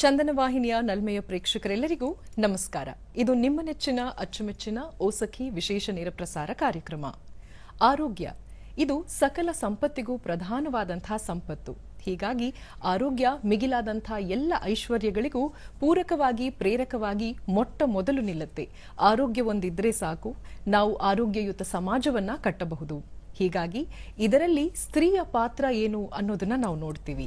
ಚಂದನ ವಾಹಿನಿಯ ನಲ್ಮೆಯ ಪ್ರೇಕ್ಷಕರೆಲ್ಲರಿಗೂ ನಮಸ್ಕಾರ. ಇದು ನಿಮ್ಮ ನೆಚ್ಚಿನ ಅಚ್ಚುಮೆಚ್ಚಿನ ಓಸಖಿ ವಿಶೇಷ ನೇರಪ್ರಸಾರ ಕಾರ್ಯಕ್ರಮ. ಆರೋಗ್ಯ ಇದು ಸಕಲ ಸಂಪತ್ತಿಗೂ ಪ್ರಧಾನವಾದಂತಹ ಸಂಪತ್ತು. ಹೀಗಾಗಿ ಆರೋಗ್ಯ ಮಿಗಿಲಾದಂತಹ ಎಲ್ಲ ಐಶ್ವರ್ಯಗಳಿಗೂ ಪೂರಕವಾಗಿ ಪ್ರೇರಕವಾಗಿ ಮೊಟ್ಟ ಮೊದಲು ನಿಲ್ಲುತ್ತೆ. ಆರೋಗ್ಯ ಒಂದಿದ್ರೆ ಸಾಕು, ನಾವು ಆರೋಗ್ಯಯುತ ಸಮಾಜವನ್ನ ಕಟ್ಟಬಹುದು. ಹೀಗಾಗಿ ಇದರಲ್ಲಿ ಸ್ತ್ರೀಯ ಪಾತ್ರ ಏನು ಅನ್ನೋದನ್ನ ನಾವು ನೋಡ್ತೀವಿ.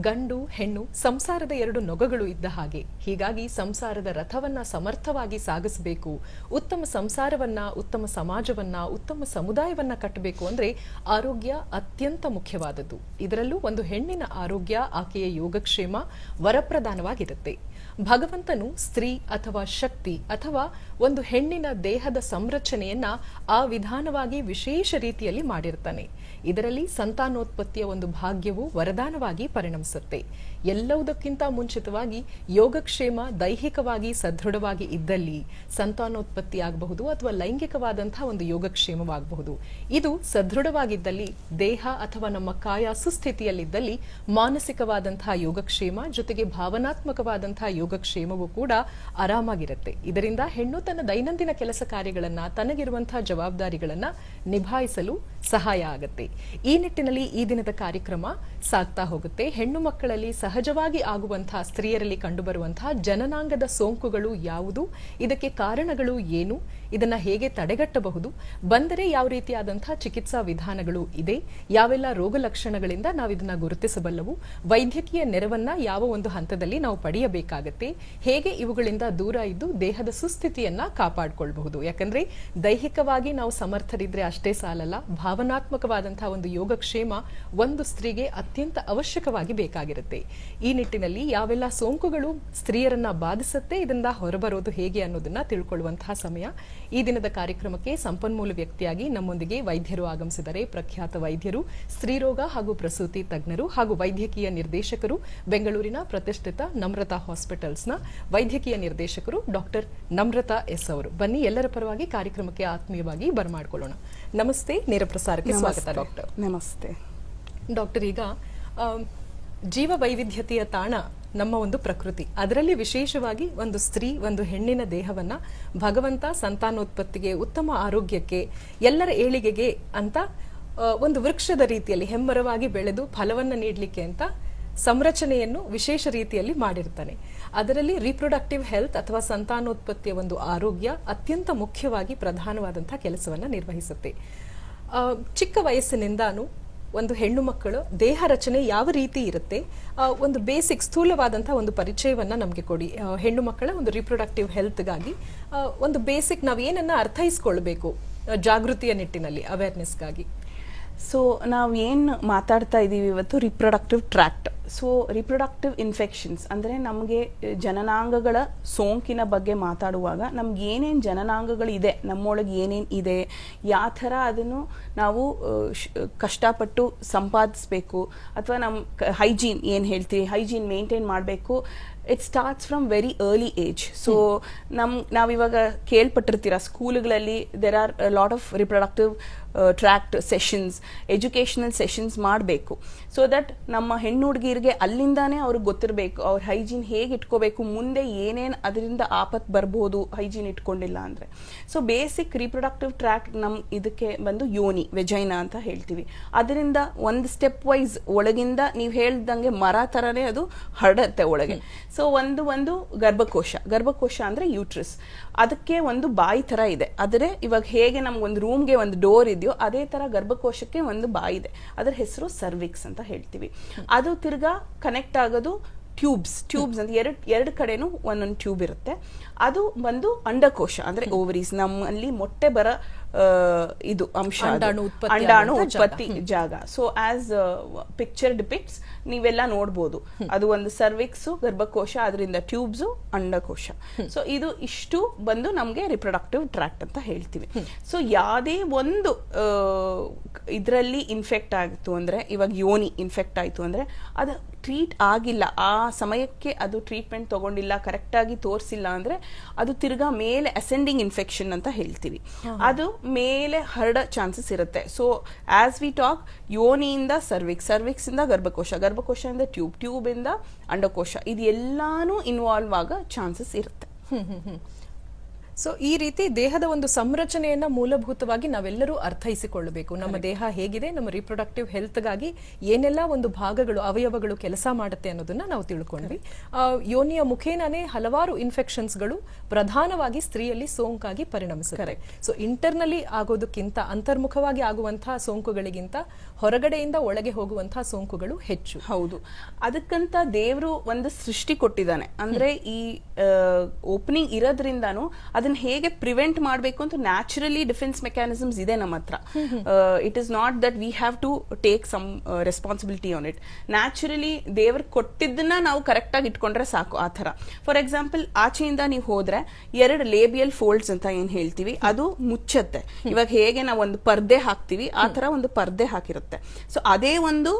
ಗಂಡು ಹೆಣ್ಣು ಸಂಸಾರದ ಎರಡು ನೊಗಗಳು ಇದ್ದ ಹಾಗೆ. ಹೀಗಾಗಿ ಸಂಸಾರದ ರಥವನ್ನ ಸಮರ್ಥವಾಗಿ ಸಾಗಿಸಬೇಕು, ಉತ್ತಮ ಸಂಸಾರವನ್ನ, ಉತ್ತಮ ಸಮಾಜವನ್ನ, ಉತ್ತಮ ಸಮುದಾಯವನ್ನ ಕಟ್ಟಬೇಕು ಅಂದ್ರೆ ಆರೋಗ್ಯ ಅತ್ಯಂತ ಮುಖ್ಯವಾದದ್ದು. ಇದರಲ್ಲೂ ಒಂದು ಹೆಣ್ಣಿನ ಆರೋಗ್ಯ, ಆಕೆಯ ಯೋಗಕ್ಷೇಮ ವರಪ್ರಧಾನವಾಗಿರುತ್ತೆ. ಭಗವಂತನು ಸ್ತ್ರೀ ಅಥವಾ ಶಕ್ತಿ ಅಥವಾ ಒಂದು ಹೆಣ್ಣಿನ ದೇಹದ ಸಂರಚನೆಯನ್ನ ಆ ವಿಧಾನವಾಗಿ ವಿಶೇಷ ರೀತಿಯಲ್ಲಿ ಮಾಡಿರ್ತಾನೆ. ಇದರಲ್ಲಿ ಸಂತಾನೋತ್ಪತ್ತಿಯ ಒಂದು ಭಾಗ್ಯವು ವರದಾನವಾಗಿ ಪರಿಣಮಿಸುತ್ತೆ. ಎಲ್ಲವುದಕ್ಕಿಂತ ಮುಂಚಿತವಾಗಿ ಯೋಗಕ್ಷೇಮ ದೈಹಿಕವಾಗಿ ಸದೃಢವಾಗಿ ಇದ್ದಲ್ಲಿ ಸಂತಾನೋತ್ಪತ್ತಿ ಆಗಬಹುದು ಅಥವಾ ಲೈಂಗಿಕವಾದಂತಹ ಒಂದು ಯೋಗಕ್ಷೇಮವಾಗಬಹುದು. ಇದು ಸದೃಢವಾಗಿದ್ದಲ್ಲಿ, ದೇಹ ಅಥವಾ ನಮ್ಮ ಕಾಯ ಸುಸ್ಥಿತಿಯಲ್ಲಿದ್ದಲ್ಲಿ ಮಾನಸಿಕವಾದಂತಹ ಯೋಗಕ್ಷೇಮ ಜೊತೆಗೆ ಭಾವನಾತ್ಮಕವಾದಂತಹ ಯೋಗಕ್ಷೇಮವೂ ಕೂಡ ಆರಾಮಾಗಿರುತ್ತೆ. ಇದರಿಂದ ಹೆಣ್ಣು ತನ್ನ ದೈನಂದಿನ ಕೆಲಸ ಕಾರ್ಯಗಳನ್ನ, ತನಗಿರುವಂತಹ ಜವಾಬ್ದಾರಿಗಳನ್ನ ನಿಭಾಯಿಸಲು ಸಹಾಯ ಆಗುತ್ತೆ. ಈ ನಿಟ್ಟಿನಲ್ಲಿ ಈ ದಿನದ ಕಾರ್ಯಕ್ರಮ ಸಾಗ್ತಾ ಹೋಗುತ್ತೆ. ಹೆಣ್ಣು ಮಕ್ಕಳಲ್ಲಿ ಸಹಜವಾಗಿ ಆಗುವಂತಹ, ಸ್ತ್ರೀಯರಲ್ಲಿ ಕಂಡುಬರುವಂತಹ ಜನನಾಂಗದ ಸೋಂಕುಗಳು ಯಾವುದು, ಇದಕ್ಕೆ ಕಾರಣಗಳು ಏನು, ಇದನ್ನ ಹೇಗೆ ತಡೆಗಟ್ಟಬಹುದು, ಬಂದರೆ ಯಾವ ರೀತಿಯಾದಂತಹ ಚಿಕಿತ್ಸಾ ವಿಧಾನಗಳು ಇದೆ, ಯಾವೆಲ್ಲ ರೋಗ ಲಕ್ಷಣಗಳಿಂದ ನಾವು ಇದನ್ನ ಗುರುತಿಸಬಲ್ಲವು, ವೈದ್ಯಕೀಯ ನೆರವನ್ನ ಯಾವ ಒಂದು ಹಂತದಲ್ಲಿ ನಾವು ಪಡೆಯಬೇಕಾಗತ್ತೆ, ಹೇಗೆ ಇವುಗಳಿಂದ ದೂರ ಇದ್ದು ದೇಹದ ಸುಸ್ಥಿತಿಯನ್ನ ಕಾಪಾಡಿಕೊಳ್ಳಬಹುದು. ಯಾಕಂದ್ರೆ ದೈಹಿಕವಾಗಿ ನಾವು ಸಮರ್ಥರಿದ್ರೆ ಅಷ್ಟೇ ಸಾಲಲ್ಲ, ಭಾವನಾತ್ಮಕವಾದಂತಹ ಒಂದು ಯೋಗಕ್ಷೇಮ ಒಂದು ಸ್ತ್ರೀಗೆ ಅತ್ಯಂತ ಅವಶ್ಯಕವಾಗಿ ಬೇಕಾಗಿರುತ್ತೆ. ಈ ನಿಟ್ಟಿನಲ್ಲಿ ಯಾವೆಲ್ಲ ಸೋಂಕುಗಳು ಸ್ತ್ರೀಯರನ್ನ ಬಾಧಿಸುತ್ತೆ, ಇದರಿಂದ ಹೊರಬರೋದು ಹೇಗೆ ಅನ್ನೋದನ್ನ ತಿಳ್ಕೊಳ್ಳುವಂತಹ ಸಮಯ. ಈ ದಿನದ ಕಾರ್ಯಕ್ರಮಕ್ಕೆ ಸಂಪನ್ಮೂಲ ವ್ಯಕ್ತಿಯಾಗಿ ನಮ್ಮೊಂದಿಗೆ ವೈದ್ಯರು ಆಗಮಿಸಿದರೆ. ಪ್ರಖ್ಯಾತ ವೈದ್ಯರು, ಸ್ತ್ರೀರೋಗ ಹಾಗೂ ಪ್ರಸೂತಿ ತಜ್ಞರು ಹಾಗೂ ವೈದ್ಯಕೀಯ ನಿರ್ದೇಶಕರು, ಬೆಂಗಳೂರಿನ ಪ್ರತಿಷ್ಠಿತ ನಮ್ರತಾ ಹಾಸ್ಪಿಟಲ್ಸ್ನ ವೈದ್ಯಕೀಯ ನಿರ್ದೇಶಕರು ಡಾಕ್ಟರ್ ನಮ್ರತಾ ಎಸ್ ಅವರು. ಬನ್ನಿ, ಎಲ್ಲರ ಪರವಾಗಿ ಕಾರ್ಯಕ್ರಮಕ್ಕೆ ಆತ್ಮೀಯವಾಗಿ ಬರಮಾಡಿಕೊಳ್ಳೋಣ. ನಮಸ್ತೆ, ನೇರ ಪ್ರಸಾರಕ್ಕೆ ಸ್ವಾಗತ ಡಾಕ್ಟರ್. ನಮಸ್ತೆ ಡಾಕ್ಟರ್. ಈಗ ಜೀವ ವೈವಿಧ್ಯತೆಯ ತಾಣ ನಮ್ಮ ಒಂದು ಪ್ರಕೃತಿ. ಅದರಲ್ಲಿ ವಿಶೇಷವಾಗಿ ಒಂದು ಸ್ತ್ರೀ, ಒಂದು ಹೆಣ್ಣಿನ ದೇಹವನ್ನ ಭಗವಂತ ಸಂತಾನೋತ್ಪತ್ತಿಗೆ, ಉತ್ತಮ ಆರೋಗ್ಯಕ್ಕೆ, ಎಲ್ಲರ ಏಳಿಗೆಗೆ ಅಂತ ಒಂದು ವೃಕ್ಷದ ರೀತಿಯಲ್ಲಿ ಹೆಮ್ಮರವಾಗಿ ಬೆಳೆದು ಫಲವನ್ನ ನೀಡಲಿಕ್ಕೆ ಅಂತ ಸಂರಚನೆಯನ್ನು ವಿಶೇಷ ರೀತಿಯಲ್ಲಿ ಮಾಡಿರ್ತಾನೆ. ಅದರಲ್ಲಿ ರೀಪ್ರೊಡಕ್ಟಿವ್ ಹೆಲ್ತ್ ಅಥವಾ ಸಂತಾನೋತ್ಪತ್ತಿಯ ಒಂದು ಆರೋಗ್ಯ ಅತ್ಯಂತ ಮುಖ್ಯವಾಗಿ ಪ್ರಧಾನವಾದಂತಹ ಕೆಲಸವನ್ನ ನಿರ್ವಹಿಸುತ್ತೆ. ಚಿಕ್ಕ ವಯಸ್ಸಿನಿಂದಾನು ಒಂದು ಹೆಣ್ಣು ಮಕ್ಕಳು ದೇಹ ರಚನೆ ಯಾವ ರೀತಿ ಇರುತ್ತೆ, ಒಂದು ಬೇಸಿಕ್ ಸ್ಥೂಲವಾದಂತಹ ಒಂದು ಪರಿಚಯವನ್ನ ನಮಗೆ ಕೊಡಿ. ಹೆಣ್ಣು ಮಕ್ಕಳ ಒಂದು ರೀಪ್ರೊಡಕ್ಟಿವ್ ಹೆಲ್ತ್ಗಾಗಿ ಒಂದು ಬೇಸಿಕ್ ನಾವು ಏನನ್ನ ಅರ್ಥೈಸ್ಕೊಳ್ಬೇಕು ಜಾಗೃತಿಯ ನಿಟ್ಟಿನಲ್ಲಿ, ಅವೇರ್ನೆಸ್ಗಾಗಿ. ಸೊ ನಾವು ಏನು ಮಾತಾಡ್ತಾ ಇದ್ದೀವಿ ಇವತ್ತು, reproductive tract. So reproductive infections ಅಂದರೆ ನಮಗೆ ಜನನಾಂಗಗಳ ಸೋಂಕಿನ ಬಗ್ಗೆ ಮಾತಾಡುವಾಗ ನಮ್ಗೆ ಏನೇನು ಜನನಾಂಗಗಳಿದೆ, ನಮ್ಮೊಳಗೆ ಏನೇನು ಇದೆ, ಯಾವ ಥರ ಅದನ್ನು ನಾವು ಕಷ್ಟಪಟ್ಟು ಸಂಪಾದಿಸಬೇಕು, ಅಥವಾ ನಮ್ಮ ಹೈಜೀನ್ ಏನು ಹೇಳ್ತೀವಿ, ಹೈಜೀನ್ ಮೇಂಟೈನ್ ಮಾಡಬೇಕು. It starts from very early age. So ನಾವಿವಾಗ ಕೇಳ್ಪಟ್ಟಿರ್ತೀರ, ಸ್ಕೂಲ್ಗಳಲ್ಲಿ there are lot of reproductive tract sessions, educational sessions ಮಾಡಬೇಕು. ಸೊ ದಟ್ ನಮ್ಮ ಹೆಣ್ಣು ಹುಡುಗಿರಿಗೆ ಅಲ್ಲಿಂದಾನೇ ಅವ್ರಿಗೆ ಗೊತ್ತಿರಬೇಕು ಅವ್ರ ಹೈಜೀನ್ ಹೇಗೆ ಇಟ್ಕೋಬೇಕು, ಮುಂದೆ ಏನೇನು ಅದರಿಂದ ಆಪತ್ತು ಬರ್ಬೋದು ಹೈಜೀನ್ ಇಟ್ಕೊಂಡಿಲ್ಲ ಅಂದರೆ. ಸೊ ಬೇಸಿಕ್ ರಿಪ್ರೊಡಕ್ಟಿವ್ ಟ್ರ್ಯಾಕ್ಟ್ ನಮ್ಮ ಇದಕ್ಕೆ ಬಂದು ಯೋನಿ, ವೆಜೈನಾ ಅಂತ ಹೇಳ್ತೀವಿ. ಅದರಿಂದ ಒಂದು ಸ್ಟೆಪ್ ವೈಸ್ ಒಳಗಿಂದ ನೀವು ಹೇಳ್ದಂಗೆ ಮರ ಥರನೇ ಅದು ಹರಡುತ್ತೆ ಒಳಗೆ. ಸೊ ಒಂದು ಗರ್ಭಕೋಶ ಅಂದರೆ ಯೂಟ್ರಸ್, ಅದಕ್ಕೆ ಒಂದು ಬಾಯಿ ಥರ ಇದೆ. ಆದರೆ ಇವಾಗ ಹೇಗೆ ನಮ್ಗೊಂದು ರೂಮ್ಗೆ ಒಂದು ಡೋರ್ ಇದೆಯೋ ಅದೇ ಥರ ಗರ್ಭಕೋಶಕ್ಕೆ ಒಂದು ಬಾಯಿ ಇದೆ. ಅದರ ಹೆಸರು ಸರ್ವಿಕ್ಸ್ ಅಂತ ಹೇಳ್ತೀವಿ. ಅದು ತಿರ್ಗಾ ಕನೆಕ್ಟ್ ಆಗೋದು ಟ್ಯೂಬ್ಸ್ ಅಂತ ಎರಡು ಕಡೆನೂ ಒಂದೊಂದು ಟ್ಯೂಬ್ ಇರುತ್ತೆ. ಅದು ಒಂದು ಅಂಡಕೋಶ ಅಂದ್ರೆ ಓವರೀಸ್, ನಮ್ಮಲ್ಲಿ ಮೊಟ್ಟೆ ಬರ ಇದು ಅಂಶ, ಅಂಡಾಣು ಉತ್ಪತ್ತಿ ಜಾಗ. ಸೊ ಆಸ್ ಪಿಕ್ಚರ್ ಡಿಪಿಕ್ಟ್ಸ್ ನೀವೆಲ್ಲ ನೋಡ್ಬೋದು, ಅದು ಒಂದು ಸರ್ವಿಕ್ಸ್, ಗರ್ಭಕೋಶ, ಅದರಿಂದ ಟ್ಯೂಬ್ಸ್, ಅಂಡಕೋಶ. ಸೊ ಇದು ಇಷ್ಟು ಬಂದು ನಮ್ಗೆ ರಿಪ್ರೊಡಕ್ಟಿವ್ ಟ್ರ್ಯಾಕ್ಟ್ ಅಂತ ಹೇಳ್ತೀವಿ. ಸೊ ಯಾವುದೇ ಒಂದು ಇದರಲ್ಲಿ ಇನ್ಫೆಕ್ಟ್ ಆಗಿತ್ತು ಅಂದ್ರೆ, ಇವಾಗ ಯೋನಿ ಇನ್ಫೆಕ್ಟ್ ಆಯ್ತು ಅಂದ್ರೆ ಅದು ಟ್ರೀಟ್ ಆಗಿಲ್ಲ, ಆ ಸಮಯಕ್ಕೆ ಅದು ಟ್ರೀಟ್ಮೆಂಟ್ ತಗೊಂಡಿಲ್ಲ, ಕರೆಕ್ಟಾಗಿ ತೋರಿಸಿಲ್ಲ ಅಂದ್ರೆ ಅದು ತಿರ್ಗಾ ಮೇಲೆ ಅಸೆಂಡಿಂಗ್ ಇನ್ಫೆಕ್ಷನ್ ಅಂತ ಹೇಳ್ತೀವಿ. ಅದು ಮೇಲೆ ಹರಡ ಚಾನ್ಸಸ್ ಇರುತ್ತೆ. ಸೊ ಆಸ್ ವಿ ಟಾಕ್, ಯೋನಿಯಿಂದ ಸರ್ವಿಕ್ಸ್ ಇಂದ ಗರ್ಭಕೋಶದಿಂದ ಟ್ಯೂಬ್ ಇಂದ ಅಂಡಕೋಶ, ಇದು ಎಲ್ಲಾನು ಇನ್ವಾಲ್ವ್ ಆಗೋ ಚಾನ್ಸಸ್ ಇರುತ್ತೆ. ಸೊ ಈ ರೀತಿ ದೇಹದ ಒಂದು ಸಂರಚನೆಯನ್ನ ಮೂಲಭೂತವಾಗಿ ನಾವೆಲ್ಲರೂ ಅರ್ಥೈಸಿಕೊಳ್ಳಬೇಕು. ನಮ್ಮ ದೇಹ ಹೇಗಿದೆ, ನಮ್ಮ ರಿಪ್ರೊಡಕ್ಟಿವ್ ಹೆಲ್ತ್ಗಾಗಿ ಏನೆಲ್ಲ ಒಂದು ಭಾಗಗಳು, ಅವಯವಗಳು ಕೆಲಸ ಮಾಡುತ್ತೆ ಅನ್ನೋದನ್ನ ನಾವು ತಿಳ್ಕೊಂಡ್ವಿ. ಯೋನಿಯ ಮುಖೇನನೇ ಹಲವಾರು ಇನ್ಫೆಕ್ಷನ್ಸ್ಗಳು ಪ್ರಧಾನವಾಗಿ ಸ್ತ್ರೀಯಲ್ಲಿ ಸೋಂಕಾಗಿ ಪರಿಣಮಿಸುತ್ತೆ. ಸೊ ಇಂಟರ್ನಲಿ ಆಗೋದಕ್ಕಿಂತ, ಅಂತರ್ಮುಖವಾಗಿ ಆಗುವಂತಹ ಸೋಂಕುಗಳಿಗಿಂತ ಹೊರಗಡೆಯಿಂದ ಒಳಗೆ ಹೋಗುವಂತಹ ಸೋಂಕುಗಳು ಹೆಚ್ಚು. ಹೌದು, ಅದಕ್ಕಂತ ದೇವರು ಒಂದು ಸೃಷ್ಟಿ ಕೊಟ್ಟಿದ್ದಾನೆ. ಅಂದ್ರೆ ಈ ಓಪನಿಂಗ್ ಇರೋದ್ರಿಂದಾನು ಅದನ್ನ ಹೇಗೆ ಪ್ರಿವೆಂಟ್ ಮಾಡಬೇಕು ಅಂತ ನ್ಯಾಚುರಲಿ ಡಿಫೆನ್ಸ್ ಮೆಕ್ಯಾನಿಸಮ್ಸ್ ಇದೆ ನಮ್ಮ ಹತ್ರ. It is not that we have to take some responsibility on it. Naturally ದೇವ್ರು ಕೊಟ್ಟಿದ್ದನ್ನ ನಾವು ಕರೆಕ್ಟ್ ಆಗಿ ಇಟ್ಕೊಂಡ್ರೆ ಸಾಕು. ಆ ತರ ಫಾರ್ ಎಕ್ಸಾಂಪಲ್, ಆಚೆಯಿಂದ ನೀವು ಹೋದ್ರೆ 2 ಲೇಬಿಯಲ್ ಫೋಲ್ಡ್ಸ್ ಅಂತ ಏನ್ ಹೇಳ್ತೀವಿ, ಅದು ಮುಚ್ಚತ್ತೆ. ಇವಾಗ ಹೇಗೆ ನಾವು ಒಂದು ಪರ್ದೆ ಹಾಕ್ತಿವಿ, ಆ ತರ ಒಂದು ಪರ್ದೆ ಹಾಕಿರುತ್ತೆ. ಸೊ ಅದೇ ಒಂದು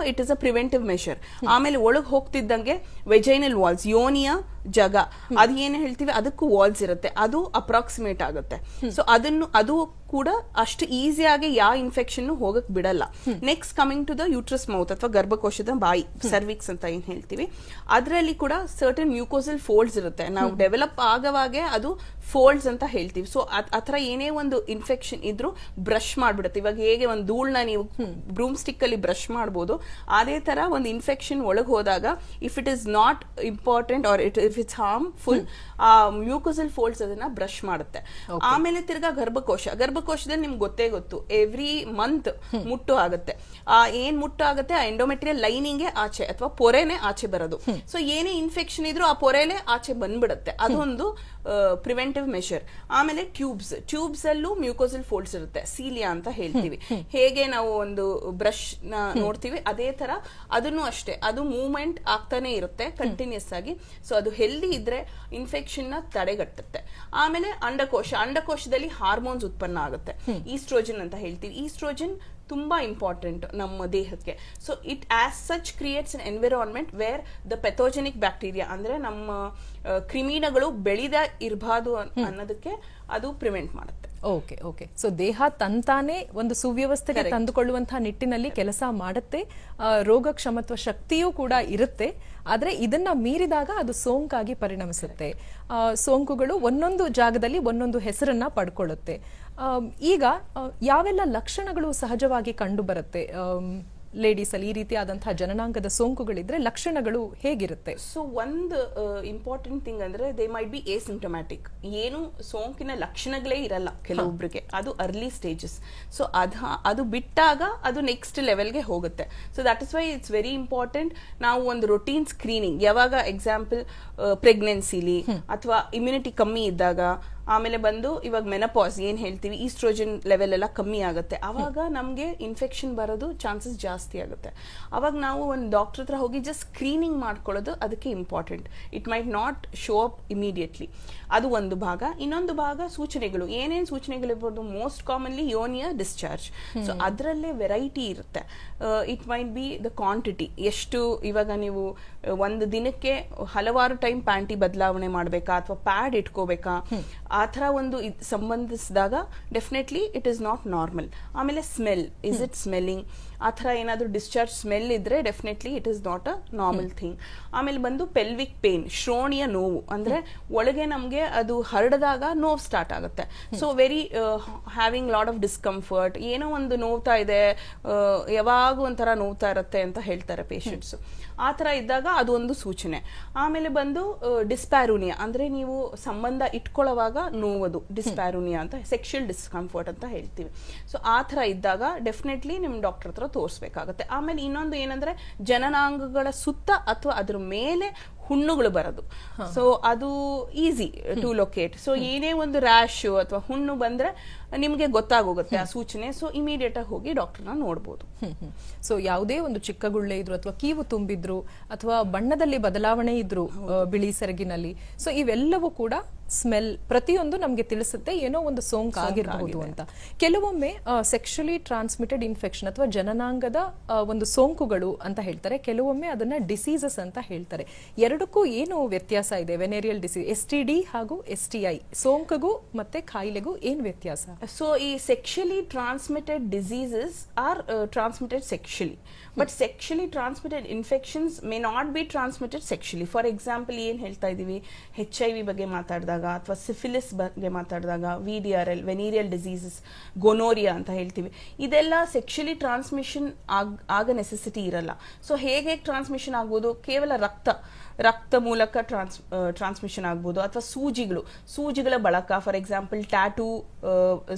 it is a preventive measure. ಆಮೇಲೆ ಒಳಗೆ ಹೋಗ್ತಿದ್ದಂಗೆ ವೆಜೈನಲ್ ವಾಲ್ಸ್, ಯೋನಿಯ ಜಗ, ಅದು ಏನು ಹೇಳ್ತೀವಿ ಅದಕ್ಕೂ ವಾಲ್ಸ್ ಇರುತ್ತೆ, ಅದು ಅಪ್ರಾಕ್ಸಿಮೇಟ್ ಆಗುತ್ತೆ. ಸೊ ಅದು ಕೂಡ ಅಷ್ಟು ಈಸಿಯಾಗಿ ಯಾವ ಇನ್ಫೆಕ್ಷನ್ ಹೋಗಕ್ ಬಿಡಲ್ಲ. Next coming to the uterus mouth ಅಥವಾ ಗರ್ಭಕೋಶದ ಬಾಯಿ, ಸರ್ವಿಕ್ಸ್ ಅಂತ ಏನ್ ಹೇಳ್ತೀವಿ, ಅದರಲ್ಲಿ ಕೂಡ ಸರ್ಟನ್ ಮ್ಯೂಕೋಸಲ್ ಫೋಲ್ಡ್ಸ್ ಇರುತ್ತೆ. ನಾವು ಡೆವಲಪ್ ಆಗವಾಗೆ ಅದು ಫೋಲ್ಡ್ಸ್ ಅಂತ ಹೇಳ್ತೀವಿ. ಸೊ ಆತರ ಏನೇ ಒಂದು ಇನ್ಫೆಕ್ಷನ್ ಇದ್ರೂ ಬ್ರಷ್ ಮಾಡ್ಬಿಡುತ್ತೆ. ಇವಾಗ ಹೇಗೆ ಒಂದು ಧೂಳ್ನ ನೀವು ಬ್ರೂಮ್ ಸ್ಟಿಕ್ ಅಲ್ಲಿ ಬ್ರಷ್ ಮಾಡಬಹುದು, ಅದೇ ತರ ಒಂದು ಇನ್ಫೆಕ್ಷನ್ ಒಳಗೆ ಹೋದಾಗ if it is not important or if it's harmful, ಆ ಮ್ಯೂಕೋಸಲ್ ಫೋಲ್ಡ್ಸ್ ಅದನ್ನ ಬ್ರಷ್ ಮಾಡುತ್ತೆ. ಆಮೇಲೆ ತಿರ್ಗಾ ಗರ್ಭಕೋಶದಲ್ಲಿ ನಿಮ್ಗೆ ಗೊತ್ತೇ ಗೊತ್ತು, ಎವ್ರಿ ಮಂತ್ ಮುಟ್ಟು ಆಗುತ್ತೆ. ಏನ್ ಮುಟ್ಟು ಆಗುತ್ತೆ, ಆ ಎಂಡೋಮೆಟ್ರಿಯಲ್ ಲೈನಿಂಗ್ ಆಚೆ ಅಥವಾ ಪೊರೆನೆ ಆಚೆ ಬರೋದು. ಸೊ ಏನೇ ಇನ್ಫೆಕ್ಷನ್ ಇದ್ರೂ ಆ ಪೊರೆಲೆ ಆಚೆ ಬಂದ್ಬಿಡುತ್ತೆ. ಅದೊಂದು ಪ್ರಿವೆಂಟಿವ್ ಮೆಷರ್. ಆಮೇಲೆ ಟ್ಯೂಬ್ಸ್ ಅಲ್ಲೂ ಮ್ಯೂಕೋಸಲ್ ಫೋಲ್ಡ್ಸ್ ಇರುತ್ತೆ, ಸೀಲಿಯಾ ಅಂತ ಹೇಳ್ತೀವಿ. ಹೇಗೆ ನಾವು ಒಂದು ಬ್ರಷ್ ನ ನೋಡ್ತೀವಿ, ಅದೇ ತರ ಅದನ್ನು ಅಷ್ಟೇ, ಅದು ಮೂವ್ಮೆಂಟ್ ಆಗ್ತಾನೆ ಇರುತ್ತೆ ಕಂಟಿನ್ಯೂಸ್ ಆಗಿ. ಸೊ ಅದು ಹೆಲ್ದಿ ಇದ್ರೆ ಇನ್ಫೆಕ್ಷನ್ ನ ತಡೆಗಟ್ಟುತ್ತೆ. ಆಮೇಲೆ ಅಂಡಕೋಶದಲ್ಲಿ ಹಾರ್ಮೋನ್ಸ್ ಉತ್ಪನ್ನ ಆಗುತ್ತೆ, ಈಸ್ಟ್ರೋಜನ್ ಅಂತ ಹೇಳ್ತೀವಿ. ಈಸ್ಟ್ರೋಜನ್ ತುಂಬಾ ಇಂಪಾರ್ಟೆಂಟ್ ನಮ್ಮ ದೇಹಕ್ಕೆ. So it as such creates an environment where the pathogenic bacteria, ಅಂದ್ರೆ ನಮ್ಮ ಕ್ರಿಮಿನಗಳು ಬೆಳೆದ ಇರಬಾರ್ದು ಅನ್ನೋದಕ್ಕೆ ಅದು ಪ್ರಿವೆಂಟ್ ಮಾಡುತ್ತೆ. ಓಕೆ. ಸೊ ದೇಹ ತಂತಾನೆ ಒಂದು ಸುವ್ಯವಸ್ಥೆಗೆ ತಂದುಕೊಳ್ಳುವಂತಹ ನಿಟ್ಟಿನಲ್ಲಿ ಕೆಲಸ ಮಾಡುತ್ತೆ. ರೋಗ ಕ್ಷಮತ್ವ ಶಕ್ತಿಯೂ ಕೂಡ ಇರುತ್ತೆ. ಆದ್ರೆ ಇದನ್ನ ಮೀರಿದಾಗ ಅದು ಸೋಂಕಾಗಿ ಪರಿಣಮಿಸುತ್ತೆ. ಸೋಂಕುಗಳು ಒಂದೊಂದು ಜಾಗದಲ್ಲಿ ಒಂದೊಂದು ಹೆಸರನ್ನ ಪಡ್ಕೊಳ್ಳುತ್ತೆ. ಈಗ ಯಾವೆಲ್ಲ ಲಕ್ಷಣಗಳು ಸಹಜವಾಗಿ ಕಂಡು ಬರುತ್ತೆ ಲೇಡೀಸ್ ಅಲ್ಲಿ ಈ ರೀತಿಯಾದಂತಹ ಜನನಾಂಗದ ಸೋಂಕುಗಳಿದ್ರೆ ಲಕ್ಷಣಗಳು ಹೇಗಿರುತ್ತೆ? ಸೊ ಒಂದು ಇಂಪಾರ್ಟೆಂಟ್ ಥಿಂಗ್ ಅಂದ್ರೆ ದೇ ಮೈಟ್ ಬಿ ಎಸಿಂಪ್ಟಮ್ಯಾಟಿಕ್, ಏನು ಸೋಂಕಿನ ಲಕ್ಷಣಗಳೇ ಇರಲ್ಲ ಕೆಲವೊಬ್ರಿಗೆ, ಅದು ಅರ್ಲಿ ಸ್ಟೇಜಸ್. ಸೊ ಅದು ಬಿಟ್ಟಾಗ ಅದು ನೆಕ್ಸ್ಟ್ ಲೆವೆಲ್ಗೆ ಹೋಗುತ್ತೆ. So that is why it's very important ನಾವು ಒಂದು ರೊಟೀನ್ ಸ್ಕ್ರೀನಿಂಗ್, ಯಾವಾಗ ಎಕ್ಸಾಂಪಲ್ ಪ್ರೆಗ್ನೆನ್ಸಿಲಿ ಅಥವಾ ಇಮ್ಯುನಿಟಿ ಕಮ್ಮಿ ಇದ್ದಾಗ, ಆಮೇಲೆ ಬಂದು ಇವಾಗ ಮೆನಪಾಸ್ ಏನ್ ಹೇಳ್ತೀವಿ, ಈಸ್ಟ್ರೋಜನ್ ಲೆವೆಲ್ ಎಲ್ಲ ಕಮ್ಮಿ ಆಗುತ್ತೆ, ಅವಾಗ ನಮ್ಗೆ ಇನ್ಫೆಕ್ಷನ್ ಬರೋದು ಚಾನ್ಸಸ್ ಜಾಸ್ತಿ ಆಗುತ್ತೆ. ಅವಾಗ ನಾವು ಒಂದು ಡಾಕ್ಟರ್ ಹತ್ರ ಹೋಗಿ ಜಸ್ಟ್ ಸ್ಕ್ರೀನಿಂಗ್ ಮಾಡ್ಕೊಳ್ಳೋದು ಅದಕ್ಕೆ important. It might not show up immediately. ಅದು ಒಂದು ಭಾಗ. ಇನ್ನೊಂದು ಭಾಗ ಸೂಚನೆಗಳು, ಏನೇನು ಸೂಚನೆಗಳಿರ್ಬೋದು, ಮೋಸ್ಟ್ ಕಾಮನ್ಲಿ ಯೋನಿಯ ಡಿಸ್ಚಾರ್ಜ್. ಸೊ ಅದರಲ್ಲೇ ವೆರೈಟಿ ಇರುತ್ತೆ. It might B the quantity, ಎಷ್ಟು ಇವಾಗ ನೀವು ಒಂದು ದಿನಕ್ಕೆ ಹಲವಾರು ಟೈಮ್ ಪ್ಯಾಂಟಿ ಬದಲಾವಣೆ ಮಾಡಬೇಕಾ ಅಥವಾ ಪ್ಯಾಡ್ ಇಟ್ಕೋಬೇಕಾ, ಆ ಥರ ಒಂದು ಸಂಬಂಧಿಸಿದಾಗ definitely it is not normal. ಆಮೇಲೆ ಸ್ಮೆಲ್, ಇಸ್ ಇಟ್ ಸ್ಮೆಲ್ಲಿಂಗ್, ಆ ಥರ ಏನಾದರೂ ಡಿಸ್ಚಾರ್ಜ್ ಸ್ಮೆಲ್ ಇದ್ರೆ definitely it is not a normal thing. ಆಮೇಲೆ ಬಂದು ಪೆಲ್ವಿಕ್ ಪೇನ್, ಶ್ರೋಣಿಯ ನೋವು, ಅಂದ್ರೆ ಒಳಗೆ ನಮಗೆ ಅದು ಹರಡಿದಾಗ ನೋವು ಸ್ಟಾರ್ಟ್ ಆಗುತ್ತೆ. So very having lot of discomfort, ಏನೋ ಒಂದು ನೋವ್ತಾ ಇದೆ, ಯಾವಾಗ ಒಂಥರ ನೋವ್ತಾ ಇರುತ್ತೆ ಅಂತ ಹೇಳ್ತಾರೆ ಪೇಷಂಟ್ಸ್. ಆ ಥರ ಇದ್ದಾಗ ಅದು ಒಂದು ಸೂಚನೆ. ಆಮೇಲೆ ಬಂದು ಡಿಸ್ಪ್ಯಾರೂನಿಯಾ, ಅಂದ್ರೆ ನೀವು ಸಂಬಂಧ ಇಟ್ಕೊಳ್ಳೋವಾಗ ನೋವದು, ಡಿಸ್ಪ್ಯಾರೂನಿಯಾ ಅಂತ, ಸೆಕ್ಷುಯಲ್ ಡಿಸ್ಕಂಫರ್ಟ್ ಅಂತ ಹೇಳ್ತೀವಿ. ಸೊ ಆ ಥರ ಇದ್ದಾಗ ಡೆಫಿನೆಟ್ಲಿ ನಿಮ್ಮ ಡಾಕ್ಟರ್ ಹತ್ರ ತೋರಿಸ್ಬೇಕಾಗುತ್ತೆ. ಆಮೇಲೆ ಇನ್ನೊಂದು ಏನಂದ್ರೆ ಜನನಾಂಗಗಳ ಸುತ್ತ ಅಥವಾ ಅದ್ರ ಮೇಲೆ ಹುಣ್ಣುಗಳು ಬರೋದು. ಸೊ ಅದು ಈಸಿ ಟು ಲೊಕೇಟ್. ಸೊ ಏನೇ ಒಂದು ರ್ಯಾಶ್ ಅಥವಾ ಹುಣ್ಣು ಬಂದ್ರೆ ನಿಮ್ಗೆ ಗೊತ್ತಾಗೋಗುತ್ತೆ ಆ ಸೂಚನೆ. ಸೊ ಇಮಿಡಿಯೇಟ್ ಆಗಿ ಹೋಗಿ ಡಾಕ್ಟರ್ನ ನೋಡ್ಬೋದು. ಸೊ ಯಾವುದೇ ಒಂದು ಚಿಕ್ಕ ಗುಳ್ಳೆ ಇದ್ರು ಅಥವಾ ಕೀವು ತುಂಬಿದ್ರು ಅಥವಾ ಬಣ್ಣದಲ್ಲಿ ಬದಲಾವಣೆ ಇದ್ರು ಬಿಳಿ ಸೆರಗಿನಲ್ಲಿ, ಸೊ ಇವೆಲ್ಲವೂ ಕೂಡ ಸ್ಮೆಲ್ ಪ್ರತಿಯೊಂದು ನಮ್ಗೆ ತಿಳಿಸುತ್ತೆ ಏನೋ ಒಂದು ಸೋಂಕು ಆಗಿರಬಹುದು ಅಂತ. ಕೆಲವೊಮ್ಮೆ ಸೆಕ್ಷುಲಿ ಟ್ರಾನ್ಸ್ಮಿಟೆಡ್ ಇನ್ಫೆಕ್ಷನ್ ಅಥವಾ ಜನನಾಂಗದ ಒಂದು ಸೋಂಕುಗಳು ಅಂತ ಹೇಳ್ತಾರೆ, ಕೆಲವೊಮ್ಮೆ ಅದನ್ನ ಡಿಸೀಸಸ್ ಅಂತ ಹೇಳ್ತಾರೆ. ಎರಡು ಎರಡಕ್ಕೂ ಏನು ವ್ಯತ್ಯಾಸ ಇದೆ? ವೆನೇರಿಯಲ್ ಡಿಸೀಸ್, STD ಹಾಗೂ STI, ಸೋಂಕಿಗೂ ಮತ್ತೆ ಕಾಯಿಲೆಗೂ ಏನು ವ್ಯತ್ಯಾಸ? ಸೊ ಈ sexually transmitted diseases R transmitted sexually, but sexually transmitted infections may not be transmitted sexually. For example ಏನ್ ಹೇಳ್ತಾ ಇದೀವಿ, HIV ಬಗ್ಗೆ ಮಾತಾಡಿದಾಗ ಅಥವಾ ಸಿಫಿಲಿಸ್ ಬಗ್ಗೆ ಮಾತಾಡಿದಾಗ, VDRL ವೆನೀರಿಯಲ್ ಡಿಸೀಸಸ್, ಗೊನೋರಿಯಾ ಅಂತ ಹೇಳ್ತೀವಿ, ಇದೆಲ್ಲ ಸೆಕ್ಷುಲಿ ಟ್ರಾನ್ಸ್ಮಿಷನ್ ಆಗ ನೆಸೆಸಿಟಿ ಇರಲ್ಲ. ಸೊ ಹೇಗೆ ಟ್ರಾನ್ಸ್ಮಿಷನ್ ಆಗ್ಬೋದು? ಕೇವಲ ರಕ್ತ ಮೂಲಕ ಟ್ರಾನ್ಸ್ಮಿಷನ್ ಆಗ್ಬೋದು, ಅಥವಾ ಸೂಜಿಗಳ ಬಳಕ, for example tattoo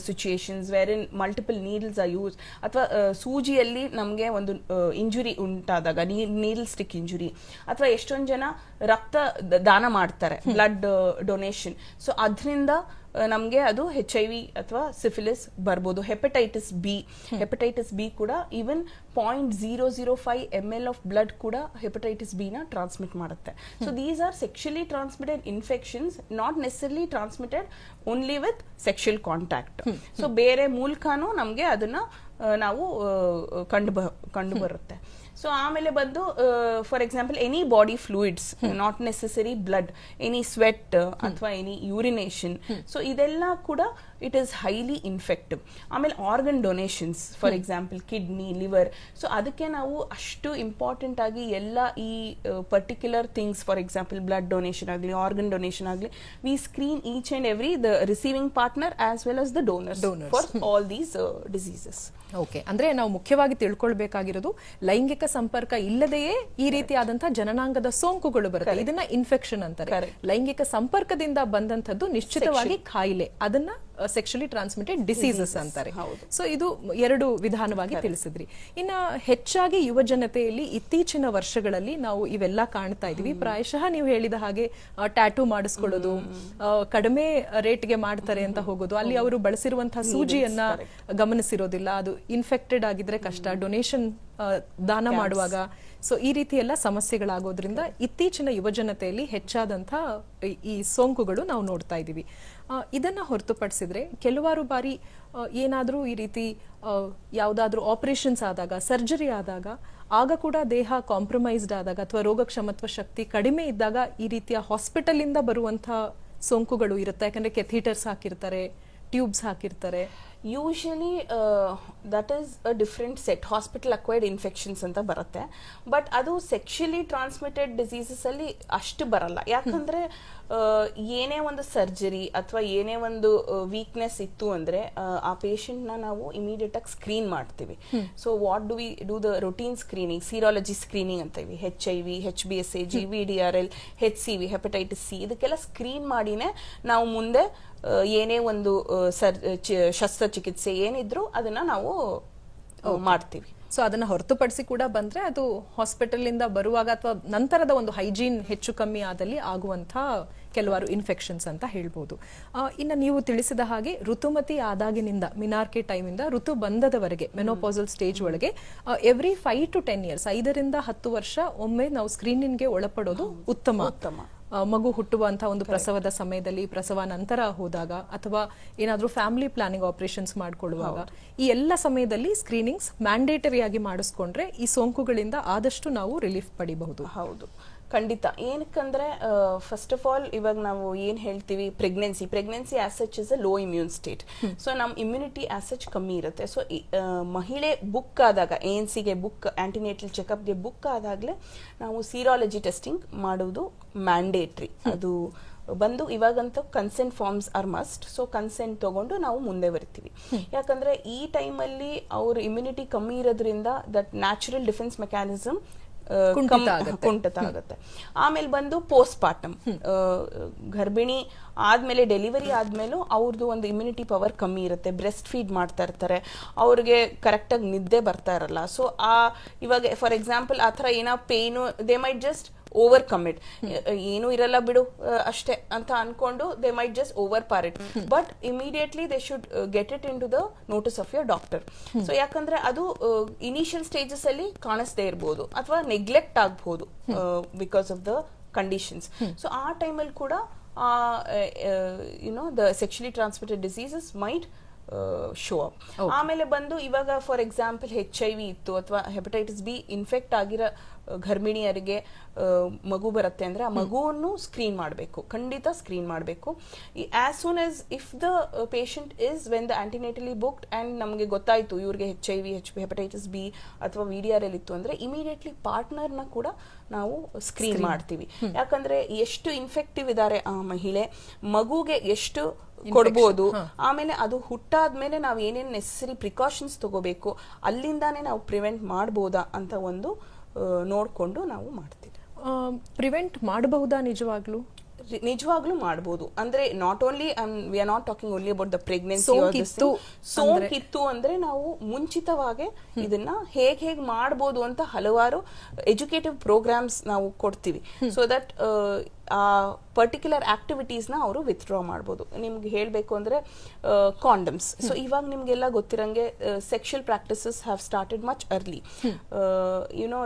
situations where in multiple needles are use, ಅಥವಾ ಸೂಜಿಯಲ್ಲಿ ನಮಗೆ ಒಂದು ಇಂಜುರಿ ಉಂಟಾದಾಗ, ನೀಡಲ್ ಸ್ಟಿಕ್ ಇಂಜುರಿ, ಅಥವಾ ಎಷ್ಟೊಂದು ಜನ ರಕ್ತ ದಾನ ಮಾಡ್ತಾರೆ, ಬ್ಲಡ್ ಡೊನೇಷನ್, ಸೊ ಅದರಿಂದ ನಮಗೆ ಅದು HIV ಅಥವಾ ಸಿಫಿಲಿಸ್ ಬರ್ಬೋದು. ಹೆಪಟೈಟಿಸ್ ಬಿ ಕೂಡ ಈವನ್ 0.005 ml ಆಫ್ ಬ್ಲಡ್ ಕೂಡ ಹೆಪಟೈಟಿಸ್ ಬಿ ನ ಟ್ರಾನ್ಸ್ಮಿಟ್ ಮಾಡುತ್ತೆ. So these are sexually transmitted infections, not necessarily transmitted only with sexual contact. So ಬೇರೆ ಮೂಲಕನೂ ನಮಗೆ ಅದನ್ನ ನಾವು ಕಂಡು ಬರುತ್ತೆ. ಸೊ ಆಮೇಲೆ ಬಂದು for example any body fluids, not necessary blood, any sweat ಅಥವಾ ಎನಿ ಯೂರಿನೇಷನ್, ಸೊ ಇದೆಲ್ಲ ಕೂಡ ಇಟ್ ಈಸ್ ಹೈಲಿ ಇನ್ಫೆಕ್ಟಿವ್. ಆಮೇಲೆ organ donations, for example kidney, liver, so ಅದಕ್ಕೆ ನಾವು ಅಷ್ಟು ಇಂಪಾರ್ಟೆಂಟ್ ಆಗಿ ಎಲ್ಲ ಈ particular things, for example blood donation ಆಗಲಿ, ಆರ್ಗನ್ ಡೊನೇಷನ್ ಆಗಲಿ, we screen each and every the receiving partner as well as the donors for all these diseases. Okay, ಅಂದ್ರೆ ನಾವು ಮುಖ್ಯವಾಗಿ ತಿಳ್ಕೊಳ್ಬೇಕಾಗಿರೋದು ಲೈಂಗಿಕ ಸಂಪರ್ಕ ಇಲ್ಲದೆಯೇ ಈ ರೀತಿಯಾದಂತಹ ಜನನಾಂಗದ ಸೋಂಕುಗಳು ಬರುತ್ತೆ, ಇದನ್ನ ಇನ್ಫೆಕ್ಷನ್ ಅಂತಾರೆ. ಲೈಂಗಿಕ ಸಂಪರ್ಕದಿಂದ ಬಂದಂತದ್ದು ನಿಶ್ಚಿತವಾಗಿ ಕಾಯಿಲೆ, ಅದನ್ನ ಸೆಕ್ಷುಲಿ ಟ್ರಾನ್ಸ್ಮಿಟೆಡ್ ಡಿಸೀಸಸ್ ಅಂತಾರೆ. ಸೊ ಇದು ಎರಡು ವಿಧಾನವಾಗಿ ತಿಳಿಸಿದ್ರಿ. ಇನ್ನ ಹೆಚ್ಚಾಗಿ ಯುವ ಜನತೆಯಲ್ಲಿ ಇತ್ತೀಚಿನ ವರ್ಷಗಳಲ್ಲಿ ನಾವು ಇವೆಲ್ಲ ಕಾಣ್ತಾ ಇದೀವಿ. ಪ್ರಾಯಶಃ ನೀವು ಹೇಳಿದ ಹಾಗೆ ಟ್ಯಾಟೂ ಮಾಡಿಸ್ಕೊಳ್ಳೋದು, ಕಡಿಮೆ ರೇಟ್ಗೆ ಮಾಡ್ತಾರೆ ಅಂತ ಹೋಗೋದು, ಅಲ್ಲಿ ಅವರು ಬಳಸಿರುವಂತಹ ಸೂಜಿಯನ್ನ ಗಮನಿಸಿರೋದಿಲ್ಲ, ಅದು ಇನ್ಫೆಕ್ಟೆಡ್ ಆಗಿದ್ರೆ ಕಷ್ಟ, ಡೊನೇಷನ್ ದಾನ ಮಾಡುವಾಗ. ಸೊ ಈ ರೀತಿ ಎಲ್ಲ ಸಮಸ್ಯೆಗಳಾಗೋದ್ರಿಂದ ಇತ್ತೀಚಿನ ಯುವಜನತೆಯಲ್ಲಿ ಹೆಚ್ಚಾದಂಥ ಈ ಸೋಂಕುಗಳು ನಾವು ನೋಡ್ತಾ ಇದ್ದೀವಿ. ಇದನ್ನ ಹೊರತುಪಡಿಸಿದ್ರೆ ಕೆಲವಾರು ಬಾರಿ ಏನಾದರೂ ಈ ರೀತಿ ಯಾವುದಾದ್ರೂ ಆಪರೇಷನ್ಸ್ ಆದಾಗ, ಸರ್ಜರಿ ಆದಾಗ, ಆಗ ಕೂಡ ದೇಹ ಕಾಂಪ್ರಮೈಸ್ಡ್ ಆದಾಗ ಅಥವಾ ರೋಗ ಕ್ಷಮತ್ವ ಶಕ್ತಿ ಕಡಿಮೆ ಇದ್ದಾಗ ಈ ರೀತಿಯ ಹಾಸ್ಪಿಟಲ್ ಇಂದ ಬರುವಂಥ ಸೋಂಕುಗಳು ಇರುತ್ತೆ. ಯಾಕಂದ್ರೆ ಕೆಥೀಟರ್ಸ್ ಹಾಕಿರ್ತಾರೆ, ಟ್ಯೂಬ್ಸ್ ಹಾಕಿರ್ತಾರೆ. Usually that is a different set, hospital acquired infections ಅಂತ ಬರುತ್ತೆ. ಬಟ್ ಅದು ಸೆಕ್ಷುಲಿ ಟ್ರಾನ್ಸ್ಮಿಟೆಡ್ ಡಿಸೀಸಸ್ ಅಲ್ಲಿ ಅಷ್ಟು ಬರಲ್ಲ. ಯಾಕಂದ್ರೆ ಏನೇ ಒಂದು ಸರ್ಜರಿ ಅಥವಾ ಏನೇ ಒಂದು ವೀಕ್ನೆಸ್ ಇತ್ತು ಅಂದ್ರೆ ಆ ಪೇಷಂಟ್ ನ ನಾವು ಇಮಿಡಿಯೇಟ್ ಆಗಿ ಸ್ಕ್ರೀನ್ ಮಾಡ್ತೀವಿ. So what do we do the routine screening, serology screening ಅಂತೀವಿ. HIV, HBsAg, VDRL, HCV, hepatitis C, ಇದಕ್ಕೆಲ್ಲ ಸ್ಕ್ರೀನ್ ಮಾಡಿನೇ ನಾವು ಮುಂದೆ ಏನೇ ಒಂದು ಶಸ್ತ್ರಚಿಕಿತ್ಸೆ ಏನಿದ್ರು ಅದನ್ನ ನಾವು ಮಾಡ್ತೀವಿ. ಸೊ ಅದನ್ನ ಹೊರತುಪಡಿಸಿ ಕೂಡ ಬಂದ್ರೆ ಅದು ಹಾಸ್ಪಿಟಲ್ ಇಂದ ಬರುವಾಗ ಅಥವಾ ನಂತರದ ಒಂದು ಹೈಜೀನ್ ಹೆಚ್ಚು ಕಮ್ಮಿ ಆದಲ್ಲಿ ಆಗುವಂತ ಕೆಲವಾರು ಇನ್ಫೆಕ್ಷನ್ಸ್ ಅಂತ ಹೇಳ್ಬೋದು. ಇನ್ನು ನೀವು ತಿಳಿಸಿದ ಹಾಗೆ ಋತುಮತಿ ಆದಾಗಿನಿಂದ, ಮಿನಾರ್ಕೆ ಟೈಮ್ ಇಂದ ಋತು ಬಂಧದವರೆಗೆ, ಮೆನೋಪಾಸಲ್ ಸ್ಟೇಜ್ ಒಳಗೆ ಎವ್ರಿ 5 to 10 years, 5 ರಿಂದ 10 ವರ್ಷ ಒಮ್ಮೆ ನಾವು ಸ್ಕ್ರೀನಿಂಗ್ಗೆ ಒಳಪಡೋದು ಉತ್ತಮ. ಮಗು ಹುಟ್ಟುವಂತಹ ಒಂದು ಪ್ರಸವದ ಸಮಯದಲ್ಲಿ, ಪ್ರಸವ ನಂತರ ಹೋದಾಗ, ಅಥವಾ ಏನಾದ್ರೂ ಫ್ಯಾಮಿಲಿ ಪ್ಲಾನಿಂಗ್ ಆಪರೇಷನ್ಸ್ ಮಾಡ್ಕೊಳ್ಳುವಾಗ, ಈ ಎಲ್ಲ ಸಮಯದಲ್ಲಿ ಸ್ಕ್ರೀನಿಂಗ್ಸ್ ಮ್ಯಾಂಡೇಟರಿ ಆಗಿ ಮಾಡಿಸ್ಕೊಂಡ್ರೆ ಈ ಸೋಂಕುಗಳಿಂದ ಆದಷ್ಟು ನಾವು ರಿಲೀಫ್ ಪಡಿಬಹುದು. ಹೌದು, ಖಂಡಿತ. ಏನಕ್ಕಂದ್ರೆ ಫಸ್ಟ್ ಆಫ್ ಆಲ್ ಇವಾಗ ನಾವು ಏನ್ ಹೇಳ್ತೀವಿ, pregnancy as such is a low immune state. So ನಮ್ ಇಮ್ಯುನಿಟಿ ಆಸ್ ಸಚ್ ಕಮ್ಮಿ ಇರುತ್ತೆ. ಸೊ ಮಹಿಳೆ ಬುಕ್ ಆದಾಗ, ANC ಗೆ ಬುಕ್, ಆಂಟಿನೇಟಲ್ ಚೆಕಪ್ಗೆ ಬುಕ್ ಆದಾಗಲೇ ನಾವು ಸೀರಾಲಜಿ ಟೆಸ್ಟಿಂಗ್ ಮಾಡುವುದು ಮ್ಯಾಂಡೇಟ್ರಿ. ಅದು ಬಂದು ಇವಾಗಂತೂ consent forms are must. So consent ತಗೊಂಡು ನಾವು ಮುಂದೆ ಬರ್ತೀವಿ. ಯಾಕಂದ್ರೆ ಈ ಟೈಮಲ್ಲಿ ಅವ್ರ ಇಮ್ಯುನಿಟಿ ಕಮ್ಮಿ ಇರೋದ್ರಿಂದ ದಟ್ ನ್ಯಾಚುರಲ್ ಡಿಫೆನ್ಸ್ ಮೆಕ್ಯಾನಿಸಮ್ ಕುಂಠಿತ ಆಗುತ್ತೆ. ಆಮೇಲೆ ಬಂದು ಪೋಸ್ಟ್ ಪಾರ್ಟಮ್, ಗರ್ಭಿಣಿ ಆದ್ಮೇಲೆ, ಡೆಲಿವರಿ ಆದ್ಮೇಲೂ ಅವ್ರದ್ದು ಒಂದು ಇಮ್ಯುನಿಟಿ ಪವರ್ ಕಮ್ಮಿ ಇರುತ್ತೆ. ಬ್ರೆಸ್ಟ್ ಫೀಡ್ ಮಾಡ್ತಾ ಇರ್ತಾರೆ, ಅವ್ರಿಗೆ ಕರೆಕ್ಟ್ ಆಗಿ ನಿದ್ದೆ ಬರ್ತಾ ಇರಲ್ಲ. ಸೊ ಇವಾಗ ಫಾರ್ ಎಕ್ಸಾಂಪಲ್ ಆ ಥರ ಏನೋ pain, they might just overcome it, ಏನು ಇರಲ್ಲ ಬಿಡು ಅಷ್ಟೇ ಅಂತ ಅನ್ಕೊಂಡು they might just over par it. But immediately they should get it into the notice of your doctor. So ಯಾಕಂದ್ರೆ ಅದು ಇನಿಷಿಯಲ್ ಸ್ಟೇಜಸ್ ಅಲ್ಲಿ ಕಾಣಿಸ್ದೇ ಇರ್ಬೋದು ಅಥವಾ ನೆಗ್ಲೆಕ್ಟ್ ಆಗ್ಬಹುದು because of the conditions. So ಆ ಟೈಮಲ್ಲಿ ಕೂಡ you know the sexually transmitted diseases might show up. ಆಮೇಲೆ ಬಂದು ಇವಾಗ ಫಾರ್ ಎಕ್ಸಾಂಪಲ್ HIV ಇತ್ತು ಅಥವಾ ಹೆಪಟೈಟಿಸ್ ಬಿ ಇನ್ಫೆಕ್ಟ್ ಆಗಿರೋ ಗರ್ಭಿಣಿಯರಿಗೆ ಮಗು ಬರುತ್ತೆ ಅಂದ್ರೆ ಆ ಮಗುವನ್ನು ಸ್ಕ್ರೀನ್ ಮಾಡಬೇಕು, ಖಂಡಿತ ಸ್ಕ್ರೀನ್ ಮಾಡಬೇಕು. As soon as if the patient is when the antenatally booked and ನಮಗೆ ಗೊತ್ತಾಯ್ತು ಇವ್ರಿಗೆ HIV ಹೆಪಟೈಟಿಸ್ ಬಿ ಅಥವಾ VDRL ಇತ್ತು ಅಂದ್ರೆ ಇಮಿಡಿಯೇಟ್ಲಿ ಪಾರ್ಟ್ನರ್ನ ಕೂಡ ನಾವು ಸ್ಕ್ರೀನ್ ಮಾಡ್ತೀವಿ. ಯಾಕಂದ್ರೆ ಎಷ್ಟು ಇನ್ಫೆಕ್ಟಿವ್ ಇದ್ದಾರೆ ಆ ಮಹಿಳೆ, ಮಗುಗೆ ಎಷ್ಟು ಕೊಡ್ಬೋದು, ಆಮೇಲೆ ಅದು ಹುಟ್ಟಾದ್ಮೇಲೆ ನಾವು ಏನೇನು ನೆಸೆಸರಿ ಪ್ರಿಕಾಷನ್ಸ್ ತಗೋಬೇಕು, ಅಲ್ಲಿಂದಾನೇ ನಾವು ಪ್ರಿವೆಂಟ್ ಮಾಡ್ಬೋದಾ ಅಂತ ಒಂದು ನೋಡ್ಕೊಂಡು ನಾವು ಮಾಡ್ತೀವಿ. ಪ್ರಿವೆಂಟ್ ಮಾಡಬಹುದಾ? ನಿಜವಾಗ್ಲೂ ಮಾಡಬಹುದು. ಅಂದ್ರೆ not only we are not talking only about the pregnancy. ಸೋಂಕಿತ್ತು ಅಂದ್ರೆ ನಾವು ಮುಂಚಿತವಾಗಿ ಇದನ್ನ ಹೇಗೆ ಮಾಡಬಹುದು ಅಂತ ಹಲವಾರು ಎಜುಕೇಟಿವ್ ಪ್ರೋಗ್ರಾಮ್ಸ್ ನಾವು ಕೊಡ್ತೀವಿ. ಸೊ ದಟ್ ಆ ಪರ್ಟಿಕ್ಯುಲರ್ ಆಕ್ಟಿವಿಟೀಸ್ ನ ಅವರು ವಿತ್ಡ್ರಾ ಮಾಡಬಹುದು. ನಿಮ್ಗೆ ಹೇಳ್ಬೇಕು ಅಂದ್ರೆ ಕಾಂಡಮ್ಸ್. ಸೊ ಇವಾಗ ನಿಮ್ಗೆಲ್ಲ ಗೊತ್ತಿರಂಗೆ sexual practices have started much early. You know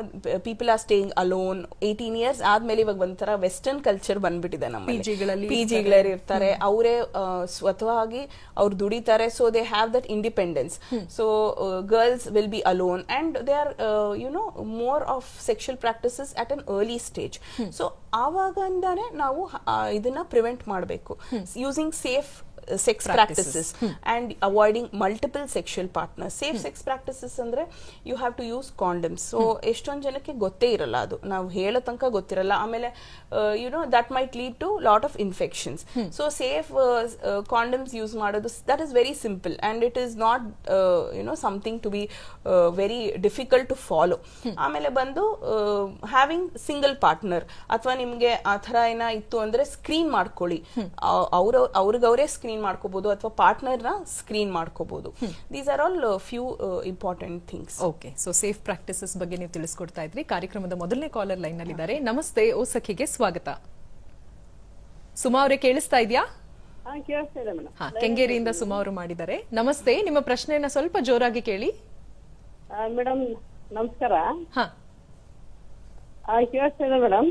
people are staying alone. 18 years ಆದ್ಮೇಲೆ ಇವಾಗ ಒಂಥರ ವೆಸ್ಟರ್ನ್ ಕಲ್ಚರ್ ಬಂದ್ಬಿಟ್ಟಿದೆ ನಮ್ಮಲ್ಲಿ. PG ಇರ್ತಾರೆ, ಅವರೇ ಸ್ವತಃವಾಗಿ ಅವ್ರು ದುಡಿತಾರೆ. So they have that independence. So girls will be alone and they are more of sexual practices at an early stage. So ಆವಾಗಿಂದಾನೆ ನಾವು ಇದನ್ನ ಪ್ರಿವೆಂಟ್ ಮಾಡಬೇಕು using safe sex practices and avoiding multiple sexual partners. Safe sex practices ಅಂದ್ರೆ you have to use condoms. So ಎಷ್ಟೊಂದು ಜನಕ್ಕೆ ಗೊತ್ತೇ ಇರಲ್ಲ, ಅದು ನಾವು ಹೇಳೋ ತನಕ ಗೊತ್ತಿರಲ್ಲ. ಆಮೇಲೆ that might lead to lot of infections. So safe condoms use ಮಾಡೋದು, that is very simple and it is not something to be very difficult to follow. ಆಮೇಲೆ ಬಂದು having single partner ಅಥವಾ ನಿಮ್ಗೆ ಆ ಥರ ಏನೋ ಇತ್ತು ಅಂದ್ರೆ ಸ್ಕ್ರೀನ್ ಮಾಡ್ಕೊಳ್ಳಿ. ಅವ್ರಿಗವರೇ ಸ್ಕ್ರೀನ್ ಮಾಡ್ಕೋಬಹುದು ಅಥವಾ ಪಾರ್ಟ್ನರ್ ನ ಸ್ಕ್ರೀನ್ ಮಾಡ್ಕೋಬಹುದು. These are all few important things. Okay, so safe practices ಬಗ್ಗೆ ನೀವು ತಿಳಿಸ್ಕೊಡ್ತಾ ಇದ್ರಿ. ಕಾರ್ಯಕ್ರಮದ ಮೊದಲನೇ ಕಾಲರ್ ಲೈನ್ ನಲ್ಲಿ ಇದ್ದಾರೆ. ನಮಸ್ತೆ, ಓ ಸಖಿಗೆ ಸ್ವಾಗತ. ಸುಮಾ ಅವರೇ ಕೇಳಿಸ್ತಾ ಇದೆಯಾ? ಕೆಂಗೇರಿಯಿಂದ ಸುಮಾ ಅವರು ಮಾಡಿದ್ದಾರೆ. ನಮಸ್ತೆ, ನಿಮ್ಮ ಪ್ರಶ್ನೆಯನ್ನ ಸ್ವಲ್ಪ ಜೋರಾಗಿ ಕೇಳಿ. ಮೇಡಮ್ ನಮಸ್ಕಾರ. ಕೇಳಿಸ್ತಾ ಮೇಡಮ್,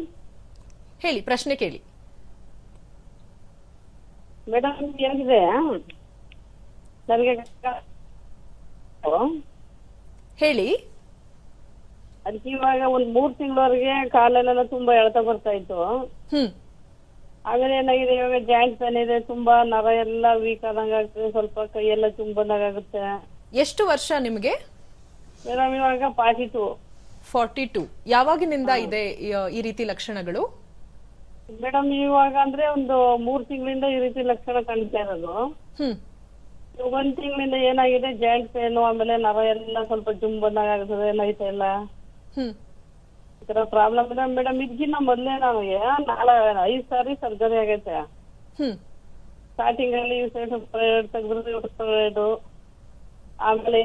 ಹೇಳಿ, ಪ್ರಶ್ನೆ ಕೇಳಿ. ಮೇಡಮ್ ಏನಿದೆ ನನಗೆ ಹೇಳಿ. ಅದಕ್ಕೆ ಇವಾಗ ಒಂದ್ 3 ತಿಂಗಳವರೆಗೆ ಕಾಲೆಲ್ಲ ತುಂಬಾ ಎಳ್ತ ಬರ್ತಾ ಇತ್ತು. ಆಮೇಲೆ ಏನಾಗಿದೆ, ಇವಾಗ ಜಾಯಿಂಟ್ ಪೇನ್ ಇದೆ, ತುಂಬಾ ನರ ಎಲ್ಲ ವೀಕ್ ಆದಂಗ ಆಗ್ತದೆ, ಸ್ವಲ್ಪ ಕೈಯೆಲ್ಲ ತುಂಬಂದಾಗುತ್ತೆ. ಎಷ್ಟು ವರ್ಷ ನಿಮ್ಗೆ? ಮೇಡಮ್ ಇವಾಗ 42. ಯಾವಾಗಿನಿಂದ ಇದೆ ಈ ರೀತಿ ಲಕ್ಷಣಗಳು? ಮೇಡಮ್ ಇವಾಗ ಅಂದ್ರೆ ಒಂದು 3 ತಿಂಗಳಿಂದ ಈ ರೀತಿ ಲಕ್ಷಣ ಕಾಣ್ತಾ ಇರೋದು. 1 ತಿಂಗಳಿಂದ ಏನಾಗಿದೆ, ಜಾಯಿಂಟ್ ಪೇನು, ಆಮೇಲೆ ನರ ಎಲ್ಲ ಸ್ವಲ್ಪ ಜುಮ್ ಬಂದಾಗ ಆಗ್ತದೆ, ನೈಟ್ ಎಲ್ಲ ಈ ತರ ಪ್ರಾಬ್ಲಮ್ ಇದೆ. ಮೇಡಮ್ ಇದಕ್ಕಿಂತ ಮೊದ್ಲೇ ನಮಗೆ 5 ಸಾರಿ ಸರ್ಜರಿ ಆಗೈತೆ. ಸ್ಟಾರ್ಟಿಂಗ್ ಅಲ್ಲಿ ತೆಗೆದ್ರು, ಆಮೇಲೆ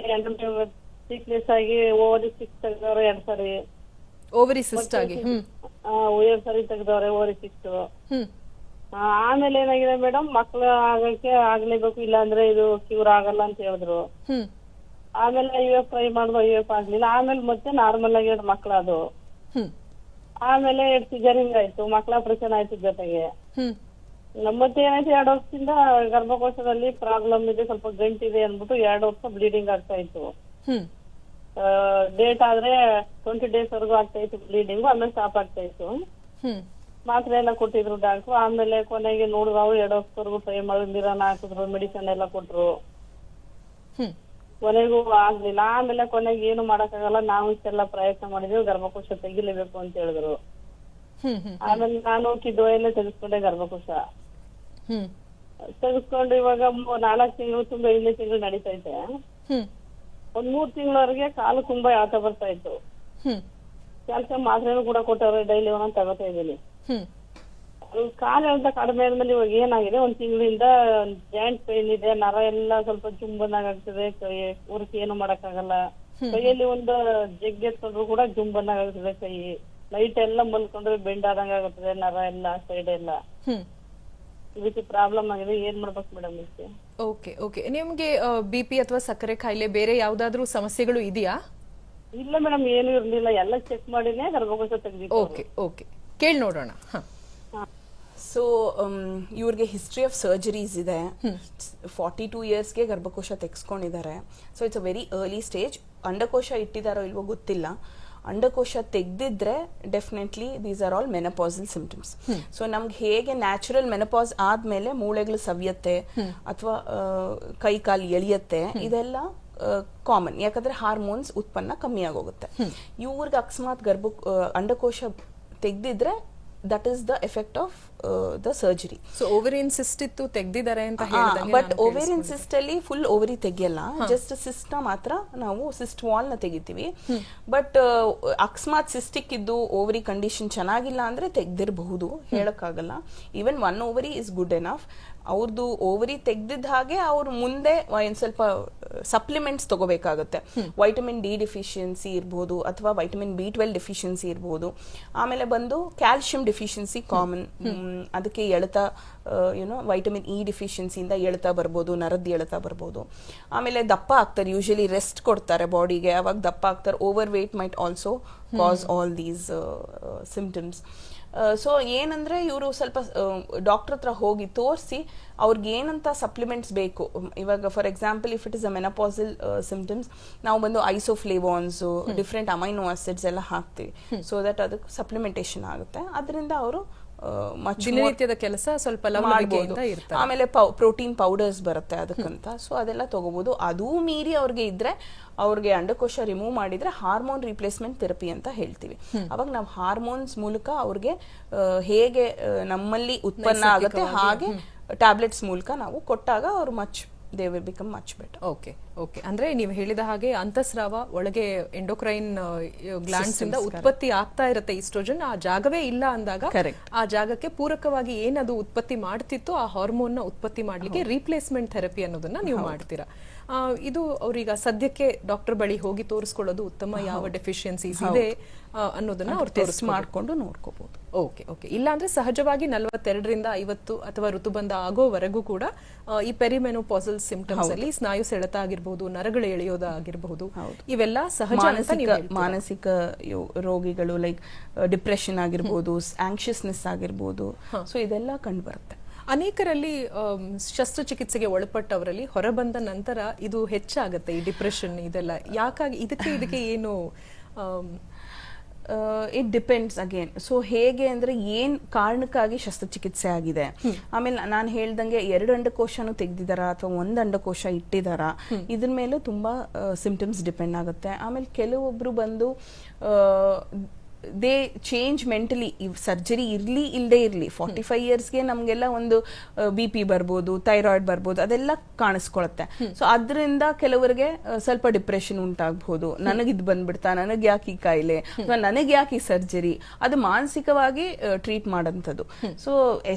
ಸಿಕ್ನೆಸ್ ಆಗಿ ಓವರಿ 6 ತೆಗ್ದವ್ರೆ 2 ಸಾರಿ. ಓವರಿ ಸಿಸ್ಟ್ ಆಗಿ 2 ಸಾರಿ ತೆಗ್ದವ್ರೆ ಓವರಿ 6. ಆಮೇಲೆ ಏನಾಗಿದೆ ಮೇಡಮ್, ಮಕ್ಳು ಆಗಕ್ಕೆ ಆಗ್ಲೇಬೇಕು, ಇಲ್ಲ ಅಂದ್ರೆ ಇದು ಕ್ಯೂರ್ ಆಗಲ್ಲ ಅಂತ ಹೇಳಿದ್ರು. ಆಮೇಲೆ IVF ಟ್ರೈ ಮಾಡಿದ್ರು, IVF ಆಗ್ಲಿಲ್ಲ. ಆಮೇಲೆ ಮತ್ತೆ ನಾರ್ಮಲ್ ಆಗಿ 2 ಮಕ್ಳದು. ಆಮೇಲೆ ಸಿಜರಿಂಗ್ ಆಯ್ತು, ಮಕ್ಳ ಆಪರೇಷನ್ ಆಯ್ತು ಜೊತೆಗೆ. ಮತ್ತೆ ಏನಾಯ್ತು, 2 ವರ್ಷದಿಂದ ಗರ್ಭಕೋಶದಲ್ಲಿ ಪ್ರಾಬ್ಲಮ್ ಇದೆ, ಸ್ವಲ್ಪ ಗಂಟಿದೆ ಅಂದ್ಬಿಟ್ಟು 2 ವರ್ಷ ಬ್ಲೀಡಿಂಗ್ ಆಗ್ತಾ ಇತ್ತು. ಡೇಟ್ ಆದ್ರೆ 20 days ವರೆಗೂ ಆಗ್ತಾ ಇತ್ತು ಬ್ಲೀಡಿಂಗ್, ಆಮೇಲೆ ಸ್ಟಾಪ್ ಆಗ್ತಾ ಇತ್ತು. ಮಾತ್ರೆ ಎಲ್ಲ ಕೊಟ್ಟಿದ್ರು ಡಾಕ್ಟ್ರು. ಆಮೇಲೆ ಕೊನೆಗೆ ನೋಡಿದ್ರು, 2 ವರ್ಷವರೆಗೂ ಟ್ರೈ ಮಾಡಿದ್ರು, ಮಿರಾನ್ ಹಾಕಿದ್ರು, ಮೆಡಿಸಿನ್ ಎಲ್ಲ ಕೊಟ್ರು, ಕೊನೆಗೂ ಆಗ್ಲಿಲ್ಲ. ಆಮೇಲೆ ಕೊನೆಗೆ ಏನು ಮಾಡಕ್ಕಾಗಲ್ಲ, ನಾವು ಇಷ್ಟೆಲ್ಲ ಪ್ರಯತ್ನ ಮಾಡಿದ್ವಿ, ಗರ್ಭಕೋಶ ತೆಗಿಲೇಬೇಕು ಅಂತ ಹೇಳಿದ್ರು. ಆಮೇಲೆ ನಾನು ಕಿಡ್ವಾಯಲ್ಲೇ ತೆಗೆಸ್ಕೊಂಡೆ ಗರ್ಭಕೋಶ. ತೆಗೆಸ್ಕೊಂಡು ಇವಾಗ 4 ತಿಂಗಳು ತುಂಬ 5ನೇ ತಿಂಗಳು ನಡೀತೈತೆ. ಒಂದ್ 3 ತಿಂಗಳವರೆಗೆ ಕಾಲು ತುಂಬಾ ಯಾತ ಬರ್ತಾ ಇತ್ತು. ಕ್ಯಾಲ್ಸಿಯಂ ಮಾತ್ರೆನೂ ಕೂಡ ಕೊಟ್ಟವ್ರೆ, ಡೈಲಿ ಒಂದೊಂದು ತಗೋತಾ ಇದ್ದೀನಿ. ಕಾಲು ಎಳ್ತ ಕಡಿಮೆ ಆದ್ಮೇಲೆ ಇವಾಗ ಏನಾಗಿದೆ, 1 ತಿಂಗಳಿಂದ ಜಾಯಿಂಟ್ ಪೇನ್ ಇದೆ, ನರ ಎಲ್ಲ ಸ್ವಲ್ಪ ಜುಂಬನಾಗ ಆಗ್ತದೆ, ಉರ್ಕಿ ಏನು ಮಾಡಕ್ಕಾಗಲ್ಲ. ಕೈಯಲ್ಲಿ ಒಂದು ಜಗ್ ಎತ್ಕೊಂಡ್ರು ಕೂಡ ಜುಂಬನಾಗ ಆಗ್ತದೆ, ಕೈ ಲೈಟ್ ಎಲ್ಲ ಮಲ್ಕೊಂಡ್ರೆ ಬೆಂಡ್ ಆದಂಗ ಆಗುತ್ತದೆ, ನರ ಎಲ್ಲ ಸೈಡ್ ಎಲ್ಲ ಈ ರೀತಿ ಪ್ರಾಬ್ಲಮ್ ಆಗಿದೆ. ಏನ್ ಮಾಡ್ಬೇಕು ಮೇಡಮ್ ಇದಕ್ಕೆ? ಓಕೆ, ನಿಮ್ಗೆ BP ಅಥವಾ ಸಕ್ಕರೆ ಕಾಯಿಲೆ ಬೇರೆ ಯಾವ್ದಾದ್ರು ಸಮಸ್ಯೆಗಳು ಇದೆಯಾ? ಇಲ್ಲ ಮೇಡಮ್, ಏನು ಇರ್ಲಿಲ್ಲ, ಎಲ್ಲ ಚೆಕ್ ಮಾಡಿನೇ ಗರ್ಭಕೋಶ ತೆಗ್ದಿತ್ತು. ಓಕೆ, ಕೇಳಿ ನೋಡೋಣ. ಸೊ ಇವ್ರಿಗೆ ಹಿಸ್ಟ್ರಿ ಆಫ್ ಸರ್ಜರೀಸ್ ಇದೆ. 42 ಇಯರ್ಸ್ಗೆ ಗರ್ಭಕೋಶ ತೆಗೆಸ್ಕೊಂಡಿದ್ದಾರೆ. So it's a very early stage. ಅಂಡಕೋಶ ಇಟ್ಟಿದಾರೋ ಇಲ್ವೋ ಗೊತ್ತಿಲ್ಲ. ಅಂಡಕೋಶ ತೆಗ್ದಿದ್ರೆ definitely these are all menopausal symptoms. So ನಮ್ಗೆ ಹೇಗೆ ನ್ಯಾಚುರಲ್ ಮೆನಪಾಸ್ ಆದ್ಮೇಲೆ ಮೂಳೆಗಳು ಸವಿಯತ್ತೆ ಅಥವಾ ಕೈ ಕಾಲು ಎಳಿಯತ್ತೆ, ಇದೆಲ್ಲ ಕಾಮನ್. ಯಾಕಂದ್ರೆ ಹಾರ್ಮೋನ್ಸ್ ಉತ್ಪನ್ನ ಕಮ್ಮಿ ಆಗೋಗುತ್ತೆ. ಇವ್ರಿಗೆ ಅಕಸ್ಮಾತ್ ಅಂಡಕೋಶ ತೆಗ್ದಿದ್ರೆ that is the effect of the surgery. So ovarian cyst ಇತ್ತು ತೆಗ್ದಿದ್ದಾರೆ ಅಂತ ಬಟ್ ಓವೇರಿಯನ್ ಸಿಸ್ಟ್ ಅಲ್ಲಿ ಫುಲ್ ಓವರಿ ತೆಗಿಯಲ್ಲ, ಜಸ್ಟ್ ಸಿಸ್ಟ್ ನ ಮಾತ್ರ ನಾವು ಸಿಸ್ಟ್ ವಾಲ್ ನ ತೆಗಿತೀವಿ. ಬಟ್ ಅಕಸ್ಮಾತ್ ಸಿಸ್ಟಿಕ್ ಇದ್ದು ಓವರಿ ಕಂಡೀಷನ್ ಚೆನ್ನಾಗಿಲ್ಲ ಅಂದ್ರೆ ತೆಗ್ದಿರಬಹುದು, ಹೇಳಕ್ಕಾಗಲ್ಲ. Even 1 ovary is good enough. ಅವ್ರದ್ದು ಓವರಿ ತೆಗ್ದಿದ್ದ ಹಾಗೆ ಅವ್ರು ಮುಂದೆ ಒಂದ್ ಸ್ವಲ್ಪ ಸಪ್ಲಿಮೆಂಟ್ಸ್ ತಗೋಬೇಕಾಗುತ್ತೆ. ವೈಟಮಿನ್ ಡಿ ಡಿಫಿಷಿಯನ್ಸಿ ಇರ್ಬೋದು ಅಥವಾ ವೈಟಮಿನ್ B12 ಡಿಫಿಷಿಯನ್ಸಿ ಇರ್ಬೋದು. ಆಮೇಲೆ ಬಂದು ಕ್ಯಾಲ್ಸಿಯಂ ಡಿಫಿಷಿಯನ್ಸಿ ಕಾಮನ್. ಅದಕ್ಕೆ ಎಳೆತ ವೈಟಮಿನ್ ಇ ಡಿಫಿಷಿಯನ್ಸಿಯಿಂದ ಎಳೆತ ಬರ್ಬೋದು, ನರದ್ದು ಎಳೆತ ಬರ್ಬೋದು. ಆಮೇಲೆ ದಪ್ಪ ಆಗ್ತಾರೆ, ಯೂಶಲಿ ರೆಸ್ಟ್ ಕೊಡ್ತಾರೆ ಬಾಡಿಗೆ, ಅವಾಗ ದಪ್ಪ ಆಗ್ತಾರೆ. Over weight might also cause all these symptoms. So ಏನಂದ್ರೆ ಇವರು ಸ್ವಲ್ಪ ಡಾಕ್ಟರ್ ಹತ್ರ ಹೋಗಿ ತೋರಿಸಿ ಅವ್ರಿಗೆ ಏನಂತ ಸಪ್ಲಿಮೆಂಟ್ಸ್ ಬೇಕು. ಇವಾಗ for example if it is a menopausal symptoms, ನಾವು ಬಂದು ಐಸೋಫ್ಲೇವಾನ್ಸ್, ಡಿಫ್ರೆಂಟ್ ಅಮೈನೋ ಆಸಿಡ್ಸ್ ಎಲ್ಲ ಹಾಕ್ತಿವಿ. ಸೊ ದಟ್ ಅದಕ್ಕೆ ಸಪ್ಲಿಮೆಂಟೇಷನ್ ಆಗುತ್ತೆ. ಅದರಿಂದ ಅವರು ದಿನನಿತ್ಯದ ಕೆಲಸ ಸ್ವಲ್ಪ ಲವಲವಿಕೆಯಿಂದ ಇರ್ತಾರೆ. ಆಮೇಲೆ ಪ್ರೋಟೀನ್ ಪೌಡರ್ಸ್ ಬರುತ್ತೆ ಅದಕ್ಕಂತ, ಸೊ ಅದೆಲ್ಲ ತಗೋಬಹುದು. ಅದೂ ಮೀರಿ ಅವ್ರಿಗೆ ಇದ್ರೆ ಅವ್ರಿಗೆ ಅಂಡಕೋಶ ರಿಮೂವ್ ಮಾಡಿದ್ರೆ ಹಾರ್ಮೋನ್ ರಿಪ್ಲೇಸ್ಮೆಂಟ್ ಥೆರಪಿ ಅಂತ ಹೇಳ್ತೀವಿ. ಅವಾಗ ನಾವು ಹಾರ್ಮೋನ್ಸ್ ಮೂಲಕ ಅವ್ರಿಗೆ ಹೇಗೆ ನಮ್ಮಲ್ಲಿ ಉತ್ಪನ್ನ ಆಗುತ್ತೆ ಹಾಗೆ ಟ್ಯಾಬ್ಲೆಟ್ಸ್ ಮೂಲಕ ನಾವು ಕೊಟ್ಟಾಗ ಅವ್ರು they will become much better. Okay okay. ಅಂದ್ರೆ ನೀವು ಹೇಳಿದ ಹಾಗೆ ಅಂತಸ್ರಾವ ಒಳಗೆ ಎಂಡೋಕ್ರೈನ್ ಗ್ಲ್ಯಾಂಡ್ಸ್ ಇಂದ ಉತ್ಪತ್ತಿ ಆಗ್ತಾ ಇರುತ್ತೆ ಈಸ್ಟ್ರೋಜನ್. ಆ ಜಾಗವೇ ಇಲ್ಲ ಅಂದಾಗ ಆ ಜಾಗಕ್ಕೆ ಪೂರಕವಾಗಿ ಏನದು ಉತ್ಪತ್ತಿ ಮಾಡ್ತಿತ್ತು ಆ ಹಾರ್ಮೋನ್ ನ ಉತ್ಪತ್ತಿ ಮಾಡ್ಲಿಕ್ಕೆ ರೀಪ್ಲೇಸ್ಮೆಂಟ್ ಥೆರಪಿ ಅನ್ನೋದನ್ನ ನೀವು ಮಾಡ್ತೀರಾ. ಇದು ಅವ್ರೀಗ ಸದ್ಯಕ್ಕೆ ಡಾಕ್ಟರ್ ಬಳಿ ಹೋಗಿ ತೋರಿಸ್ಕೊಳ್ಳೋದು ಉತ್ತಮ. ಯಾವ ಡೆಫಿಷಿಯನ್ಸೀಸ್ ಇದೆ ಅನ್ನೋದನ್ನ ಅವ್ರು ಟೆಸ್ಟ್ ಮಾಡ್ಕೊಂಡು ನೋಡ್ಕೋಬಹುದು. Okay okay. ಇಲ್ಲಾಂದ್ರೆ ಸಹಜವಾಗಿ 42ರಿಂದ 50 ಅಥವಾ ಋತುಬಂಧ ಆಗೋವರೆಗೂ ಕೂಡ ಈ ಪೆರಿಮೆನೋಪಾಸಲ್ ಸಿಂಪ್ಟಮ್ಸ್ ಅಲ್ಲಿ ಸ್ನಾಯು ಸೆಳೆತ ಆಗಿರಬಹುದು, ನರಗಳು ಎಳೆಯೋದಾಗಿರಬಹುದು, ಇವೆಲ್ಲ ಸಹಜ. ಮಾನಸಿಕ ರೋಗಿಗಳು ಲೈಕ್ ಡಿಪ್ರೆಷನ್ ಆಗಿರ್ಬೋದು, ಆಂಕ್ಷಿಯಸ್ನೆಸ್ ಆಗಿರ್ಬೋದು, ಸೊ ಇದೆಲ್ಲ ಕಂಡು ಬರುತ್ತೆ. ಅನೇಕರಲ್ಲಿ ಶಸ್ತ್ರಚಿಕಿತ್ಸೆಗೆ ಒಳಪಟ್ಟವರಲ್ಲಿ ಹೊರಬಂದ ನಂತರ ಇದು ಹೆಚ್ಚಾಗತ್ತೆ, ಈ ಡಿಪ್ರೆಷನ್ ಇದೆಲ್ಲ. ಯಾಕಾಗಿ ಇದಕ್ಕೆ ಏನು? It depends again. ಸೊ ಹೇಗೆ ಅಂದ್ರೆ ಏನ್ ಕಾರಣಕ್ಕಾಗಿ ಶಸ್ತ್ರಚಿಕಿತ್ಸೆ ಆಗಿದೆ, ಆಮೇಲೆ ನಾನು ಹೇಳ್ದಂಗೆ 2 ಅಂಡಕೋಶನು ತೆಗ್ದಿದಾರ ಅಥವಾ 1 ಅಂಡಕೋಶ ಇಟ್ಟಿದಾರ, ಇದ್ರ ಮೇಲೂ ತುಂಬಾ ಸಿಂಪ್ಟಮ್ಸ್ ಡಿಪೆಂಡ್ ಆಗುತ್ತೆ. ಆಮೇಲೆ ಕೆಲವೊಬ್ರು ಬಂದು ದೇ ಚೇಂಜ್ ಮೆಂಟಲಿ. ಸರ್ಜರಿ ಇರ್ಲಿ ಇಲ್ಲದೆ ಇರ್ಲಿ 45 ಇಯರ್ಸ್ಗೆ ನಮ್ಗೆಲ್ಲ ಒಂದು BP ಬರ್ಬೋದು, ಥೈರಾಯ್ಡ್ ಬರ್ಬೋದು, ಅದೆಲ್ಲ ಕಾಣಿಸ್ಕೊಳತ್ತೆ. ಸೊ ಅದರಿಂದ ಕೆಲವರಿಗೆ ಸ್ವಲ್ಪ ಡಿಪ್ರೆಷನ್ ಉಂಟಾಗಬಹುದು. ನನಗಿದ್ ಬಂದ್ಬಿಡ್ತಾ, ನನಗೆ ಯಾಕೆ ಈ ಕಾಯಿಲೆ ಅಥವಾ ನನಗೆ ಯಾಕೆ ಈ ಸರ್ಜರಿ, ಅದು ಮಾನಸಿಕವಾಗಿ ಟ್ರೀಟ್ ಮಾಡೋಂಥದ್ದು. ಸೊ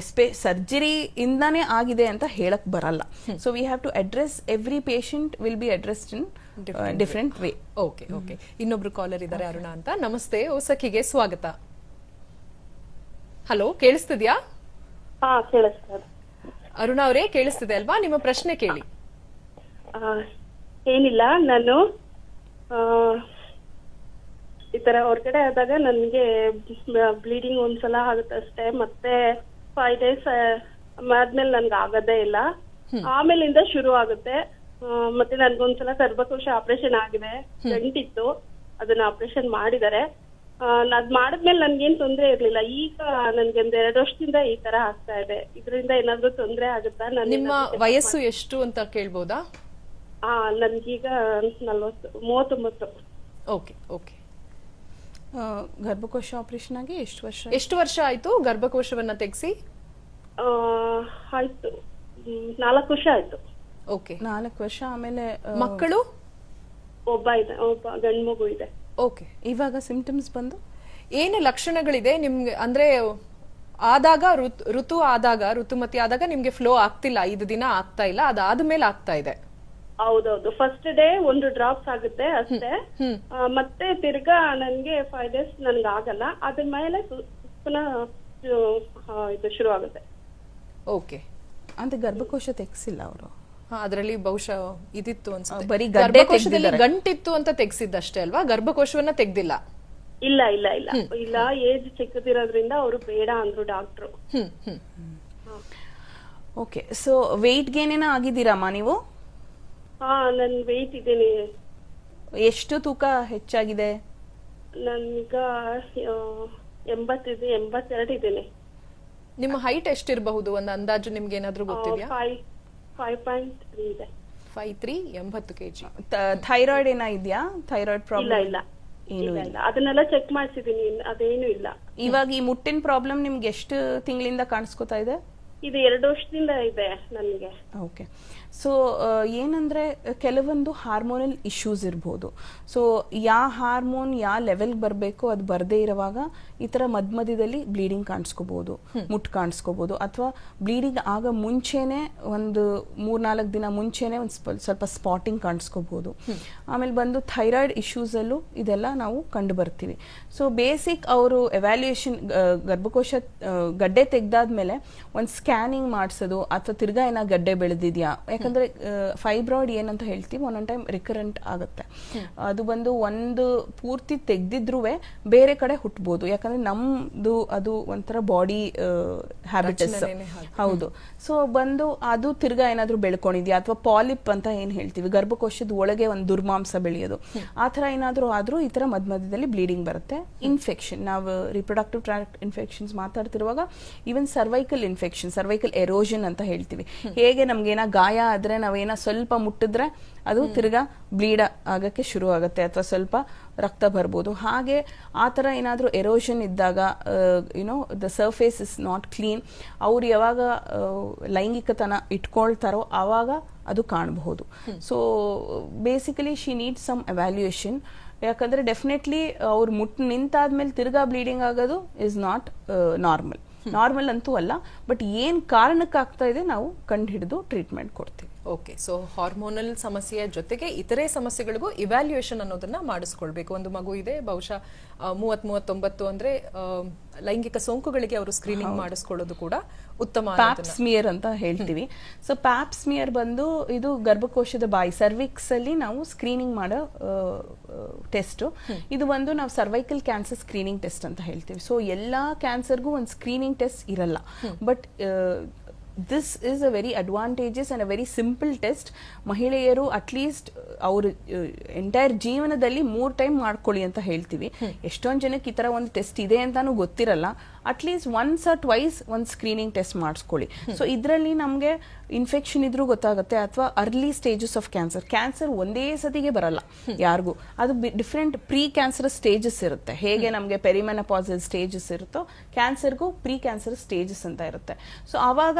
ಸರ್ಜರಿ ಇಂದಾನೇ ಆಗಿದೆ ಅಂತ ಹೇಳಕ್ ಬರಲ್ಲ. So we have to address every patient will be addressed in different way. Okay okay. ಇನ್ನೊಬ್ರು ಕಾಲರ್ ಇದ್ದಾರೆ, ಅರುಣ ಅಂತ. ನಮಸ್ತೆ, ಓಸಖಿಗೆ ಸ್ವಾಗತ. ಹಲೋ, ಕೇಳಿಸ್ತಿದ್ಯಾ? ಅರುಣ ಅವರೇ, ಕೇಳಿಸ್ತಿದೆ ಅಲ್ವಾ? ನಿಮ್ಮ ಪ್ರಶ್ನೆ ಕೇಳಿ. ಏನಿಲ್ಲ, ನಾನು ಈ ತರ ಹೊರಗಡೆ ಆದಾಗ ನನ್ಗೆ ಬ್ಲೀಡಿಂಗ್ ಒಂದ್ಸಲ ಆಗುತ್ತೆ ಅಷ್ಟೇ. ಮತ್ತೆ 5 days ಆದ್ಮೇಲೆ ನನ್ಗೆ ಆಗೋದೇ ಇಲ್ಲ. ಆಮೇಲಿಂದ ಶುರು ಆಗುತ್ತೆ. ಮತ್ತೆ ನನ್ಗೊಂದ್ಸಲ ಗರ್ಭಕೋಶ ಆಪರೇಷನ್ ಆಗಿದೆ, ಗಂಟಿತ್ತು, ಅದನ್ನ ಆಪರೇಷನ್ ಮಾಡಿದ್ದಾರೆ. ಅದ್ ಮಾಡಿದ್ಮೇಲೆ ನನ್ಗೇನ್ ತೊಂದ್ರೆ ಇರ್ಲಿಲ್ಲ. ಈಗ ನನ್ಗೆ 2 ವರ್ಷದಿಂದ ಈ ತರ ಆಗ್ತಾ ಇದೆ. ಇದರಿಂದ ಏನಾದ್ರು ತೊಂದ್ರೆ ಆಗುತ್ತಾ? ನಿಮ್ಮ ವಯಸ್ಸು ಎಷ್ಟು ಅಂತ ಕೇಳ್ಬೋದಾ? ನನ್ಗೀಗ 39. Okay okay. ಗರ್ಭಕೋಶ ಆಪರೇಷನ್ ಆಗಿ ಎಷ್ಟು ವರ್ಷ ಆಯ್ತು ಗರ್ಭಕೋಶವನ್ನ ತೆಗೆಸಿ? ಆಯ್ತು, 4 ವರ್ಷ ಆಯ್ತು. ಓಕೆ, 4 ವರ್ಷ. ಆಮೇಲೆ ಮಕ್ಕಳು? ಒಬ್ಬ ಗಂಡು ಮಗು ಇದೆ. ಓಕೆ. ಇವಾಗ ಸಿಂಪ್ಟಮ್ಸ್ ಬಂದು ಏನು ಲಕ್ಷಣಗಳಿದೆ ನಿಮ್ಗೆ? ಅಂದ್ರೆ ಆದಾಗ ಋತುಮತಿ ಆದಾಗ ನಿಮ್ಗೆ ಫ್ಲೋ ಆಗ್ತಿಲ್ಲ, 5 ದಿನ ಆಗ್ತಾ ಇಲ್ಲ, ಅದಾದ್ಮೇಲೆ ಆಗ್ತಾ ಇದೆ? ಹೌದೌದು. ಫಸ್ಟ್ ಡೇ 1 ಡ್ರಾಪ್ಸ್ ಆಗುತ್ತೆ ಅಷ್ಟೇ. ಮತ್ತೆ ತಿರ್ಗಾ ನನ್ಗೆ 5 days ನನ್ಗೆ ಆಗಲ್ಲ. ಅದ್ರ ಮೇಲೆ ಪುನಃ ಇದು ಶುರು ಆಗುತ್ತೆ. ಓಕೆ. ಅಂತ ಗರ್ಭಕೋಶ ತೆಗ್ಸಿಲ್ಲ ಅವರು? ಅದರಲ್ಲಿ ಬಹುಶಃ ಇದಿತ್ತು ಅನ್ಸುತ್ತೆ, ಬರೀ ಗರ್ಭಕೋಶದಲ್ಲಿ ಗಂಟಿತ್ತು ಅಂತ ತೆಗ್ಸಿದ್ದಷ್ಟೇ ಅಲ್ವಾ? ಗರ್ಭಕೋಶವನ್ನ ತೆಗ್ದಿಲ್ಲ? ಇಲ್ಲ ಇಲ್ಲ ಇಲ್ಲ ಇಲ್ಲ, ಏಜ್ ಚಿಕ್ಕದಿರೋದ್ರಿಂದ ಅವರು ಬೇಡ ಅಂದ್ರು doctor. Okay, so weight gain ಏನೋ ಆಗಿದ್ದೀರಮ್ಮ ನೀವು? ಹಾ, ನನ್ ವೆಯ್ಟ್ ಇದ್ದೀನಿ. ಎಷ್ಟು ತೂಕ ಹೆಚ್ಚಾಗಿದೆ? ನನ್ಗ 82 ಇದ್ದೀನಿ. ನಿಮ್ಮ ಹೈಟ್ ಎಷ್ಟಿರಬಹುದು ಒಂದು ಅಂದಾಜು ನಿಮ್ಗೆ ಏನಾದ್ರೂ ಗೊತ್ತಿದೆಯಾ? 5.3 ಇದೆ. 5'3", 80 kg. ಥೈರಾಯ್ಡ್ ಏನೋ ಇದೆಯಾ? ಥೈರಾಯ್ಡ್ ಇಲ್ಲ ಪ್ರಾಬ್ಲಮ್ ಇಲ್ಲ ಏನು ಇಲ್ಲ ಇಲ್ಲ, ಅದನ್ನೆಲ್ಲ ಚೆಕ್ ಮಾಡ್ಸಿದೀನಿ, ಅದೇನು ಇಲ್ಲ. ಇವಾಗ ಈ ಮುಟ್ಟಿನ ಪ್ರಾಬ್ಲಮ್ ನಿಮ್ಗೆ ಎಷ್ಟು ತಿಂಗಳಿಂದ ಕಾಣಿಸ್ಕೊತಾ ಇದೆ? ಇದು 2 ವರ್ಷದಿಂದ ಇದೆ ನನಗೆ. ಓಕೆ, ಸೊ ಏನಂದರೆ ಕೆಲವೊಂದು ಹಾರ್ಮೋನಲ್ ಇಶ್ಯೂಸ್ ಇರ್ಬೋದು. ಸೊ ಯಾವ ಹಾರ್ಮೋನ್ ಯಾವ ಲೆವೆಲ್ಗೆ ಬರಬೇಕು ಅದು ಬರದೇ ಇರುವಾಗ ಈ ಥರ ಮಧ್ಯದಲ್ಲಿ ಬ್ಲೀಡಿಂಗ್ ಕಾಣಿಸ್ಕೋಬೋದು, ಮುಟ್ಟು ಕಾಣಿಸ್ಕೋಬೋದು, ಅಥವಾ ಬ್ಲೀಡಿಂಗ್ ಆಗ ಮುಂಚೆನೇ ಒಂದು 3-4 ದಿನ ಮುಂಚೆನೇ ಒಂದು ಸ್ವಲ್ಪ ಸ್ಪಾಟಿಂಗ್ ಕಾಣಿಸ್ಕೋಬೋದು. ಆಮೇಲೆ ಬಂದು ಥೈರಾಯ್ಡ್ ಇಶ್ಯೂಸಲ್ಲೂ ಇದೆಲ್ಲ ನಾವು ಕಂಡು ಬರ್ತೀವಿ. ಸೊ ಬೇಸಿಕ್ ಅವರು ಎವ್ಯಾಲ್ಯೂಯೇಷನ್ ಗರ್ಭಕೋಶ ಗಡ್ಡೆ ತೆಗ್ದಾದ್ಮೇಲೆ ಒಂದು ಸ್ಕ್ಯಾನಿಂಗ್ ಮಾಡಿಸೋದು, ಅಥವಾ ತಿರ್ಗಾ ಏನೋ ಗಡ್ಡೆ ಬೆಳೆದಿದೆಯಾ, ಯಾಕಂದ್ರೆ ಫೈಬ್ರಾಯ್ಡ್ ಏನಂತ ಹೇಳ್ತೀವಿ ಒಂದೊಂದು ಟೈಮ್ ರಿಕರೆಂಟ್ ಆಗುತ್ತೆ. ಅದು ಬಂದು ಒಂದು ಪೂರ್ತಿ ತೆಗ್ದಿದ್ರೂ ಬೇರೆ ಕಡೆ ಹುಟ್ಟಬಹುದು, ಯಾಕಂದ್ರೆ ನಮ್ದು ಅದು ಒಂಥರ ಬಾಡಿ ಹ್ಯಾಬಿಟಸ್. ಹೌದು. ಸೊ ಬಂದು ಅದು ತಿರ್ಗಾ ಏನಾದ್ರೂ ಬೆಳ್ಕೊಂಡಿದ್ಯಾ, ಅಥವಾ ಪಾಲಿಪ್ ಅಂತ ಏನ್ ಹೇಳ್ತೀವಿ, ಗರ್ಭಕೋಶದ ಒಳಗೆ ಒಂದು ದುರ್ಮಾಂಸ ಬೆಳೆಯೋದು, ಆ ಥರ ಏನಾದ್ರೂ ಆದ್ರೂ ಈ ಥರ ಮಧ್ಯದಲ್ಲಿ ಬ್ಲೀಡಿಂಗ್ ಬರುತ್ತೆ. ಇನ್ಫೆಕ್ಷನ್, ನಾವು ರಿಪ್ರೊಡಕ್ಟಿವ್ ಟ್ರ್ಯಾಕ್ಟ್ ಇನ್ಫೆಕ್ಷನ್ಸ್ ಮಾತಾಡ್ತಿರುವಾಗ even cervical infection, cervical erosion ಅಂತ ಹೇಳ್ತೀವಿ. ಹೇಗೆ ನಮ್ಗೇನ ಗಾಯ ಆದ್ರೆ ನಾವೇನ ಸ್ವಲ್ಪ ಮುಟ್ಟಿದ್ರೆ ಅದು ತಿರ್ಗಾ ಬ್ಲೀಡ್ ಆಗಕ್ಕೆ ಶುರು ಆಗುತ್ತೆ, ಅಥವಾ ಸ್ವಲ್ಪ ರಕ್ತ ಬರ್ಬೋದು. ಹಾಗೆ ಆ ಥರ ಏನಾದರೂ ಎರೋಷನ್ ಇದ್ದಾಗ, you know the surface is not clean, ಅವ್ರು ಯಾವಾಗ ಲೈಂಗಿಕತನ ಇಟ್ಕೊಳ್ತಾರೋ ಆವಾಗ ಅದು ಕಾಣಬಹುದು. So basically she need some evaluation, ಯಾಕಂದ್ರೆ ಡೆಫಿನೆಟ್ಲಿ ಅವ್ರು ಮುಟ್ಟು ನಿಂತಾದ್ಮೇಲೆ ತಿರ್ಗಾ ಬ್ಲೀಡಿಂಗ್ ಆಗೋದು ಇಸ್ ನಾಟ್ ನಾರ್ಮಲ್ ಅಂತೂ ಅಲ್ಲ. ಬಟ್ ಏನ್ ಕಾರಣಕ್ಕೆ ಆಗ್ತಾ ಇದೆ ನಾವು ಕಂಡು ಹಿಡಿದು ಟ್ರೀಟ್ಮೆಂಟ್ ಕೊಡ್ತೀವಿ. ಓಕೆ, ಸೊ ಹಾರ್ಮೋನಲ್ ಸಮಸ್ಯೆಯ ಜೊತೆಗೆ ಇತರೆ ಸಮಸ್ಯೆಗಳಿಗೂ ಇವ್ಯಾಲ್ಯೂಯೇಷನ್ ಅನ್ನೋದನ್ನ ಮಾಡಿಸ್ಕೊಳ್ಬೇಕು. ಒಂದು ಮಗು ಇದೆ, ಬಹುಶಃ 30-39 ಅಂದ್ರೆ ಲೈಂಗಿಕ ಸೋಂಕುಗಳಿಗೆ ಅವರು ಸ್ಕ್ರೀನಿಂಗ್ ಮಾಡಿಸ್ಕೊಳ್ಳೋದು ಕೂಡ ಉತ್ತಮ. ಪ್ಯಾಪ್ ಸ್ಮಿಯರ್ ಅಂತ ಹೇಳ್ತೀವಿ. ಸೊ ಪ್ಯಾಪ್ ಸ್ಮಿಯರ್ ಬಂದು ಇದು ಗರ್ಭಕೋಶದ ಬಾಯಿ ಸರ್ವಿಕ್ಸ್ ಅಲ್ಲಿ ನಾವು ಸ್ಕ್ರೀನಿಂಗ್ ಮಾಡೋ ಟೆಸ್ಟ್. ಇದು ಒಂದು ನಾವು ಸರ್ವೈಕಲ್ ಕ್ಯಾನ್ಸರ್ ಸ್ಕ್ರೀನಿಂಗ್ ಟೆಸ್ಟ್ ಅಂತ ಹೇಳ್ತೀವಿ. ಸೊ ಎಲ್ಲಾ ಕ್ಯಾನ್ಸರ್ಗೂ ಒಂದು ಸ್ಕ್ರೀನಿಂಗ್ ಟೆಸ್ಟ್ ಇರಲ್ಲ, but this is a very advantageous and a very simple test. ಮಹಿಳೆಯರು ಅಟ್ಲೀಸ್ಟ್ ಅವ್ರ ಎಂಟೈರ್ ಜೀವನದಲ್ಲಿ 3 ಟೈಮ್ ಮಾಡ್ಕೊಳ್ಳಿ ಅಂತ ಹೇಳ್ತೀವಿ. ಎಷ್ಟೊಂದು ಜನಕ್ಕೆ ಈ ತರ ಒಂದು ಟೆಸ್ಟ್ ಇದೆ ಅಂತಾನು ಗೊತ್ತಿರಲ್ಲ. ಅಟ್ಲೀಸ್ಟ್ ಒನ್ಸ್ ಆರ್ ಟ್ವೈಸ್ ಒಂದು ಸ್ಕ್ರೀನಿಂಗ್ ಟೆಸ್ಟ್ ಮಾಡಿಸ್ಕೊಳ್ಳಿ. ಸೊ ಇದರಲ್ಲಿ ನಮಗೆ ಇನ್ಫೆಕ್ಷನ್ ಇದ್ರೂ ಗೊತ್ತಾಗುತ್ತೆ, ಅಥವಾ ಅರ್ಲಿ ಸ್ಟೇಜಸ್ ಆಫ್ ಕ್ಯಾನ್ಸರ್ ಒಂದೇ ಸತಿಗೆ ಬರಲ್ಲ ಯಾರಿಗೂ. ಅದು ಡಿಫ್ರೆಂಟ್ ಪ್ರೀ ಕ್ಯಾನ್ಸರ್ ಸ್ಟೇಜಸ್ ಇರುತ್ತೆ. ಹೇಗೆ ನಮಗೆ ಪೆರಿಮೆನಪಾಸಲ್ ಸ್ಟೇಜಸ್ ಇರುತ್ತೋ ಕ್ಯಾನ್ಸರ್ಗೂ ಪ್ರೀ ಕ್ಯಾನ್ಸರ್ ಸ್ಟೇಜಸ್ ಅಂತ ಇರುತ್ತೆ. ಸೊ ಆವಾಗ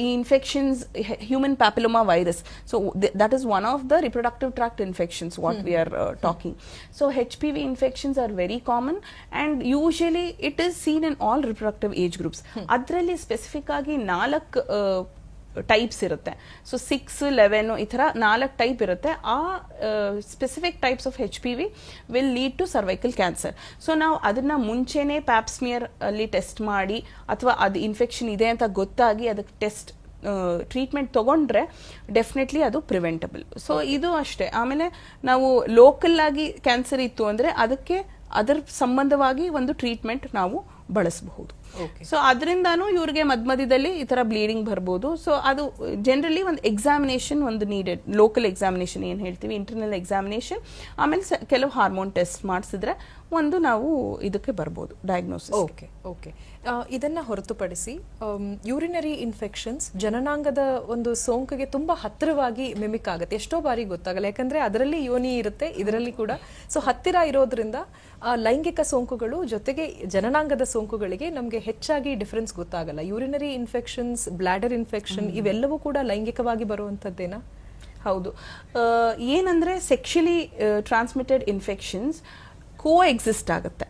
ಈ infections, human papilloma virus, so that is one of the reproductive tract infections what we are talking. So HPV infections are very common and usually it is seen in all reproductive age groups. ಅದರಲ್ಲಿ specific ಆಗಿ 4 types ಇರುತ್ತೆ. So 6, 11 ಈ ಥರ 4 type ಇರುತ್ತೆ. ಆ specific types of HPV will lead to cervical cancer. So ನಾವು ಅದನ್ನ ಮುಂಚೆನೆ ಪ್ಯಾಪ್ಸ್ಮಿಯರ್ ಅಲ್ಲಿ ಟೆಸ್ಟ್ ಮಾಡಿ, ಅಥವಾ ಅದು ಇನ್ಫೆಕ್ಷನ್ ಇದೆ ಅಂತ ಗೊತ್ತಾಗಿ ಅದಕ್ಕೆ ಟೆಸ್ಟ್ ಟ್ರೀಟ್ಮೆಂಟ್ ತಗೊಂಡ್ರೆ ಡೆಫಿನೆಟ್ಲಿ ಅದು ಪ್ರಿವೆಂಟಬಲ್. ಸೊ ಇದು ಅಷ್ಟೇ. ಆಮೇಲೆ ನಾವು ಲೋಕಲ್ ಆಗಿ ಕ್ಯಾನ್ಸರ್ ಇತ್ತು ಅಂದ್ರೆ ಅದಕ್ಕೆ ಅದರ ಸಂಬಂಧವಾಗಿ ಒಂದು ಟ್ರೀಟ್ಮೆಂಟ್ ನಾವು ಬಳಸಬಹುದು. ಸೊ ಅದರಿಂದಾನು ಇವ್ರಿಗೆ ಮಧ್ಯದಲ್ಲಿ ಈ ತರ ಬ್ಲೀಡಿಂಗ್ ಬರ್ಬೋದು. ಸೊ ಅದು ಜನರಲಿ ಒಂದು ಎಕ್ಸಾಮಿನೇಷನ್ ಒಂದು ನೀಡೆಡ್, ಲೋಕಲ್ ಎಕ್ಸಾಮಿನೇಷನ್ ಏನ್ ಹೇಳ್ತೀವಿ, ಇಂಟರ್ನಲ್ ಎಕ್ಸಾಮಿನೇಷನ್, ಆಮೇಲೆ ಕೆಲವು ಹಾರ್ಮೋನ್ ಟೆಸ್ಟ್ ಮಾಡಿಸಿದ್ರೆ ಒಂದು ನಾವು ಇದಕ್ಕೆ ಬರ್ಬೋದು ಡಯಾಗ್ನೋಸಿಸ್. ಓಕೆ ಓಕೆ ಇದನ್ನ ಹೊರತುಪಡಿಸಿ ಯೂರಿನರಿ ಇನ್ಫೆಕ್ಷನ್ಸ್ ಜನನಾಂಗದ ಒಂದು ಸೋಂಕಿಗೆ ತುಂಬಾ ಹತ್ತಿರವಾಗಿ ಮಿಮಿಕ್ ಆಗುತ್ತೆ. ಎಷ್ಟೋ ಬಾರಿ ಗೊತ್ತಾಗಲ್ಲ, ಯಾಕಂದ್ರೆ ಅದರಲ್ಲಿ ಯೋನಿ ಇರುತ್ತೆ, ಇದರಲ್ಲಿ ಕೂಡ. ಸೊ ಹತ್ತಿರ ಇರೋದ್ರಿಂದ ಲೈಂಗಿಕ ಸೋಂಕುಗಳು ಜೊತೆಗೆ ಜನನಾಂಗದ ಸೋಂಕುಗಳಿಗೆ ನಮಗೆ ಹೆಚ್ಚಾಗಿ ಡಿಫರೆನ್ಸ್ ಗೊತ್ತಾಗಲ್ಲ. ಯೂರಿನರಿ ಇನ್ಫೆಕ್ಷನ್ಸ್, ಬ್ಲಾಡರ್ ಇನ್ಫೆಕ್ಷನ್ ಇವೆಲ್ಲವೂ ಕೂಡ ಲೈಂಗಿಕವಾಗಿ ಬರುವಂತದ್ದೇನಾ? ಹೌದು. ಏನಂದ್ರೆ ಸೆಕ್ಷುಲಿ ಟ್ರಾನ್ಸ್ಮಿಟೆಡ್ ಇನ್ಫೆಕ್ಷನ್ಸ್ ಕೋ ಎಕ್ಸಿಸ್ಟ್ ಆಗುತ್ತೆ.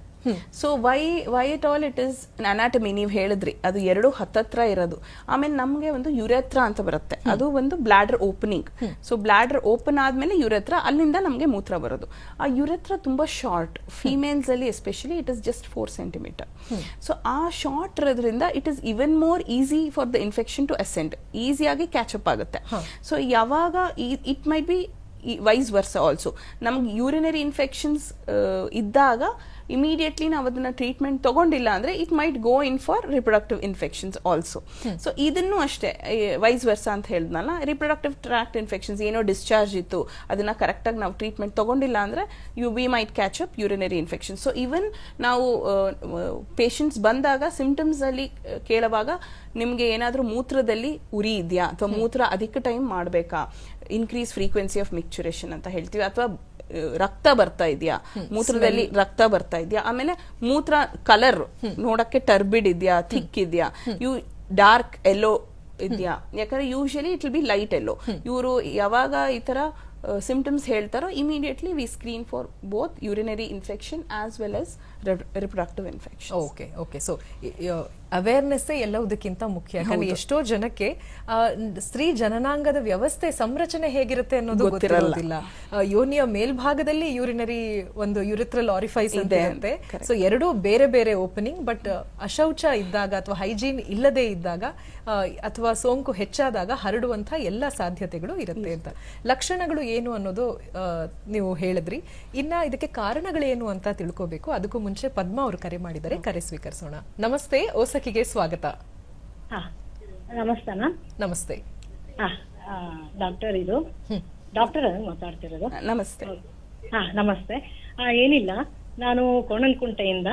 So why it all it is anatomy. ನೀವು ಹೇಳಿದ್ರಿ ಅದು 2 ಹತ್ತತ್ರ ಇರೋದು. ಆಮೇಲೆ ನಮ್ಗೆ ಒಂದು ಯುರೆತ್ರ ಅಂತ ಬರುತ್ತೆ, ಅದು ಒಂದು bladder opening. So bladder open ಆದ್ಮೇಲೆ ಯುರೆತ್ರ, ಅಲ್ಲಿಂದ ನಮ್ಗೆ ಮೂತ್ರ ಬರೋದು. ಆ ಯುರೆತ್ರ ತುಂಬಾ ಶಾರ್ಟ್, ಫಿಮೇಲ್ಸ್ ಅಲ್ಲಿ especially it is just 4 centimetre. So ಆ ಶಾರ್ಟ್ ಇರೋದ್ರಿಂದ it is even more easy for the infection to ascend, ಈಸಿಯಾಗಿ ಕ್ಯಾಚಪ್ ಆಗುತ್ತೆ. ಸೊ ಯಾವಾಗ it might be vice versa also. ನಮ್ಗೆ ಯೂರಿನರಿ ಇನ್ಫೆಕ್ಷನ್ಸ್ ಇದ್ದಾಗ ಇಮಿಡಿಯೇಟ್ಲಿ ನಾವು ಅದನ್ನ ಟ್ರೀಟ್ಮೆಂಟ್ ತಗೊಂಡಿಲ್ಲ ಅಂದ್ರೆ it might go in for reproductive infections also. So ಇದನ್ನು ಅಷ್ಟೇ ವೈಸ್ ವರ್ಸಾ ಅಂತ ಹೇಳಿದ್ನಲ್ಲ, ರಿಪ್ರೊಡಕ್ಟಿವ್ ಟ್ರ್ಯಾಕ್ಟ್ ಇನ್ಫೆಕ್ಷನ್ಸ್ ಏನೋ ಡಿಸ್ಚಾರ್ಜ್ ಇತ್ತು, ಅದನ್ನ ಕರೆಕ್ಟ್ ಆಗಿ ನಾವು ಟ್ರೀಟ್ಮೆಂಟ್ ತಗೊಂಡಿಲ್ಲ ಅಂದ್ರೆ we might catch up urinary infection. So ಇವನ್ ನಾವು ಪೇಷಂಟ್ಸ್ ಬಂದಾಗ ಸಿಂಪ್ಟಮ್ಸ್ ಅಲ್ಲಿ ಕೇಳುವಾಗ ನಿಮ್ಗೆ ಏನಾದ್ರೂ ಮೂತ್ರದಲ್ಲಿ ಉರಿ ಇದೆಯಾ ಅಥವಾ ಮೂತ್ರ ಅಧಿಕ ಟೈಮ್ ಮಾಡಬೇಕಾ, ಇನ್ಕ್ರೀಸ್ ಫ್ರೀಕ್ವೆನ್ಸಿ ಆಫ್ ಮಿಕ್ಚುರೇಷನ್ ಅಂತ ಹೇಳ್ತೀವಿ, ಅಥವಾ ರಕ್ತ ಬರ್ತಾ ಇದೆಯಾ, ಮೂತ್ರದಲ್ಲಿ ರಕ್ತ ಬರ್ತಾ ಇದೆಯಾ, ಆಮೇಲೆ ಮೂತ್ರ ಕಲರ್ ನೋಡಕ್ಕೆ ಟರ್ಬಿಡ್ ಇದೆಯಾ, ಥಿಕ್ ಇದೆಯಾ, ಡಾರ್ಕ್ ಎಲ್ಲೋ ಇದೆಯಾ, ಯಾಕಂದ್ರೆ usually it will be light yellow. ಇವರು ಯಾವಾಗ ಈ ತರ ಸಿಂಪ್ಟಮ್ಸ್ ಹೇಳ್ತಾರೋ immediately we screen for both urinary infection as well as reproductive infection. Okay so awareness ಎಲ್ಲವುದಕ್ಕಿಂತ ಮುಖ್ಯ. ಯಾಕಂದ್ರೆ ಎಷ್ಟೋ ಜನಕ್ಕೆ ಸ್ತ್ರೀ ಜನನಾಂಗದ ವ್ಯವಸ್ಥೆ ಸಂರಚನೆ ಹೇಗಿರುತ್ತೆ ಅನ್ನೋದು ಗೊತ್ತಿರೋದಿಲ್ಲ. ಯೋನಿಯ ಮೇಲ್ಭಾಗದಲ್ಲಿ ಯೂರಿನರಿ ಒಂದು ಯುರಿಥ್ರಲ್ ಆರಿಫೈಸ್ ಅಂತ ಇರುತ್ತೆ. ಸೊ ಎರಡೂ ಬೇರೆ ಬೇರೆ ಓಪನಿಂಗ್, ಬಟ್ ಅಶೌಚ ಇದ್ದಾಗ ಅಥವಾ ಹೈಜೀನ್ ಇಲ್ಲದೆ ಇದ್ದಾಗ ಅಥವಾ ಸೋಂಕು ಹೆಚ್ಚಾದಾಗ ಹರಡುವಂತ ಎಲ್ಲ ಸಾಧ್ಯತೆಗಳು ಇರುತ್ತೆ ಅಂತ. ಲಕ್ಷಣಗಳು ಏನು ಅನ್ನೋದು ನೀವು ಹೇಳಿದ್ರಿ. ಇನ್ನ ಇದಕ್ಕೆ ಕಾರಣಗಳೇನು ಅಂತ ತಿಳ್ಕೋಬೇಕು. ಅದಕ್ಕೂ ಮುಂಚೆ ಪದ್ಮ ಅವರು ಕರೆ ಮಾಡಿದರೆ, ಕರೆ ಸ್ವೀಕರಿಸೋಣ. ನಮಸ್ತೆ, ಓಸಕಿಗೆ ಸ್ವಾಗತ. ನಮಸ್ತೆ ಮ್ಯಾಮ್. ನಮಸ್ತೆ. ಡಾಕ್ಟರ್ ಇದು ಡಾಕ್ಟರ್ ಮಾತಾಡ್ತಿರೋದು. ನಮಸ್ತೆ. ನಮಸ್ತೆ. ಏನಿಲ್ಲ, ನಾನು ಕೋಣನಕುಂಟೆಯಿಂದ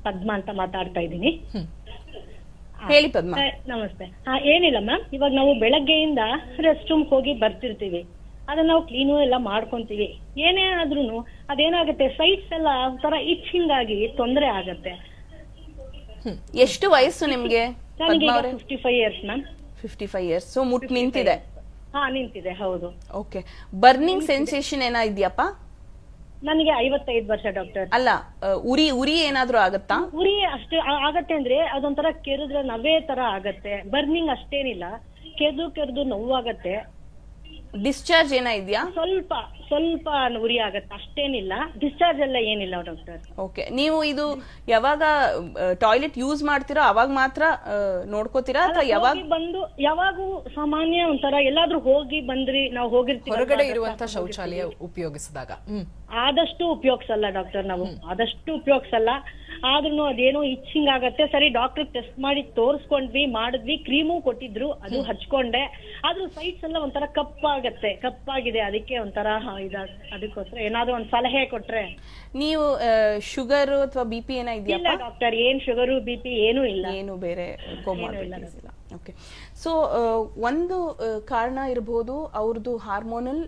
ಪದ್ಮ ಅಂತ ಮಾತಾಡ್ತಾ ಇದ್ದೀನಿ. ಹೇಳಿ ಪದ್ಮ. ನಮಸ್ತೆ. ಏನಿಲ್ಲ ಮ್ಯಾಮ್, ಇವಾಗ ನಾವು ಬೆಳಗ್ಗೆಯಿಂದ ರೆಸ್ಟ್ ರೂಮ್ ಹೋಗಿ ಬರ್ತಿರ್ತೀವಿ, ಅದನ್ನ ನಾವು ಕ್ಲೀನು ಎಲ್ಲ ಮಾಡ್ಕೊಂತೀವಿ. ಏನೇ ಆದ್ರೂ ಅದೇನಾಗುತ್ತೆ, ಸೈಟ್ಸ್ ಎಲ್ಲ ಒಂಥರ ಇಚ್ಚಿಂಗ್ ಆಗಿ ತೊಂದರೆ ಆಗತ್ತೆ. ಎಷ್ಟು ವಯಸ್ಸು ನಿಮ್ಗೆ? ನನಗೆ 55 ಇಯರ್ಸ್ ಮ್ಯಾಮ್. 55 ಇಯರ್ಸ್. ಸೊ ಮುಟ್ ನಿಂತಿದೆ? ನಿಂತಿದೆ, ಹೌದು. ಓಕೆ. ಬರ್ನಿಂಗ್ ಸೆನ್ಸೇಷನ್ ಏನಾ ಇದೆಯಪ್ಪ? ನನಗೆ 55 ವರ್ಷ ಡಾಕ್ಟರ್. ಅಲ್ಲ, ಉರಿ ಏನಾದ್ರೂ ಆಗತ್ತಾ? ಉರಿ ಅಷ್ಟೇ ಆಗತ್ತೆ ಅಂದ್ರೆ ಅದೊಂಥರ ಕೆರೆದ್ರೆ ನವೇ ತರ ಆಗತ್ತೆ. ಬರ್ನಿಂಗ್ ಅಷ್ಟೇನಿಲ್ಲ, ಕೆರೆದು ನೋವಾಗತ್ತೆ. ಡಿಸ್ಚಾರ್ಜ್ ಏನಾ ಇದೆಯಾ? ಸ್ವಲ್ಪ ಉರಿ ಆಗತ್ತೆ, ಅಷ್ಟೇನಿಲ್ಲ. ಡಿಸ್ಚಾರ್ಜ್ ಎಲ್ಲ ಏನಿಲ್ಲ ಡಾಕ್ಟರ್. ಓಕೆ. ನೀವು ಇದು ಯಾವಾಗ ಟಾಯ್ಲೆಟ್ ಯೂಸ್ ಮಾಡ್ತೀರಾ ಅವಾಗ ಮಾತ್ರ ನೋಡ್ಕೋತೀರಾ ಅಥವಾ ಯಾವಾಗೂ ಸಾಮಾನ್ಯ ಒಂಥರ ಎಲ್ಲಾದ್ರೂ ಹೋಗಿ ಬಂದ್ರಿ, ನಾವು ಹೋಗಿರ್ತೀವಿ ಹೊರಗಡೆ ಇರುವಂತ ಶೌಚಾಲಯ ಉಪಯೋಗಿಸಿದಾಗ ಆದಷ್ಟು ಉಪಯೋಗಿಸಲ್ಲ ಡಾಕ್ಟರ್. ನಾವು ಆದಷ್ಟು ಉಪಯೋಗಿಸಲ್ಲ. ಆದ್ರೂ ಅದೇನೋ ಇಚ್ಚಿಂಗ್ ಆಗತ್ತೆ. ಸರಿ, ಡಾಕ್ಟರ್ ಟೆಸ್ಟ್ ಮಾಡಿ ತೋರಿಸ್ಕೊಂಡ್ವಿ, ಮಾಡಿದ್ವಿ, ಕ್ರೀಮು ಕೊಟ್ಟಿದ್ರು, ಅದು ಹಚ್ಕೊಂಡೆ. ಆದ್ರೂ ಸೈಟ್ಸ್ ಎಲ್ಲ ಒಂಥರ ಕಪ್ಪಾಗಿದೆ. ಅದಕ್ಕೆ ಒಂಥರ ಅದಕ್ಕೋಸ್ಕರ ಏನಾದ್ರು ಒಂದ್ ಸಲಹೆ ಕೊಟ್ರೆ. ನೀವು ಶುಗರ್ ಅಥವಾ ಬಿಪಿ ಏನಾ ಇದೆಯಾ? ಇಲ್ಲ ಡಾಕ್ಟರ್, ಏನ್ ಶುಗರು ಬಿಪಿ ಏನೂ ಇಲ್ಲ. ಏನು ಬೇರೆ ಕೋಮಾರ್ಬಿಡಿಟೀಸ್ ಇಲ್ಲ. ಓಕೆ. ಸೊ ಒಂದು ಕಾರಣ ಇರಬಹುದು ಅವ್ರದ್ದು hormonal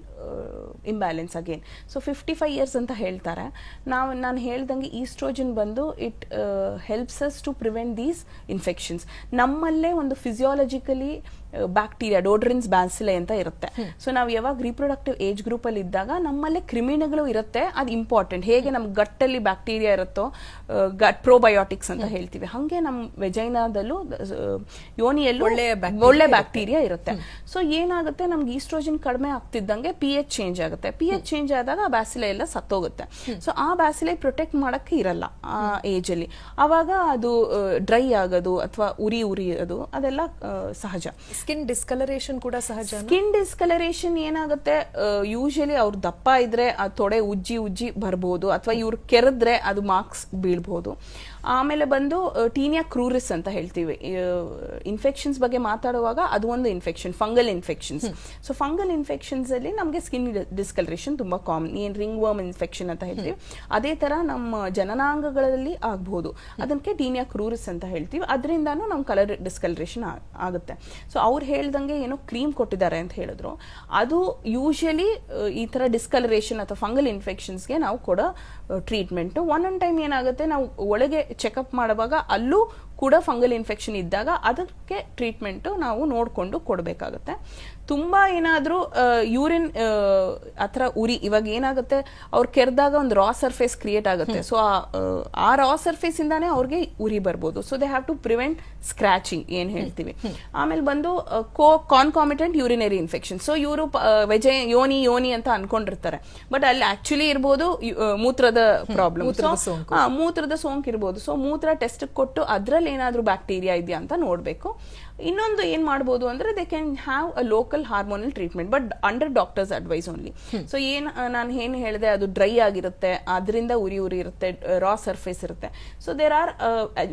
imbalance again. So 55 years ಅಂತ ಹೇಳ್ತಾರೆ. ನಾನು ಹೇಳ್ದಂಗೆ ಈಸ್ಟ್ರೋಜನ್ ಬಂದು it helps us to prevent these infections. ನಮ್ಮಲ್ಲೇ ಒಂದು ಫಿಸಿಯಾಲಜಿಕಲಿ ಬ್ಯಾಕ್ಟೀರಿಯಾ ಡೋಡ್ರಿನ್ಸ್ ಬ್ಯಾಸಿಲೆ ಅಂತ ಇರುತ್ತೆ. ಸೊ ನಾವು ಯಾವಾಗ ರಿಪ್ರೊಡಕ್ಟಿವ್ ಏಜ್ ಗ್ರೂಪ್ ಅಲ್ಲಿ ಇದ್ದಾಗ ನಮ್ಮಲ್ಲೇ ಕ್ರಿಮಿನಗಳು ಇರುತ್ತೆ. ಅದು ಇಂಪಾರ್ಟೆಂಟ್. ಹೇಗೆ ನಮ್ ಗಟ್ಟಲ್ಲಿ ಬ್ಯಾಕ್ಟೀರಿಯಾ ಇರುತ್ತೋ, ಗಟ್ ಪ್ರೋಬಯೋಟಿಕ್ಸ್ ಅಂತ ಹೇಳ್ತೀವಿ, ಹಂಗೆ ನಮ್ ವೆಜೈನಾದಲ್ಲೂ ಯೋನಿಯಲ್ಲೂ ಒಳ್ಳೆ ಬ್ಯಾಕ್ಟೀರಿಯಾ ಇರುತ್ತೆ. ಸೊ ಏನಾಗುತ್ತೆ, ನಮ್ಗೆ ಈಸ್ಟ್ರೋಜನ್ ಕಡಿಮೆ ಆಗ್ತಿದ್ದಂಗೆ pH ಚೇಂಜ್ ಆಗುತ್ತೆ. pH ಚೇಂಜ್ ಆದಾಗ ಆ ಬ್ಯಾಸಿಲೆ ಎಲ್ಲ ಸತ್ತೋಗುತ್ತೆ. ಸೊ ಆ ಬ್ಯಾಸಿಲೆ ಪ್ರೊಟೆಕ್ಟ್ ಮಾಡಕ್ಕೆ ಇರಲ್ಲ ಆ ಏಜ್ ಅಲ್ಲಿ. ಅವಾಗ ಅದು ಡ್ರೈ ಆಗೋದು ಅಥವಾ ಉರಿಯೋದು ಅದೆಲ್ಲ ಸಹಜ. ಸ್ಕಿನ್ ಡಿಸ್ಕಲರೇಷನ್ ಕೂಡ ಸಹಜ. ಸ್ಕಿನ್ ಡಿಸ್ಕಲರೇಷನ್ ಏನಾಗುತ್ತೆ, ಯೂಶಲಿ ಅವ್ರ ದಪ್ಪ ಇದ್ರೆ ಆ ತೊಡೆ ಉಜ್ಜಿ ಬರ್ಬೋದು, ಅಥವಾ ಇವ್ರು ಕೆರೆದ್ರೆ ಅದು ಮಾರ್ಕ್ಸ್ ಬೀಳ್ಬಹುದು. ಆಮೇಲೆ ಬಂದು ಟೀನಿಯಾ ಕ್ರೂರಿಸ್ ಅಂತ ಹೇಳ್ತೀವಿ. ಇನ್ಫೆಕ್ಷನ್ಸ್ ಬಗ್ಗೆ ಮಾತಾಡುವಾಗ ಅದು ಒಂದು infection, fungal infections. So fungal infections ಅಲ್ಲಿ ನಮಗೆ ಸ್ಕಿನ್ ಡಿಸ್ಕಲರೇಷನ್ ತುಂಬಾ ಕಾಮನ್. ಏನ್ ರಿಂಗ್ ವರ್ಮ್ ಇನ್ಫೆಕ್ಷನ್ ಅಂತ ಹೇಳ್ತೀವಿ, ಅದೇ ತರ ನಮ್ಮ ಜನನಾಂಗಗಳಲ್ಲಿ ಆಗ್ಬಹುದು. ಅದಕ್ಕೆ ಟೀನಿಯಾ ಕ್ರೂರಿಸ್ ಅಂತ ಹೇಳ್ತೀವಿ. ಅದರಿಂದಾನು ನಮ್ ಕಲರ್ ಡಿಸ್ಕಲರೇಷನ್ ಆಗುತ್ತೆ. ಸೊ ಅವ್ರು ಹೇಳ್ದಂಗೆ ಏನೋ ಕ್ರೀಮ್ ಕೊಟ್ಟಿದ್ದಾರೆ ಅಂತ ಹೇಳಿದ್ರು. ಅದು ಯೂಶಲಿ ಈ ತರ ಡಿಸ್ಕಲರೇಷನ್ ಅಥವಾ ಫಂಗಲ್ ಇನ್ಫೆಕ್ಷನ್ಸ್ಗೆ ನಾವು ಕೊಡೋ ಟ್ರೀಟ್ಮೆಂಟ್. ಒನ್ ಟೈಮ್ ಏನಾಗುತ್ತೆ, ನಾವು ಒಳಗೆ ಚೆಕಪ್ ಮಾಡುವಾಗ ಅಲ್ಲೂ ಕೂಡ ಫಂಗಲ್ ಇನ್ಫೆಕ್ಷನ್ ಇದ್ದಾಗ ಅದಕ್ಕೆ ಟ್ರೀಟ್ಮೆಂಟ್ ನಾವು ನೋಡಿಕೊಂಡು ಕೊಡಬೇಕಾಗುತ್ತೆ. ತುಂಬಾ ಏನಾದ್ರೂ ಯೂರಿನ್ ಆತರ ಉರಿ, ಇವಾಗ ಏನಾಗುತ್ತೆ, ಅವ್ರು ಕೆರೆದಾಗ ಒಂದು ರಾ ಸರ್ಫೇಸ್ ಕ್ರಿಯೇಟ್ ಆಗುತ್ತೆ. ಸೊ ಆ ರಾ ಸರ್ಫೇಸ್ ಇಂದಾನೆ ಅವ್ರಿಗೆ ಉರಿ ಬರ್ಬೋದು. So they have to prevent scratching ಏನ್ ಹೇಳ್ತೀವಿ. ಆಮೇಲೆ ಬಂದು ಕಾನ್ಕಾಮಿಟೆಂಟ್ ಯೂರಿನರಿ ಇನ್ಫೆಕ್ಷನ್. ಸೊ ಇವರು ಯೋನಿ ಅಂತ ಅನ್ಕೊಂಡಿರ್ತಾರೆ, ಬಟ್ ಅಲ್ಲಿ ಆಕ್ಚುಲಿ ಇರ್ಬೋದು ಮೂತ್ರದ ಪ್ರಾಬ್ಲಮ್, ಮೂತ್ರದ ಸೋಂಕು ಇರ್ಬೋದು. ಸೊ ಮೂತ್ರ ಟೆಸ್ಟ್ ಕೊಟ್ಟು ಅದ್ರಲ್ಲಿ ಏನಾದರೂ ಬ್ಯಾಕ್ಟೀರಿಯಾ ಇದೆಯಾ ಅಂತ ನೋಡಬೇಕು. ಇನ್ನೊಂದು ಏನು ಮಾಡ್ಬೋದು ಅಂದರೆ they can have a local hormonal treatment but under doctor's advice only. So ನಾನು ಏನು ಹೇಳಿದೆ, ಅದು ಡ್ರೈ ಆಗಿರುತ್ತೆ, ಅದರಿಂದ ಉರಿ ಇರುತ್ತೆ, ರಾ ಸರ್ಫೇಸ್ ಇರುತ್ತೆ. So there are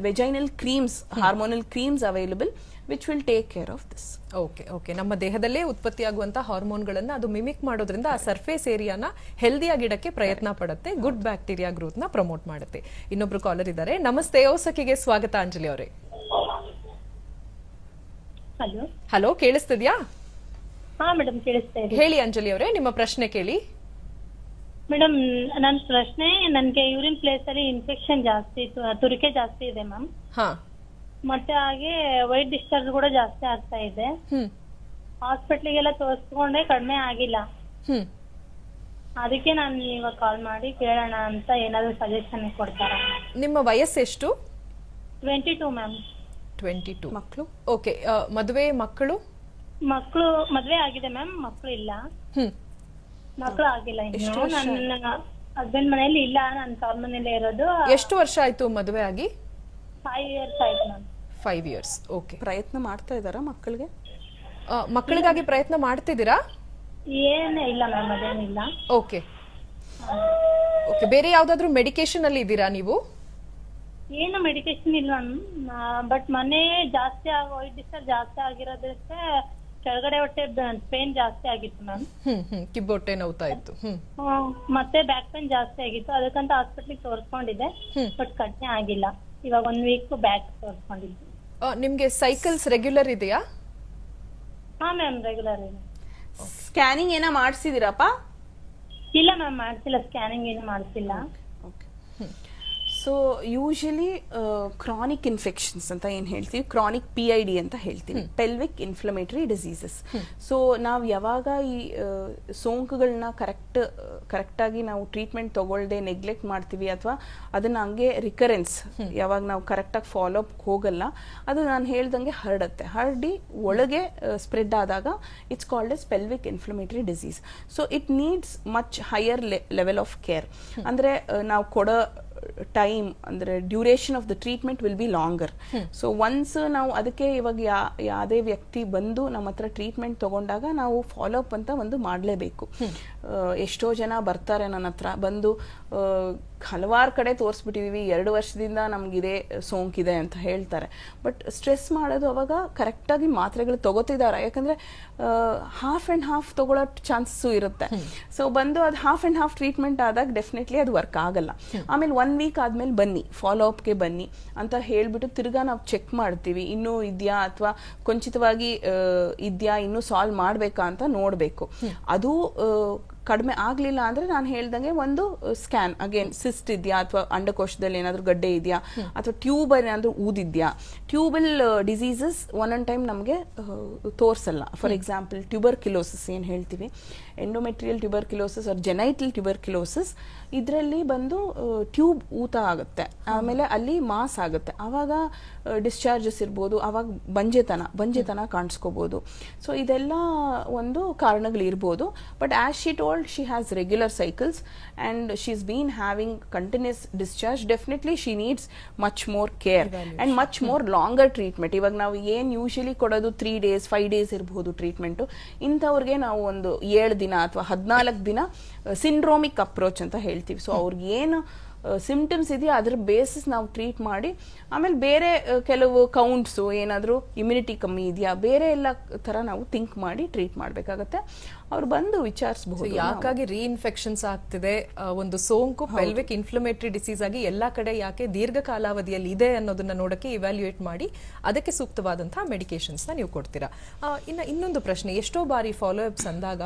vaginal creams, hormonal creams available which will take care of this. Okay ನಮ್ಮ ದೇಹದಲ್ಲೇ ಉತ್ಪತ್ತಿಯಾಗುವಂತ ಹಾರ್ಮೋನ್ಗಳನ್ನ ಅದು ಮಿಮಿಕ್ ಮಾಡೋದ್ರಿಂದ ಆ ಸರ್ಫೇಸ್ ಏರಿಯಾನ ಹೆಲ್ದಿಯಾಗಿಡಕ್ಕೆ ಪ್ರಯತ್ನ ಪಡುತ್ತೆ, ಗುಡ್ ಬ್ಯಾಕ್ಟೀರಿಯಾ ಗ್ರೋತ್ ನ ಪ್ರಮೋಟ್ ಮಾಡುತ್ತೆ. ಇನ್ನೊಬ್ರು ಕಾಲರ್ ಇದ್ದಾರೆ. ನಮಸ್ತೆ, ಓಸಕಿಗೆ ಸ್ವಾಗತ. ಅಂಜಲಿ ಅವರೇ. ಹಲೋ, ಕೇಳಿಸ್ತಿದ್ಯಾ? ಹಾ ಮೇಡಮ್, ಕೇಳಿಸ್ತಾ ಇದೆ. ಹೇಳಿ ಅಂಜಲಿ ಅವರೇ, ನಿಮ್ಮ ಪ್ರಶ್ನೆ ಕೇಳಿ. ಮೇಡಮ್, ನನ್ನ ಪ್ರಶ್ನೆ, ನನ್ಗೆ ಯೂರಿನ್ ಪ್ಲೇಸ್ ಅಲ್ಲಿ ಇನ್ಫೆಕ್ಷನ್ ಜಾಸ್ತಿ ಇತ್ತು, ತುರಿಕೆ ಜಾಸ್ತಿ ಇದೆ ಮ್ಯಾಮ್. ಹಾ, ಮತ್ತೆ ಹಾಗೆ ವೈಟ್ ಡಿಸ್ಚಾರ್ಜ್ ಕೂಡ ಜಾಸ್ತಿ ಆಗ್ತಾ ಇದೆ. ಹಾಸ್ಪಿಟ್ಲಿಗೆಲ್ಲ ತೋರಿಸ್ಕೊಂಡೆ, ಕಡಿಮೆ ಆಗಿಲ್ಲ. ಅದಕ್ಕೆ ನಾನು ಇವಾಗ ಕಾಲ್ ಮಾಡಿ ಕೇಳೋಣ ಅಂತ, ಏನಾದ್ರು ಸಜೆಷನ್ ಕೊಡ್ತಾರ? ನಿಮ್ಮ ವಯಸ್ಸೆಷ್ಟು? 22 ಮ್ಯಾಮ್. 22. ಮಕ್ಕಳು? ಓಕೆ. ಮದುವೆ, ಮಕ್ಕಳು? ಮದ್ವೆ ಆಗಿದೆ ಮ್ಯಾಮ್, ಮಕ್ಕಳು ಇಲ್ಲ. ಮಕ್ಕಳು ಆಗಿಲ್ಲ ಇನ್ನು. ನನ್ನ ಹಸ್ಬೆಂಡ್ ಮನೆಯಲ್ಲಿ ಇಲ್ಲ, ನನ್ನ ತವ್ರ ಮನೇಲಿ ಇರೋದು. ಎಷ್ಟು ವರ್ಷ ಆಯ್ತು ಮದುವೆ ಆಗಿ? 5 years ಆಯ್ತು ಮ್ಯಾಮ್. 5 years. ಓಕೆ. ಪ್ರಯತ್ನ ಮಾಡ್ತಾ ಇದ್ದಾರಾ ಮಕ್ಕಳಿಗೆ? ಮಕ್ಕಳಿಗಾಗಿ ಪ್ರಯತ್ನ ಮಾಡ್ತಿದ್ದೀರಾ? ಏನೇ ಇಲ್ಲ ಮ್ಯಾಮ್, ಅದೇನಿಲ್ಲ. ಓಕೆ. ಬೇರೆ ಯಾವ್ದಾದ್ರು ಮೆಡಿಕೇಶನ್ ಅಲ್ಲಿ ಇದ್ದೀರಾ ನೀವು? ಏನು ಮೆಡಿಕೇಶನ್ ಇಲ್ಲ ಮ್ಯಾಮ್, ಬಟ್ ಮೊನ್ನೆ ಜಾಸ್ತಿ ವೈಟ್ ಡಿಸ್ಚಾರ್ಜ್ ಜಾಸ್ತಿ ಆಗಿರೋದಕ್ಕೆ ಕೆಳಗಡೆ ಹೊಟ್ಟೆ ಪೇನ್ ಜಾಸ್ತಿ ಆಗಿತ್ತು ಮ್ಯಾಮ್. ಕಿಬ್ಬೊಟ್ಟೆ ನೋವ್ತಾ ಇತ್ತು. ಮತ್ತೆ ಬ್ಯಾಕ್ ಪೇನ್ ಜಾಸ್ತಿ ಆಗಿತ್ತು, ಅದಕ್ಕಂತ ಹಾಸ್ಪಿಟ್ಲಿಗೆ ತೋರಿಸ್ಕೊಂಡಿದ್ದೆ, ಬಟ್ ಕಡಿಮೆ ಆಗಿಲ್ಲ. ಇವಾಗ 1 week ಬ್ಯಾಕ್ ತೋರಿಸ್ಕೊಂಡಿದ್ದೆ. ನಿಮ್ಗೆ ಸೈಕಲ್ಸ್ ರೆಗ್ಯುಲರ್ ಇದೆಯಾ? ಹಾ ಮ್ಯಾಮ್, ರೆಗ್ಯುಲರ್ ಇದೆ. ಸ್ಕ್ಯಾನಿಂಗ್ ಏನೋ ಮಾಡಿಸಿದಿರಪ್ಪ? ಇಲ್ಲ ಮ್ಯಾಮ್, ಮಾಡ್ಸಿಲ್ಲ, ಸ್ಕ್ಯಾನಿಂಗ್ ಏನು ಮಾಡ್ಸಿಲ್ಲ. ಸೊ ಯೂಶಲಿ ಕ್ರಾನಿಕ್ ಇನ್ಫೆಕ್ಷನ್ಸ್ ಅಂತ ಏನು ಹೇಳ್ತೀವಿ, ಕ್ರಾನಿಕ್ PID ಅಂತ ಹೇಳ್ತೀವಿ, ಪೆಲ್ವಿಕ್ ಇನ್ಫ್ಲಮೇಟರಿ ಡಿಸೀಸಸ್. ಸೊ ನಾವು ಯಾವಾಗ ಈ ಸೋಂಕುಗಳನ್ನ ಕರೆಕ್ಟಾಗಿ ನಾವು ಟ್ರೀಟ್ಮೆಂಟ್ ತಗೊಳ್ಳದೆ ನೆಗ್ಲೆಕ್ಟ್ ಮಾಡ್ತೀವಿ, ಅಥವಾ ಅದನ್ನ ಹಂಗೆ ರಿಕರೆನ್ಸ್ ಯಾವಾಗ ನಾವು ಕರೆಕ್ಟಾಗಿ ಫಾಲೋ ಅಪ್ ಹೋಗಲ್ಲ, ಅದು ನಾನು ಹೇಳ್ದಂಗೆ ಹರಡಿ ಒಳಗೆ ಸ್ಪ್ರೆಡ್ ಆದಾಗ it's called as pelvic inflammatory disease. So it needs much higher level of care. ಅಂದರೆ ನಾವು ಕೊಡೋ ಟೈಮ್, ಅಂದರೆ duration of the treatment will be longer. So once ನಾವು ಅದಕ್ಕೆ ಇವಾಗ ಯಾವುದೇ ವ್ಯಕ್ತಿ ಬಂದು ನಮ್ಮ ಹತ್ರ ಟ್ರೀಟ್ಮೆಂಟ್ ತಗೊಂಡಾಗ ನಾವು ಫಾಲೋ ಅಪ್ ಅಂತ ಒಂದು ಮಾಡಲೇಬೇಕು. ಎಷ್ಟೋ ಜನ ಬರ್ತಾರೆ ನನ್ನ ಹತ್ರ ಬಂದು, ಹಲವಾರು ಕಡೆ ತೋರಿಸ್ಬಿಟ್ಟಿದೀವಿ, 2 ವರ್ಷದಿಂದ ನಮಗಿದೆ ಸೋಂಕಿದೆ ಅಂತ ಹೇಳ್ತಾರೆ. ಬಟ್ ಸ್ಟ್ರೆಸ್ ಮಾಡೋದು ಅವಾಗ ಕರೆಕ್ಟಾಗಿ ಮಾತ್ರೆಗಳು ತಗೋತಿದ್ದಾರೆ, ಯಾಕಂದರೆ ಹಾಫ್ ಆ್ಯಂಡ್ ಹಾಫ್ ತಗೊಳ್ಳೋ ಚಾನ್ಸಸ್ಸು ಇರುತ್ತೆ. ಸೊ ಬಂದು ಅದು ಹಾಫ್ ಆ್ಯಂಡ್ ಹಾಫ್ ಟ್ರೀಟ್ಮೆಂಟ್ ಆದಾಗ ಡೆಫಿನೆಟ್ಲಿ ಅದು ವರ್ಕ್ ಆಗಲ್ಲ. ಆಮೇಲೆ 1 week ಆದ್ಮೇಲೆ ಬನ್ನಿ, ಫಾಲೋ ಅಪ್ಗೆ ಬನ್ನಿ ಅಂತ ಹೇಳ್ಬಿಟ್ಟು ತಿರ್ಗಾ ನಾವು ಚೆಕ್ ಮಾಡ್ತೀವಿ, ಇನ್ನೂ ಇದೆಯಾ ಅಥವಾ ಕೊಂಚಿತವಾಗಿ ಇದೆಯಾ, ಇನ್ನೂ ಸಾಲ್ವ್ ಮಾಡಬೇಕಾ ಅಂತ ನೋಡಬೇಕು. ಅದು ಕಡಿಮೆ ಆಗಲಿಲ್ಲ ಅಂದರೆ ನಾನು ಹೇಳ್ದಂಗೆ ಒಂದು ಸ್ಕ್ಯಾನ್, ಅಗೇನ್ ಸಿಸ್ಟ್ ಇದೆಯಾ ಅಥವಾ ಅಂಡಕೋಶದಲ್ಲಿ ಏನಾದರೂ ಗಡ್ಡೆ ಇದೆಯಾ ಅಥವಾ ಟ್ಯೂಬ್ ಏನಾದರೂ ಊದಿದ್ಯಾ. ಟ್ಯೂಬಲ್ ಡಿಸೀಸಸ್ ಒಂದೊಂದು ಟೈಮ್ ನಮಗೆ ತೋರಿಸಲ್ಲ. ಫಾರ್ ಎಕ್ಸಾಂಪಲ್ ಟ್ಯೂಬರ್ಕ್ಯುಲೋಸಿಸ್ ಏನು ಹೇಳ್ತೀವಿ, endometrial tuberculosis or genital tuberculosis, ಇದರಲ್ಲಿ ಬಂದು ಟ್ಯೂಬ್ ಊತ ಆಗುತ್ತೆ, ಆಮೇಲೆ ಅಲ್ಲಿ ಮಾಸ್ ಆಗುತ್ತೆ, ಆವಾಗ ಡಿಸ್ಚಾರ್ಜಸ್ ಇರ್ಬೋದು, ಆವಾಗ ಬಂಜೆತನ ಕಾಣಿಸ್ಕೋಬೋದು. ಸೊ ಇದೆಲ್ಲ ಒಂದು ಕಾರಣಗಳಿರ್ಬೋದು. But as she told, she has regular cycles and she's been having continuous discharge. Definitely she needs much more care and much more longer treatment. ಇವಾಗ ನಾವು ಏನು ಯೂಶಲಿ ಕೊಡೋದು 3 days 5 days ಇರಬಹುದು ಟ್ರೀಟ್ಮೆಂಟು, ಇಂಥವ್ರಿಗೆ ನಾವು ಒಂದು 7 ದಿನ ಅಥವಾ 14 ದಿನ ಸಿಂಡ್ರೋಮಿಕ್ ಅಪ್ರೋಚ್ ಅಂತ ಹೇಳ್ತೀವಿ. ಸೊ ಅವ್ರಿಗೆ ಏನು ಸಿಂಪ್ಟಮ್ಸ್ ಇದೆಯಾ ಅದ್ರ ಬೇಸಿಸ್ ನಾವು ಟ್ರೀಟ್ ಮಾಡಿ, ಆಮೇಲೆ ಬೇರೆ ಕೆಲವು ಕೌಂಟ್ಸು ಏನಾದರೂ ಇಮ್ಯುನಿಟಿ ಕಮ್ಮಿ ಇದೆಯಾ, ಬೇರೆ ಎಲ್ಲ ಥರ ನಾವು ಥಿಂಕ್ ಮಾಡಿ ಟ್ರೀಟ್ ಮಾಡಬೇಕಾಗತ್ತೆ. ಅವ್ರು ಬಂದು ವಿಚಾರಿಸಬಹುದು ಯಾಕಾಗಿ ರೀಇನ್ಫೆಕ್ಷನ್ಸ್ ಆಗ್ತಿದೆ, ಒಂದು ಸೋಂಕು ಪೆಲ್ವಿಕ್ ಇನ್ಫ್ಲಮೇಟರಿ ಡಿಸೀಸ್ ಆಗಿ ಎಲ್ಲಾ ಕಡೆ ಯಾಕೆ ದೀರ್ಘ ಕಾಲಾವಧಿಯಲ್ಲಿ ಇದೆ ಅನ್ನೋದನ್ನ ನೋಡಕ್ಕೆ ಇವ್ಯಾಲ್ಯೂಯೇಟ್ ಮಾಡಿ ಅದಕ್ಕೆ ಸೂಕ್ತವಾದಂತಹ ಮೆಡಿಕೇಶನ್ಸ್ ನ ನೀವು ಕೊಡ್ತೀರಾ. ಇನ್ನೊಂದು ಪ್ರಶ್ನೆ, ಎಷ್ಟೋ ಬಾರಿ ಫಾಲೋ ಅಪ್ಸ್ ಅಂದಾಗ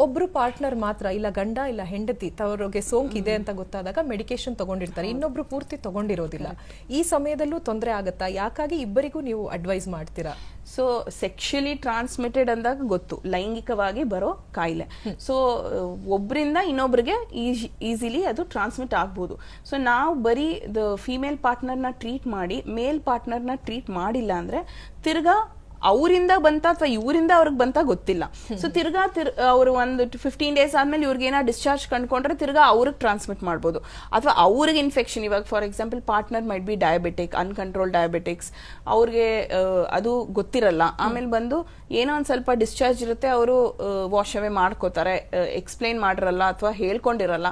ಒಬ್ರು ಪಾರ್ಟ್ನರ್ ಮಾತ್ರ, ಇಲ್ಲ ಗಂಡ ಇಲ್ಲ ಹೆಂಡತಿ ತವರಿಗೆ ಸೋಂಕಿದೆ ಅಂತ ಗೊತ್ತಾದಾಗ ಮೆಡಿಕೇಶನ್ ತಗೊಂಡಿರ್ತಾರೆ, ಇನ್ನೊಬ್ರು ಪೂರ್ತಿ ತಗೊಂಡಿರೋದಿಲ್ಲ. ಈ ಸಮಯದಲ್ಲೂ ತೊಂದರೆ ಆಗತ್ತಾ? ಯಾಕಾಗಿ ಇಬ್ಬರಿಗೂ ನೀವು ಅಡ್ವೈಸ್ ಮಾಡ್ತೀರಾ? ಸೊ ಸೆಕ್ಷುಲಿ ಟ್ರಾನ್ಸ್ಮಿಟೆಡ್ ಅಂದಾಗ ಗೊತ್ತು, ಲೈಂಗಿಕವಾಗಿ ಬರೋ ಕಾಯಿಲೆ. ಸೊ ಒಬ್ಬರಿಂದ ಇನ್ನೊಬ್ರಿಗೆ ಈಸಿಲಿ ಅದು ಟ್ರಾನ್ಸ್ಮಿಟ್ ಆಗ್ಬೋದು. ಸೊ ನಾವು ಬರೀ ದ ಫೀಮೇಲ್ ಪಾರ್ಟ್ನರ್ನ ಟ್ರೀಟ್ ಮಾಡಿ ಮೇಲ್ ಪಾರ್ಟ್ನರ್ನ ಟ್ರೀಟ್ ಮಾಡಿಲ್ಲ ಅಂದರೆ ತಿರ್ಗಾ ಅವರಿಂದ ಬಂತ ಅಥವಾ ಇವರಿಂದ ಅವ್ರಿಗೆ ಬಂತ ಗೊತ್ತಿಲ್ಲ. ಸೊ ತಿರ್ಗಾ ಅವರು ಒಂದು 15 ಡೇಸ್ ಆದ್ಮೇಲೆ ಇವ್ರಿಗೆ ಏನೋ ಡಿಸ್ಚಾರ್ಜ್ ಕಂಡ್ಕೊಂಡ್ರೆ ತಿರ್ಗಾ ಅವ್ರಿಗೆ ಟ್ರಾನ್ಸ್ಮಿಟ್ ಮಾಡ್ಬೋದು. ಅಥವಾ ಅವ್ರಿಗೆ ಇನ್ಫೆಕ್ಷನ್, ಇವಾಗ for example partner might be diabetic, uncontrol diabetics, ಅವ್ರಿಗೆ ಅದು ಗೊತ್ತಿರಲ್ಲ. ಆಮೇಲೆ ಬಂದು ಏನೋ ಒಂದ್ ಸ್ವಲ್ಪ ಡಿಸ್ಚಾರ್ಜ್ ಇರುತ್ತೆ, ಅವರು ವಾಶ್ ಅವೇ ಮಾಡ್ಕೋತಾರೆ, ಎಕ್ಸ್ಪ್ಲೈನ್ ಮಾಡಿರಲ್ಲ ಅಥವಾ ಹೇಳ್ಕೊಂಡಿರಲ್ಲ.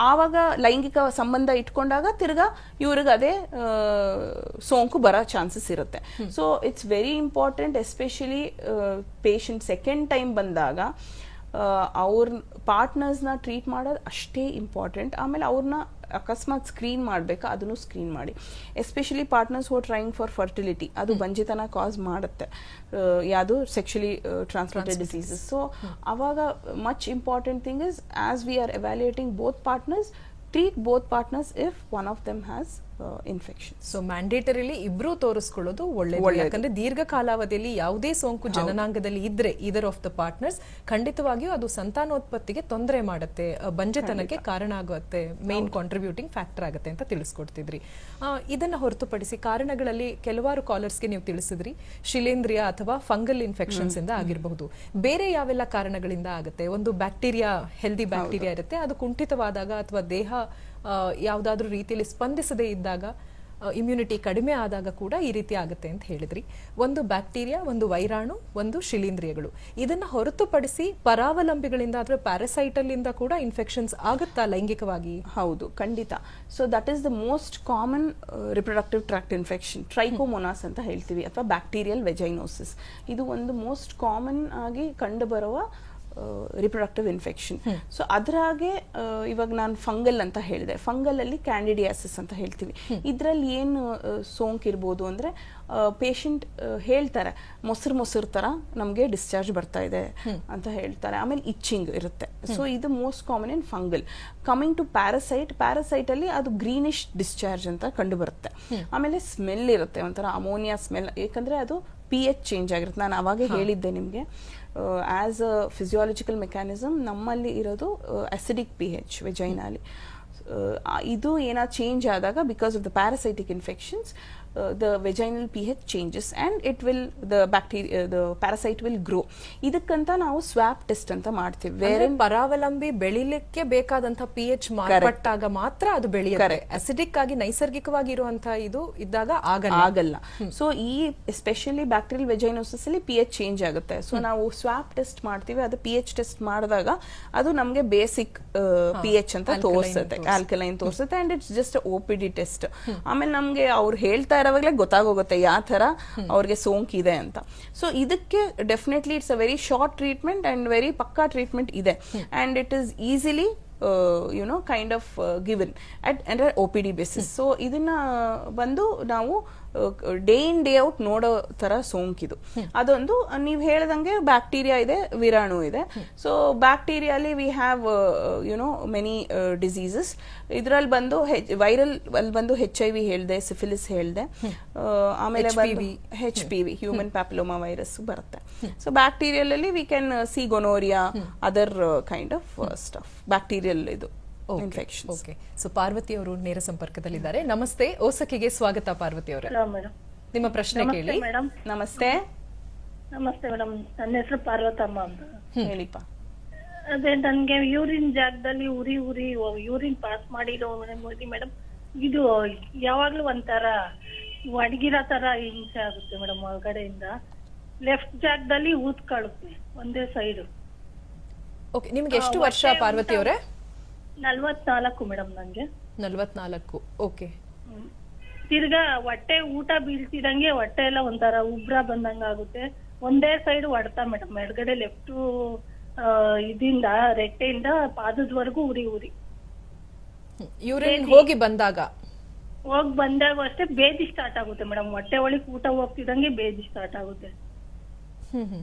ಆವಾಗ ಲೈಂಗಿಕ ಸಂಬಂಧ ಇಟ್ಕೊಂಡಾಗ ತಿರ್ಗಾ ಇವ್ರಿಗೆ ಅದೇ ಸೋಂಕು ಬರೋ ಚಾನ್ಸಸ್ ಇರುತ್ತೆ. So it's very important, especially patient second time ಬಂದಾಗ ಅವ್ರ ಪಾರ್ಟ್ನರ್ಸ್ನ ಟ್ರೀಟ್ ಮಾಡೋದು ಅಷ್ಟೇ ಇಂಪಾರ್ಟೆಂಟ್. ಆಮೇಲೆ ಅವ್ರನ್ನ ಅಕಸ್ಮಾತ್ ಸ್ಕ್ರೀನ್ ಮಾಡಬೇಕಾ ಅದನ್ನು ಸ್ಕ್ರೀನ್ ಮಾಡಿ. ಎಸ್ಪೆಷಲಿ ಪಾರ್ಟ್ನರ್ಸ್ ಹೋ ಟ್ರೈಂಗ್ ಫಾರ್ ಫರ್ಟಿಲಿಟಿ, ಅದು ಬಂಜಿತನ ಕಾಸ್ ಮಾಡುತ್ತೆ, ಯಾವುದು ಸೆಕ್ಷುಲಿ ಟ್ರಾನ್ಸ್ಮಿಟೆಡ್ ಡಿಸೀಸಸ್. ಸೊ ಅವಾಗ much important thing is, as we are ಎವ್ಯಾಲ್ಯೂಯೇಟಿಂಗ್ both partners, treat both partners if one of them has infections. So ಮ್ಯಾಂಡೇಟರಿಲಿ ಇಬ್ರು ತೋರಿಸ್ಕೊಳ್ಳೋದು ಒಳ್ಳೆಯದು. ಯಾಕಂದ್ರೆ ದೀರ್ಘ ಕಾಲಾವಧಿಯಲ್ಲಿ ಯಾವುದೇ ಸೋಂಕು ಜನನಾಂಗದಲ್ಲಿ ಇದ್ರೆ ಇದರ್ ಆಫ್ ದ ಪಾರ್ಟ್ನರ್ಸ್ ಖಂಡಿತವಾಗಿಯೂ ಅದು ಸಂತಾನೋತ್ಪತ್ತಿಗೆ ತೊಂದರೆ ಮಾಡುತ್ತೆ, ಬಂಜೆತನಕ್ಕೆ ಕಾರಣ ಆಗುತ್ತೆ, ಮೇನ್ ಕಾಂಟ್ರಿಬ್ಯೂಟಿಂಗ್ ಫ್ಯಾಕ್ಟರ್ ಆಗುತ್ತೆ ಅಂತ ತಿಳಿಸ್ಕೊಡ್ತಿದ್ರಿ. ಇದನ್ನ ಹೊರತುಪಡಿಸಿ ಕಾರಣಗಳಲ್ಲಿ ಕೆಲವಾರು ಕಾಲರ್ಸ್ಗೆ ನೀವು ತಿಳಿಸಿದ್ರಿ, ಶಿಲೇಂಧ್ರಿಯ ಅಥವಾ ಫಂಗಲ್ ಇನ್ಫೆಕ್ಷನ್ಸ್ ಇಂದ ಆಗಿರಬಹುದು. ಬೇರೆ ಯಾವೆಲ್ಲ ಕಾರಣಗಳಿಂದ ಆಗುತ್ತೆ? ಒಂದು ಬ್ಯಾಕ್ಟೀರಿಯಾ, ಹೆಲ್ದಿ ಬ್ಯಾಕ್ಟೀರಿಯಾ ಇರುತ್ತೆ, ಅದು ಕುಂಠಿತವಾದಾಗ ಅಥವಾ ದೇಹ ಯಾವುದಾದ್ರೂ ರೀತಿಯಲ್ಲಿ ಸ್ಪಂದಿಸದೇ ಇದ್ದಾಗ, ಇಮ್ಯುನಿಟಿ ಕಡಿಮೆ ಆದಾಗ ಕೂಡ ಈ ರೀತಿ ಆಗುತ್ತೆ ಅಂತ ಹೇಳಿದ್ರಿ. ಒಂದು ಬ್ಯಾಕ್ಟೀರಿಯಾ, ಒಂದು ವೈರಾಣು, ಒಂದು ಶಿಲೀಂಧ್ರಿಯಗಳು. ಇದನ್ನ ಹೊರತುಪಡಿಸಿ ಪರಾವಲಂಬಿಗಳಿಂದ ಅಥವಾ ಪ್ಯಾರಾಸೈಟಲ್ಲಿಂದ ಕೂಡ ಇನ್ಫೆಕ್ಷನ್ಸ್ ಆಗುತ್ತಾ ಲೈಂಗಿಕವಾಗಿ? ಹೌದು, ಖಂಡಿತ. So that is the most common reproductive tract infection, trichomonas ಅಂತ ಹೇಳ್ತೀವಿ, ಅಥವಾ ಬ್ಯಾಕ್ಟೀರಿಯಲ್ ವೆಜೈನೋಸಿಸ್. ಇದು ಒಂದು ಮೋಸ್ಟ್ ಕಾಮನ್ ಆಗಿ ಕಂಡುಬರುವ ರಿಪ್ರೊಡಕ್ಟಿವ್ ಇನ್ಫೆಕ್ಷನ್. ಸೊ ಅದ್ರಾಗೆ ಇವಾಗ ನಾನು ಫಂಗಲ್ ಅಂತ ಹೇಳಿದೆ, ಫಂಗಲ್ ಅಲ್ಲಿ ಕ್ಯಾಂಡಿಡಿಯಾಸಿಸ್ ಅಂತ ಹೇಳ್ತೀವಿ. ಇದ್ರಲ್ಲಿ ಏನು ಸೋಂಕಿರ್ಬೋದು ಅಂದ್ರೆ, ಪೇಷಂಟ್ ಹೇಳ್ತಾರೆ ಮೊಸರು ತರ ನಮಗೆ ಡಿಸ್ಚಾರ್ಜ್ ಬರ್ತಾ ಇದೆ ಅಂತ ಹೇಳ್ತಾರೆ. ಆಮೇಲೆ ಇಚ್ಚಿಂಗ್ ಇರುತ್ತೆ. ಸೊ ಇದು most common in fungal. Coming to parasite ಅಲ್ಲಿ ಅದು ಗ್ರೀನಿಶ್ ಡಿಸ್ಚಾರ್ಜ್ ಅಂತ ಕಂಡು ಬರುತ್ತೆ. ಆಮೇಲೆ ಸ್ಮೆಲ್ ಇರುತ್ತೆ, ಒಂಥರ ಅಮೋನಿಯಾ ಸ್ಮೆಲ್, ಯಾಕಂದ್ರೆ ಅದು pH ಚೇಂಜ್ ಆಗಿರುತ್ತೆ. ನಾನು ಅವಾಗೆ ಹೇಳಿದ್ದೆ ನಿಮಗೆ, ಆಸ್ ಅ ಫಿಸಿಯಾಲಜಿಕಲ್ ಮೆಕ್ಯಾನಿಸಮ್ ನಮ್ಮಲ್ಲಿ ಇರೋದು ಅಸಿಡಿಕ್ pH ವೆಜೈನಾಲಿ. ಇದು ಏನಾದ್ರು ಚೇಂಜ್ ಆದಾಗ, because of the parasitic infections, the vaginal pH changes and it will, the parasite will grow. ಇದಕ್ಕಂತ ನಾವು ಸ್ವಾಪ್ ಟೆಸ್ಟ್ ಅಂತ ಮಾಡ್ತೀವಿ. ಬೇರೆ ಪರಾವಲಂಬಿ ಬೆಳಿಲಿಕ್ಕೆ ಬೇಕಾದಂತ pH ಮಾರ್ಪಟ್ಟಾಗ ಮಾತ್ರ ಅದು ಬೆಳೆಯುತ್ತೆ. ಅಸಿಡಿಕ್ ಆಗಿ ನೈಸರ್ಗಿಕವಾಗಿ ಇರುವಂತ ಇದು ಇದ್ದಾಗ ಆಗಲ್ಲ. ಸೊ ಈ ಎಸ್ಪೆಷಲಿ ಬ್ಯಾಕ್ಟೀರಿಯಲ್ ವೆಜೈನೋಸಿಸ್ ಅಲ್ಲಿ pH ಚೇಂಜ್ ಆಗುತ್ತೆ. ಸೊ ನಾವು ಸ್ವಾಪ್ ಟೆಸ್ಟ್ ಮಾಡ್ತೀವಿ. ಅದು pH ಟೆಸ್ಟ್ ಮಾಡಿದಾಗ ಅದು ನಮಗೆ ಬೇಸಿಕ್ pH ಅಂತ ತೋರಿಸುತ್ತೆ, ಆಲ್ಕಲೈನ್ ತೋರಿಸುತ್ತೆ, and it's just OPD test. ಆಮೇಲೆ ನಮ್ಗೆ ಅವ್ರು ಹೇಳ್ತಾ ಇರೋವಾಗಲೇ ಗೊತ್ತಾಗೋಗುತ್ತೆ ಯಾವ ತರ ಅವ್ರಿಗೆ ಸೋಂಕಿದೆ ಅಂತ. ಸೊ ಇದಕ್ಕೆ definitely it's a very short treatment and very ಪಕ್ಕಾ ಟ್ರೀಟ್ಮೆಂಟ್ ಇದೆ, and it is easily kind of given at OPD basis. So ಇದನ್ನ ಬಂದು ನಾವು ಡೇ ಇನ್ ಡೇ ಔಟ್ ನೋಡೋ ತರ ಸೋಂಕಿದು. ಅದೊಂದು ನೀವು ಹೇಳ್ದಂಗೆ ಬ್ಯಾಕ್ಟೀರಿಯಾ ಇದೆ, ವಿರಾಣು ಇದೆ. So bacterially we have many diseases. ಇದ್ರಲ್ಲಿ ಬಂದು ವೈರಲ್ ಅಲ್ಲಿ ಬಂದು HIV ಹೇಳ್ದೆ, ಸಿಫಿಲಿಸ್ ಹೇಳ್ದೆ, ಆಮೇಲೆ HPV ಹ್ಯೂಮನ್ ಪ್ಯಾಪಿಲೋಮಾ ವೈರಸ್ ಬರುತ್ತೆ. ಸೊ ಬ್ಯಾಕ್ಟೀರಿಯಲ್ ಅಲ್ಲಿ we can see gonorrhoea, other kind of stuff, bacterial ಇದು ಇನ್ಫೆಕ್ಷನ್. ಓಕೆ. ಸೊ ಪಾರ್ವತಿ ಅವರು ನೇರ ಸಂಪರ್ಕದಲ್ಲಿದ್ದಾರೆ. ನಮಸ್ತೆ, ಓಸಕಿಗೆ ಸ್ವಾಗತ ಪಾರ್ವತಿ ಅವರೇ. ನಿಮ್ಮ ಪ್ರಶ್ನೆ ಕೇಳಿ. ನಮಸ್ತೆ. ನಮಸ್ತೆ ಮೇಡಮ್, ನನ್ನ ಹೆಸರು ಪಾರ್ವತಮ್ಮ ಅಂತ. ಹೇಳಿಪ್ಪ. ಅದೇ ನನ್ಗೆ ಯೂರಿನ್ ಜಾಗದಲ್ಲಿ ಉರಿ ಯೂರಿನ್ ಪಾಸ್ ಮಾಡಿರೋ ಮೇಡಮ್, ಇದು ಯಾವಾಗ್ಲೂ ಒಂಥರ ಒಣಗಿರೋ ತರ ಹಿಂಸೆ ಆಗುತ್ತೆ ಮೇಡಮ್. ಒಳಗಡೆಯಿಂದ ಲೆಫ್ಟ್ ಜಾಗದಲ್ಲಿ ಊದ್ಕೊಳ್ಳುತ್ತೆ ಒಂದೇ ಸೈಡ್. ಓಕೆ, ನಿಮ್ಗೆ ಎಷ್ಟು ವರ್ಷ ಪಾರ್ವತಿ ಅವರೇ? 44 ಮೇಡಮ್ ನಂಗೆ. 44. ಓಕೆ. ತಿರ್ಗಾ ಹೊಟ್ಟೆ ಊಟ ಬೀಳ್ತಿದಂಗೆ ಹೊಟ್ಟೆ ಎಲ್ಲ ಒಂಥರ ಉಬ್ರ ಬಂದಂಗ ಆಗುತ್ತೆ. ಒಂದೇ ಸೈಡ್ ಹೊಡ್ತಾ ಮೇಡಮ್, ಎಡಗಡೆ ಲೆಫ್ಟ್ ಇದಿಂದ ರೆಟ್ಟೆಯಿಂದ ಪಾದದವರೆಗೂ ಉರಿ. ಯೂರಿನ್ ಹೋಗಿ ಬಂದಾಗ ಅಷ್ಟೇ ಬೇದಿ ಸ್ಟಾರ್ಟ್ ಆಗುತ್ತೆ ಮೇಡಮ್. ಹೊಟ್ಟೆ ಒಳಗೆ ಊಟ ಹೋಗ್ತಿದಂಗೆ ಬೇದಿ ಸ್ಟಾರ್ಟ್ ಆಗುತ್ತೆ.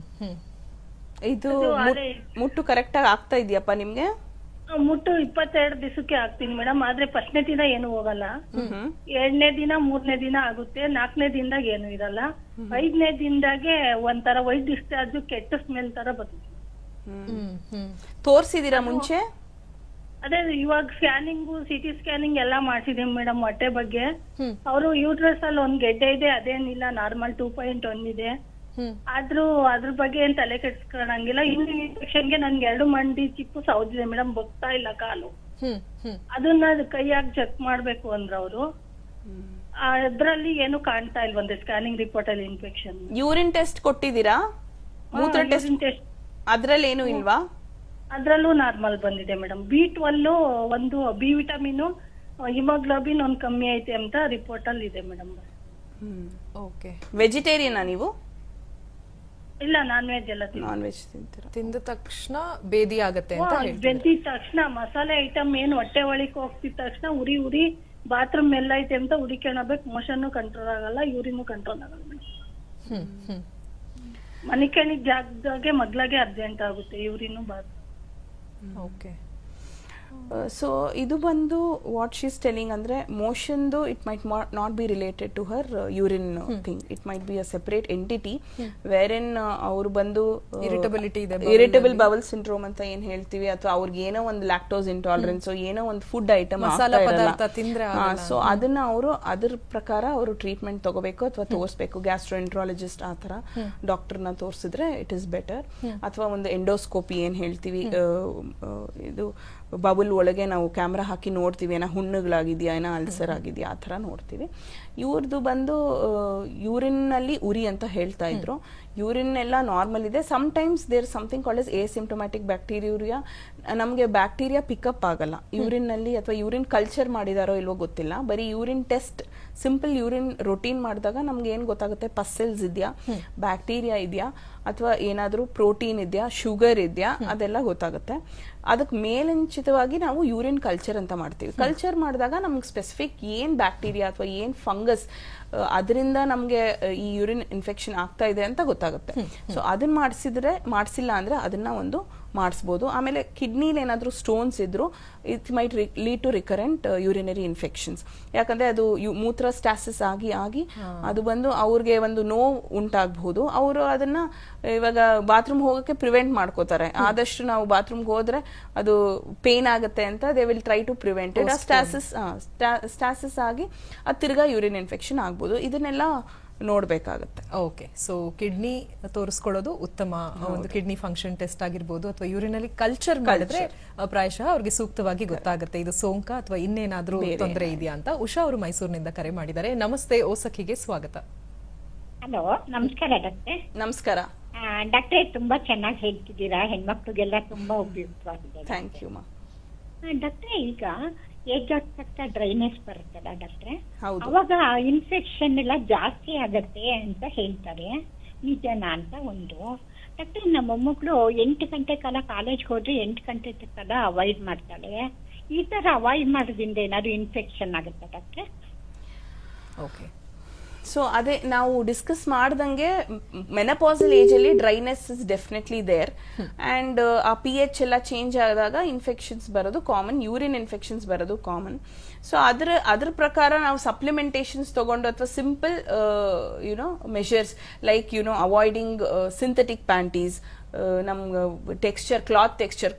ಇದು ಮುಟ್ಟು ಕರೆಕ್ಟ್ ಆಗಿ ಆಗ್ತಾ ಇದೆಯಪ್ಪ ನಿಮ್ಗೆ? ಮುಟ್ಟು 22 ದಿವಸಕ್ಕೆ ಆಗ್ತೀನಿ ಮೇಡಮ್. ಆದ್ರೆ ಫಸ್ಟ್ನೇ ದಿನ ಏನು ಹೋಗಲ್ಲ, 2ನೇ ದಿನ 3ನೇ ದಿನ ಆಗುತ್ತೆ, 4ನೇ ದಿನದಾಗ ಏನು ಇರಲ್ಲ, 5ನೇ ದಿನದಾಗೆ ಒಂಥರ ವೈಟ್ ಡಿಸ್ಚಾರ್ಜ್, ಕೆಟ್ಟ ಸ್ಮೆಲ್ ತರ ಬರ್ತದೆ. ತೋರ್ಸಿದೀರಾ ಮುಂಚೆ? ಅದೇ ಇವಾಗ ಸ್ಕ್ಯಾನಿಂಗ್, CT ಸ್ಕ್ಯಾನಿಂಗ್ ಎಲ್ಲಾ ಮಾಡ್ಸಿದೀವಿ ಮೇಡಮ್ ಹೊಟ್ಟೆ ಬಗ್ಗೆ. ಅವರು ಯೂಟ್ರಸ್ ಅಲ್ಲಿ ಒಂದ್ ಗೆಡ್ಡೆ ಇದೆ, ಅದೇನಿಲ್ಲ, ನಾರ್ಮಲ್ 2.1 ಇದೆ. ಆದ್ರೂ ಅದ್ರ ಬಗ್ಗೆ ಏನ್ ತಲೆ ಕೆಡ್ಸ್ಕೊಳಂಗಿಲ್ಲ. ಯೂರಿನ್ ಇನ್ಫೆಕ್ಷನ್ಗೆ ನನ್ಗೆ 2 ಮಂಡಿ ಚಿಪ್ಪು ಸೌದಿದೆ ಮೇಡಮ್, ಬಗ್ತಾ ಇಲ್ಲ ಕಾಲು. ಅದನ್ನ ಕೈಯಾಗಿ ಚೆಕ್ ಮಾಡ್ಬೇಕು ಅಂದ್ರ ಅವರು, ಅದ್ರಲ್ಲಿ ಏನು ಕಾಣ್ತಾ ಇಲ್ವಂತೆ ಸ್ಕ್ಯಾನಿಂಗ್ ರಿಪೋರ್ಟ್ ಅಲ್ಲಿ ಇನ್ಫೆಕ್ಷನ್. ಯೂರಿನ್ ಟೆಸ್ಟ್ ಕೊಟ್ಟಿದ್ದೀರಾ? ಮೂತ್ರ ಟೆಸ್ಟ್ ಅದ್ರಲ್ಲಿ ಏನು ಇಲ್ವಾ? ಅದ್ರಲ್ಲೂ ನಾರ್ಮಲ್ ಬಂದಿದೆ ಮೇಡಮ್. B12 ಒಂದು, ಬಿ ವಿಟಮಿನ್, ಹಿಮೋಗ್ಲೋಬಿನ್ ಒಂದ್ ಕಮ್ಮಿ ಐತೆ ಅಂತ ರಿಪೋರ್ಟ್ ಅಲ್ಲಿ ಇದೆ ಮೇಡಮ್. ಓಕೆ. ವೆಜಿಟೇರಿಯನ್ ನೀವು? ಇಲ್ಲ, ನಾನ್ ವೆಜ್ ಎಲ್ಲ ನಾನ್ ವೆಜ್ ತಿಂತೀರಾ? ತಿಂದ ತಕ್ಷಣ ಬೇದಿ ಆಗತ್ತೆ ಅಂತ ಹೇಳ್ತಾರೆ. ಬೆಂದಿದ ತಕ್ಷಣ ಮಸಾಲೆ ಐಟಮ್ ಏನ್ ಹೊಟ್ಟೆ ಒಳಗೆ ಹೋಗ್ತಿದ ತಕ್ಷಣ ಉರಿ ಉರಿ ಬಾತ್ರೂಮ್ ಎಲ್ಲ ಐತೆ ಅಂತ ಹುಡಿಕೊಳ್ಳಬೇಕು. ಮೋಷನ್ ಕಂಟ್ರೋಲ್ ಆಗಲ್ಲ, ಯೂರಿನ್ ಕಂಟ್ರೋಲ್ ಆಗಲ್ಲ ಮೇಡಮ್. ಮನಿಕಣಿ ಜಾಗದಾಗೆ ಮಗ್ಲಾಗೆ ಅರ್ಜೆಂಟ್ ಆಗುತ್ತೆ ಯೂರಿನ್ ಬಾತ್ರೂಮ್. ಓಕೆ. ಸೊ ಇದು ಬಂದು ವಾಟ್ ಶೀಸ್ ಟೆಲಿಂಗ್ ಅಂದ್ರೆ ಮೋಷನ್ದು it might not be related to her urine thing. It might be a separate entity wherein ಅವರು ಬಂದು ಇರಿಟಬಲ್ ಬವಲ್ ಸಿಂಡ್ರೋಮ್ ಅಂತ ಏನ್ ಹೇಳ್ತೀವಿ, ಅಥವಾ ಅವ್ರಿಗೆ ಏನೋ ಒಂದು ಲ್ಯಾಕ್ಟೋಸ್ ಇಂಟಾಲರೆನ್ಸ್, ಏನೋ ಒಂದು ಫುಡ್ ಐಟಮ್ ಸೊ ಅದನ್ನ ಅವರು ಅದ್ರ ಪ್ರಕಾರ ಅವರು ಟ್ರೀಟ್ಮೆಂಟ್ ತಗೋಬೇಕು ಅಥವಾ ತೋರಿಸ್ಬೇಕು. ಗ್ಯಾಸ್ಟ್ರೋಎಂಟ್ರಾಲಜಿಸ್ಟ್ ಆ ತರ ಡಾಕ್ಟರ್ನ ತೋರಿಸಿದ್ರೆ ಇಟ್ ಇಸ್ ಬೆಟರ್. ಅಥವಾ ಒಂದು ಎಂಡೋಸ್ಕೋಪಿ ಏನ್ ಹೇಳ್ತೀವಿ, ಇದು ಬಬಲ್ ಒಳಗೆ ನಾವು ಕ್ಯಾಮ್ರಾ ಹಾಕಿ ನೋಡ್ತೀವಿ ಏನೋ ಹುಣ್ಣುಗಳಾಗಿದೆಯಾ, ಏನೋ ಅಲ್ಸರ್ ಆಗಿದೆಯಾ, ಆ ಥರ ನೋಡ್ತೀವಿ. ಇವ್ರದ್ದು ಬಂದು ಯೂರಿನ್ ನಲ್ಲಿ ಉರಿ ಅಂತ ಹೇಳ್ತಾ ಇದ್ರು. ಯೂರಿನ್ ಎಲ್ಲ ನಾರ್ಮಲ್ ಇದೆ. Sometimes there something called as asymptomatic bacteriuria. ನಮಗೆ ಬ್ಯಾಕ್ಟೀರಿಯಾ ಪಿಕಪ್ ಆಗಲ್ಲ ಯೂರಿನ್ ನಲ್ಲಿ, ಅಥವಾ ಯೂರಿನ್ ಕಲ್ಚರ್ ಮಾಡಿದಾರೋ ಇಲ್ವೋ ಗೊತ್ತಿಲ್ಲ. ಬರೀ urine test, simple urine routine ಮಾಡಿದಾಗ ನಮ್ಗೆ ಏನ್ ಗೊತ್ತಾಗುತ್ತೆ, ಪಸ್ಸೆಲ್ಸ್ ಇದೆಯಾ, ಬ್ಯಾಕ್ಟೀರಿಯಾ ಇದೆಯಾ, ಅಥವಾ ಏನಾದರೂ ಪ್ರೋಟೀನ್ ಇದೆಯಾ, ಶುಗರ್ ಇದೆಯಾ, ಅದೆಲ್ಲ ಗೊತ್ತಾಗುತ್ತೆ. ಅದಕ್ಕೆ ಮೇಲಂಚಿತವಾಗಿ ನಾವು ಯೂರಿನ್ ಕಲ್ಚರ್ ಅಂತ ಮಾಡ್ತೀವಿ. ಕಲ್ಚರ್ ಮಾಡಿದಾಗ ನಮ್ಗೆ ಸ್ಪೆಸಿಫಿಕ್ ಏನ್ ಬ್ಯಾಕ್ಟೀರಿಯಾ ಅಥವಾ ಏನ್ ಫಂಗಸ್ ಅದರಿಂದ ನಮ್ಗೆ ಈ ಯೂರಿನ್ ಇನ್ಫೆಕ್ಷನ್ ಆಗ್ತಾ ಇದೆ ಅಂತ ಗೊತ್ತಾಗುತ್ತೆ. ಸೊ ಅದನ್ನ ಮಾಡಿಸಿಲ್ಲ ಅಂದ್ರೆ ಅದನ್ನ ಒಂದು ಮಾಡಿಸ್ಬೋದು. ಆಮೇಲೆ ಕಿಡ್ನಿಲಿ ಏನಾದರೂ ಸ್ಟೋನ್ಸ್ ಇದ್ರು it might lead to recurrent urinary infections. ಯಾಕಂದ್ರೆ ಅದು ಮೂತ್ರ ಸ್ಟಾಸಿಸ್ ಆಗಿ ಅದು ಬಂದು ಅವ್ರಿಗೆ ಒಂದು ನೋವು ಉಂಟಾಗಬಹುದು. ಅವರು ಅದನ್ನ ಇವಾಗ ಬಾತ್ರೂಮ್ ಹೋಗಕ್ಕೆ ಪ್ರಿವೆಂಟ್ ಮಾಡ್ಕೋತಾರೆ. ಆದಷ್ಟು ನಾವು ಬಾತ್ರೂಮ್ಗೆ ಹೋದ್ರೆ ಅದು ಪೇನ್ ಆಗುತ್ತೆ ಅಂತ they will try to prevent it. Stasis ಆಗಿ ಅದು ತಿರ್ಗಾ ಯೂರಿನ್ ಇನ್ಫೆಕ್ಷನ್ ಆಗ್ಬೋದು. ಇದನ್ನೆಲ್ಲ ನೋಡ್ಬೇಕಾಗತ್ತೆ. ಓಕೆ. ಸೊ ಕಿಡ್ನಿ ತೋರಿಸ್ಕೊಳ್ಳೋದು ಉತ್ತಮ. ಒಂದು ಕಿಡ್ನಿ ಫಂಕ್ಷನ್ ಟೆಸ್ಟ್ ಆಗಿರ್ಬೋದು, ಅಥವಾ ಯೂರಿನಲ್ಲಿ ಕಲ್ಚರ್ ಮಾಡಿದ್ರೆ ಪ್ರಾಯಶಃ ಅವ್ರಿಗೆ ಸೂಕ್ತವಾಗಿ ಗೊತ್ತಾಗುತ್ತೆ ಇದು ಸೋಂಕ ಅಥವಾ ಇನ್ನೇನಾದ್ರೂ ತೊಂದರೆ ಇದೆಯಾ ಅಂತ. ಉಷಾ ಅವರು ಮೈಸೂರಿನಿಂದ ಕರೆ ಮಾಡಿದ್ದಾರೆ. ನಮಸ್ತೆ, ಓಸಖಿಗೆ ಸ್ವಾಗತ. ಹಲೋ, ನಮಸ್ಕಾರ ಡಾಕ್ಟ್ರೆ. ನಮಸ್ಕಾರ ಡಾಕ್ಟ್ರೆ, ತುಂಬಾ ಚೆನ್ನಾಗಿ ಹೇಳ್ತಿದ್ದೀರಾ. ಹೆಣ್ಮಕ್ಳಿಗೆಲ್ಲ ತುಂಬಾ ಉಪಯುಕ್ತವಾಗಿದೆ. ಥ್ಯಾಂಕ್ ಯು ಮಾ. ಡಾಕ್ಟ್ರೆ, ಈಗ ಏಜ್ ಆಗ್ತಾ ಡ್ರೈನೆಸ್ ಬರುತ್ತಲ್ಲ ಡಾಕ್ಟ್ರೆ, ಹೌದು. ಅವಾಗ ಇನ್ಫೆಕ್ಷನ್ ಎಲ್ಲ ಜಾಸ್ತಿ ಆಗತ್ತೆ ಅಂತ ಹೇಳ್ತಾರೆ, ನಿಜನಾ ಅಂತ ಒಂದು. ಡಾಕ್ಟ್ರೆ, ನಮ್ಮ ಮೊಮ್ಮಗಳು 8 ಗಂಟೆ ಕಾಲ ಕಾಲೇಜ್ಗೆ ಹೋದ್ರೆ 8 ಗಂಟೆ ಕಾಲ ಅವಾಯ್ಡ್ ಮಾಡ್ತಾಳೆ. ಈ ತರ ಅವಾಯ್ಡ್ ಮಾಡೋದ್ರಿಂದ ಏನಾದ್ರು ಇನ್ಫೆಕ್ಷನ್ ಆಗುತ್ತಾ ಡಾಕ್ಟ್ರೆ? ಓಕೆ. ಸೊ ಅದೇ ನಾವು ಡಿಸ್ಕಸ್ ಮಾಡ್ದಂಗೆ ಮೆನಪಾಸಲ್ ಏಜ್ ಅಲ್ಲಿ dryness is definitely there. And ಆ pH ಎಲ್ಲ ಚೇಂಜ್ ಆದಾಗ ಇನ್ಫೆಕ್ಷನ್ಸ್ ಬರೋದು ಕಾಮನ್, ಯೂರಿನ್ ಇನ್ಫೆಕ್ಷನ್ಸ್ ಬರೋದು ಕಾಮನ್. ಸೊ ಅದ್ರ ಪ್ರಕಾರ ನಾವು ಸಪ್ಲಿಮೆಂಟೇಷನ್ಸ್ ತಗೊಂಡು ಅಥವಾ simple measures like avoiding synthetic panties, ನಮ್ಗೆ texture, cloth texture,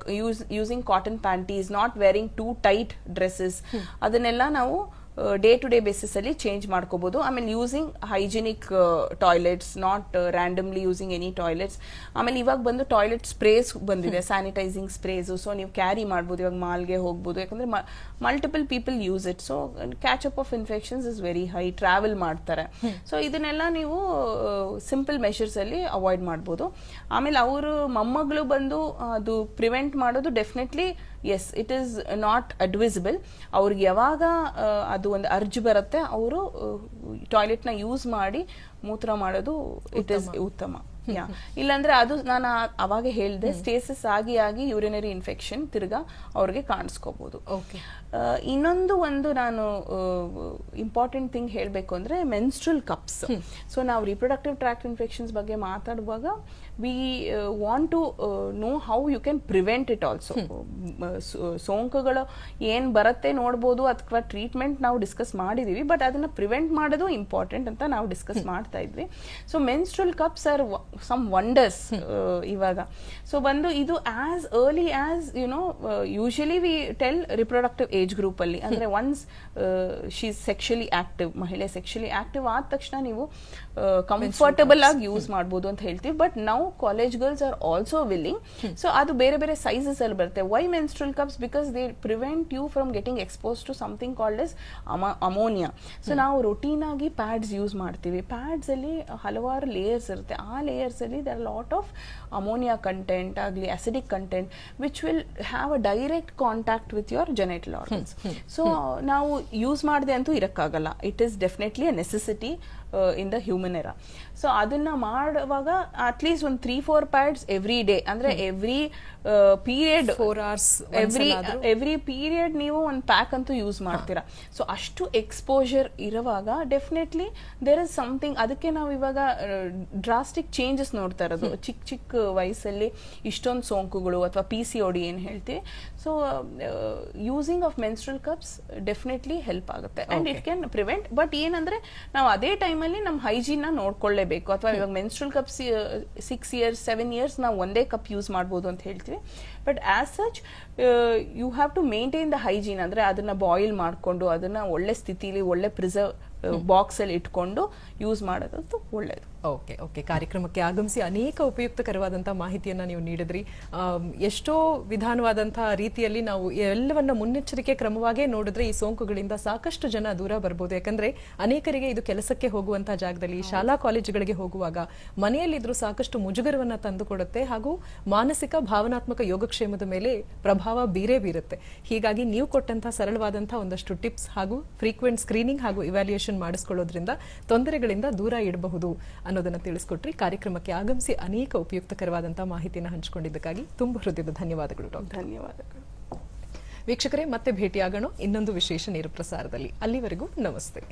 using cotton panties, not wearing too tight dresses, ಅದನ್ನೆಲ್ಲ ನಾವು ಡೇ ಟು ಡೇ ಬೇಸಿಸ್ ಅಲ್ಲಿ ಚೇಂಜ್ ಮಾಡ್ಕೋಬಹುದು. ಆಮೇಲೆ using hygienic toilets, not randomly using any toilets. ಆಮೇಲೆ ಇವಾಗ ಬಂದು ಟಾಯ್ಲೆಟ್ ಸ್ಪ್ರೇಸ್ ಬಂದಿದೆ, ಸ್ಯಾನಿಟೈಸಿಂಗ್ ಸ್ಪ್ರೇಸ್. ಸೊ ನೀವು ಕ್ಯಾರಿ ಮಾಡ್ಬೋದು, ಇವಾಗ ಮಾಲ್ಗೆ ಹೋಗ್ಬೋದು, ಯಾಕಂದ್ರೆ multiple people use it. So catch up of infections is very high, travel ಮಾಡ್ತಾರೆ. ಸೊ ಇದನ್ನೆಲ್ಲ ನೀವು ಸಿಂಪಲ್ ಮೆಷರ್ಸ್ ಅಲ್ಲಿ ಅವಾಯ್ಡ್ ಮಾಡ್ಬೋದು. ಆಮೇಲೆ ಅವರು ಮೊಮ್ಮಗಳು ಬಂದು ಅದು ಪ್ರಿವೆಂಟ್ ಮಾಡೋದು definitely yes, it is not advisable. ಅವ್ರಿಗೆ ಯಾವಾಗ ಅದು ಒಂದು ಅರ್ಜಿ ಬರುತ್ತೆ ಅವರು ಟಾಯ್ಲೆಟ್ ನ ಯೂಸ್ ಮಾಡಿ ಮೂತ್ರ ಮಾಡೋದು ಇಟ್ ಇಸ್ ಉತ್ತಮ. ಇಲ್ಲಾಂದ್ರೆ ಅದು ನಾನು ಅವಾಗ ಹೇಳಿದೆ, ಸ್ಟೇಸಿಸ್ ಆಗಿ ಯೂರಿನರಿ ಇನ್ಫೆಕ್ಷನ್ ತಿರ್ಗಾ ಅವ್ರಿಗೆ ಕಾಣಿಸ್ಕೋಬಹುದು. ಇನ್ನೊಂದು ನಾನು ಇಂಪಾರ್ಟೆಂಟ್ ಥಿಂಗ್ ಹೇಳಬೇಕು ಅಂದ್ರೆ ಮೆನ್ಸ್ಟ್ರಲ್ ಕಪ್ಸ್. ಸೊ ನಾವು ರಿಪ್ರೊಡಕ್ಟಿವ್ ಟ್ರ್ಯಾಕ್ಟ್ ಇನ್ಫೆಕ್ಷನ್ಸ್ ಬಗ್ಗೆ ಮಾತಾಡುವಾಗ we want to know how you can prevent it also. ಸೋಂಕುಗಳು ಏನ್ ಬರುತ್ತೆ ನೋಡ್ಬೋದು, ಅಥವಾ ಟ್ರೀಟ್ಮೆಂಟ್ ನಾವು ಡಿಸ್ಕಸ್ ಮಾಡಿದೀವಿ, ಬಟ್ ಅದನ್ನ ಪ್ರಿವೆಂಟ್ ಮಾಡೋದು ಇಂಪಾರ್ಟೆಂಟ್ ಅಂತ ನಾವು ಡಿಸ್ಕಸ್ ಮಾಡ್ತಾ ಇದ್ವಿ. So menstrual cups are some wonders ಇವಾಗ. ಸೊ ಬಂದು ಇದು as early as usually we tell reproductive age group ಅಲ್ಲಿ, ಅಂದ್ರೆ ಒನ್ಸ್ ಶಿ ಸೆಕ್ಷುಲಿ ಆಕ್ಟಿವ್, ಮಹಿಳೆ ಸೆಕ್ಷುಲಿ ಆಕ್ಟಿವ್ ಆದ ತಕ್ಷಣ ನೀವು ಕಂಫರ್ಟಬಲ್ ಆಗಿ ಯೂಸ್ ಮಾಡ್ಬೋದು ಅಂತ ಹೇಳ್ತೀವಿ. But now college girls are also willing. So ಅದು ಬೇರೆ ಬೇರೆ ಸೈಜಸ್ ಅಲ್ಲಿ ಬರುತ್ತೆ. Why menstrual cups? Because they prevent you from getting expose to something called as ammonia. So ನಾವು ರೊಟೀನ್ ಆಗಿ ಪ್ಯಾಡ್ಸ್ ಯೂಸ್ ಮಾಡ್ತೀವಿ. ಪ್ಯಾಡ್ಸ್ ಅಲ್ಲಿ ಹಲವಾರು ಲೇಯರ್ಸ್ ಇರುತ್ತೆ. ಆ ಲೇಯರ್ಸ್ ಅಲ್ಲಿ there lot of ammonia content ಆಗಲಿ, acidic content, which will have a direct contact with your genital organs. So ನಾವು ಯೂಸ್ ಮಾಡದೆ ಅಂತೂ ಇರಕ್ಕಾಗಲ್ಲ. It is definitely a necessity in the human era. So ಅದನ್ನ ಮಾಡುವಾಗ ಅಟ್ಲೀಸ್ಟ್ ಒಂದು 3-4 pads every day, ಅಂದ್ರೆ every period 4 hours every period ನೀವು ಒಂದು ಪ್ಯಾಕ್ ಅಂತೂ ಯೂಸ್ ಮಾಡ್ತೀರಾ. ಸೊ ಅಷ್ಟು ಎಕ್ಸ್ಪೋಜರ್ ಇರುವಾಗ ಡೆಫಿನೆಟ್ಲಿ ದೇರ್ ಇಸ್ ಸಮಥಿಂಗ್. ಅದಕ್ಕೆ ನಾವು ಇವಾಗ ಡ್ರಾಸ್ಟಿಕ್ ಚೇಂಜಸ್ ನೋಡ್ತಾ ಇರೋದು. ಚಿಕ್ಕ ಚಿಕ್ಕ ವಯಸ್ಸಲ್ಲಿ ಇಷ್ಟೊಂದು ಸೋಂಕುಗಳು ಅಥವಾ PCOD ಏನು ಹೇಳ್ತೀವಿ. So using of menstrual cups definitely help ಆಗುತ್ತೆ and it can prevent. But ಏನಂದ್ರೆ ನಾವು ಅದೇ ಟೈಮಲ್ಲಿ ನಮ್ಮ ಹೈಜೀನ್ ನ ನೋಡ್ಕೊಳ್ಳೇಬೇಕು. ಅಥವಾ ಇವಾಗ ಮೆನ್ಸ್ಟ್ರಲ್ ಕಪ್ಸ್ 6 years 7 years ನಾವು ಒಂದೇ ಕಪ್ ಯೂಸ್ ಮಾಡ್ಬೋದು ಅಂತ ಹೇಳ್ತೀವಿ. But as such you have to maintain the hygiene. ಅಂದ್ರೆ ಅದನ್ನ ಬಾಯ್ಲ್ ಮಾಡಿಕೊಂಡು ಅದನ್ನ ಒಳ್ಳೆ ಸ್ಥಿತಿಲಿ ಒಳ್ಳೆ ಪ್ರಿಸರ್ವ್ ಬಾಕ್ಸ್ ಅಲ್ಲಿ ಇಟ್ಕೊಂಡು ಯೂಸ್ ಮಾಡೋದು ಒಳ್ಳೇದು. ಓಕೆ ಕಾರ್ಯಕ್ರಮಕ್ಕೆ ಆಗಮಿಸಿ ಅನೇಕ ಉಪಯುಕ್ತಕರವಾದಂತಹ ಮಾಹಿತಿಯನ್ನ ನೀವು ನೀಡಿದ್ರಿ. ಎಷ್ಟೋ ವಿಧಾನವಾದಂತಹ ರೀತಿಯಲ್ಲಿ ನಾವು ಎಲ್ಲವನ್ನ ಮುನ್ನೆಚ್ಚರಿಕೆ ಕ್ರಮವಾಗೇ ನೋಡಿದ್ರೆ ಈ ಸೋಂಕುಗಳಿಂದ ಸಾಕಷ್ಟು ಜನ ದೂರ ಬರ್ಬೋದು. ಯಾಕಂದ್ರೆ ಅನೇಕರಿಗೆ ಇದು ಕೆಲಸಕ್ಕೆ ಹೋಗುವಂತಹ ಜಾಗದಲ್ಲಿ, ಶಾಲಾ ಕಾಲೇಜುಗಳಿಗೆ ಹೋಗುವಾಗ ಮನೆಯಲ್ಲಿದ್ರು ಸಾಕಷ್ಟು ಮುಜುಗರವನ್ನ ತಂದುಕೊಡುತ್ತೆ ಹಾಗೂ ಮಾನಸಿಕ ಭಾವನಾತ್ಮಕ ಯೋಗಕ್ಷೇಮದ ಮೇಲೆ ಪ್ರಭಾವ ಬೀರುತ್ತೆ. ಹೀಗಾಗಿ ನೀವು ಕೊಟ್ಟಂತಹ ಸರಳವಾದಂತಹ ಒಂದಷ್ಟು ಟಿಪ್ಸ್ ಹಾಗೂ ಫ್ರೀಕ್ವೆಂಟ್ ಸ್ಕ್ರೀನಿಂಗ್ ಹಾಗೂ ಇವ್ಯಾಲ್ಯೂಯೇಷನ್ ಮಾಡಿಸ್ಕೊಳ್ಳೋದ್ರಿಂದ ತೊಂದರೆಗಳಿಂದ ದೂರ ಇಡಬಹುದು ಅನ್ನೋದನ್ನ ತಿಳಿಸ್ಕೊಟ್ರಿ. ಕಾರ್ಯಕ್ರಮಕ್ಕೆ ಆಗಮಿಸಿ ಅನೇಕ ಉಪಯುಕ್ತಕರವಾದಂತಹ ಮಾಹಿತಿಯನ್ನು ಹಂಚಿಕೊಂಡಿದ್ದಕ್ಕಾಗಿ ತುಂಬ ಹೃದಯದ ಧನ್ಯವಾದಗಳು ಡಾಕ್ಟರ್. ಧನ್ಯವಾದಗಳು ವೀಕ್ಷಕರೇ, ಮತ್ತೆ ಭೇಟಿಯಾಗೋಣ ಇನ್ನೊಂದು ವಿಶೇಷ ನೇರ ಪ್ರಸಾರದಲ್ಲಿ. ಅಲ್ಲಿವರೆಗೂ ನಮಸ್ತೆ.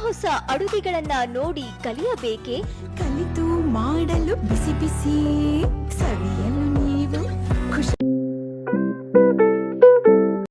ಹೊಸ ಅಡುಗೆಗಳನ್ನ ನೋಡಿ ಕಲಿಯಬೇಕೆ? ಕಲಿತು ಮಾಡಲು ಬಿಸಿ ಬಿಸಿ ಸವಿಯಲ್ಲ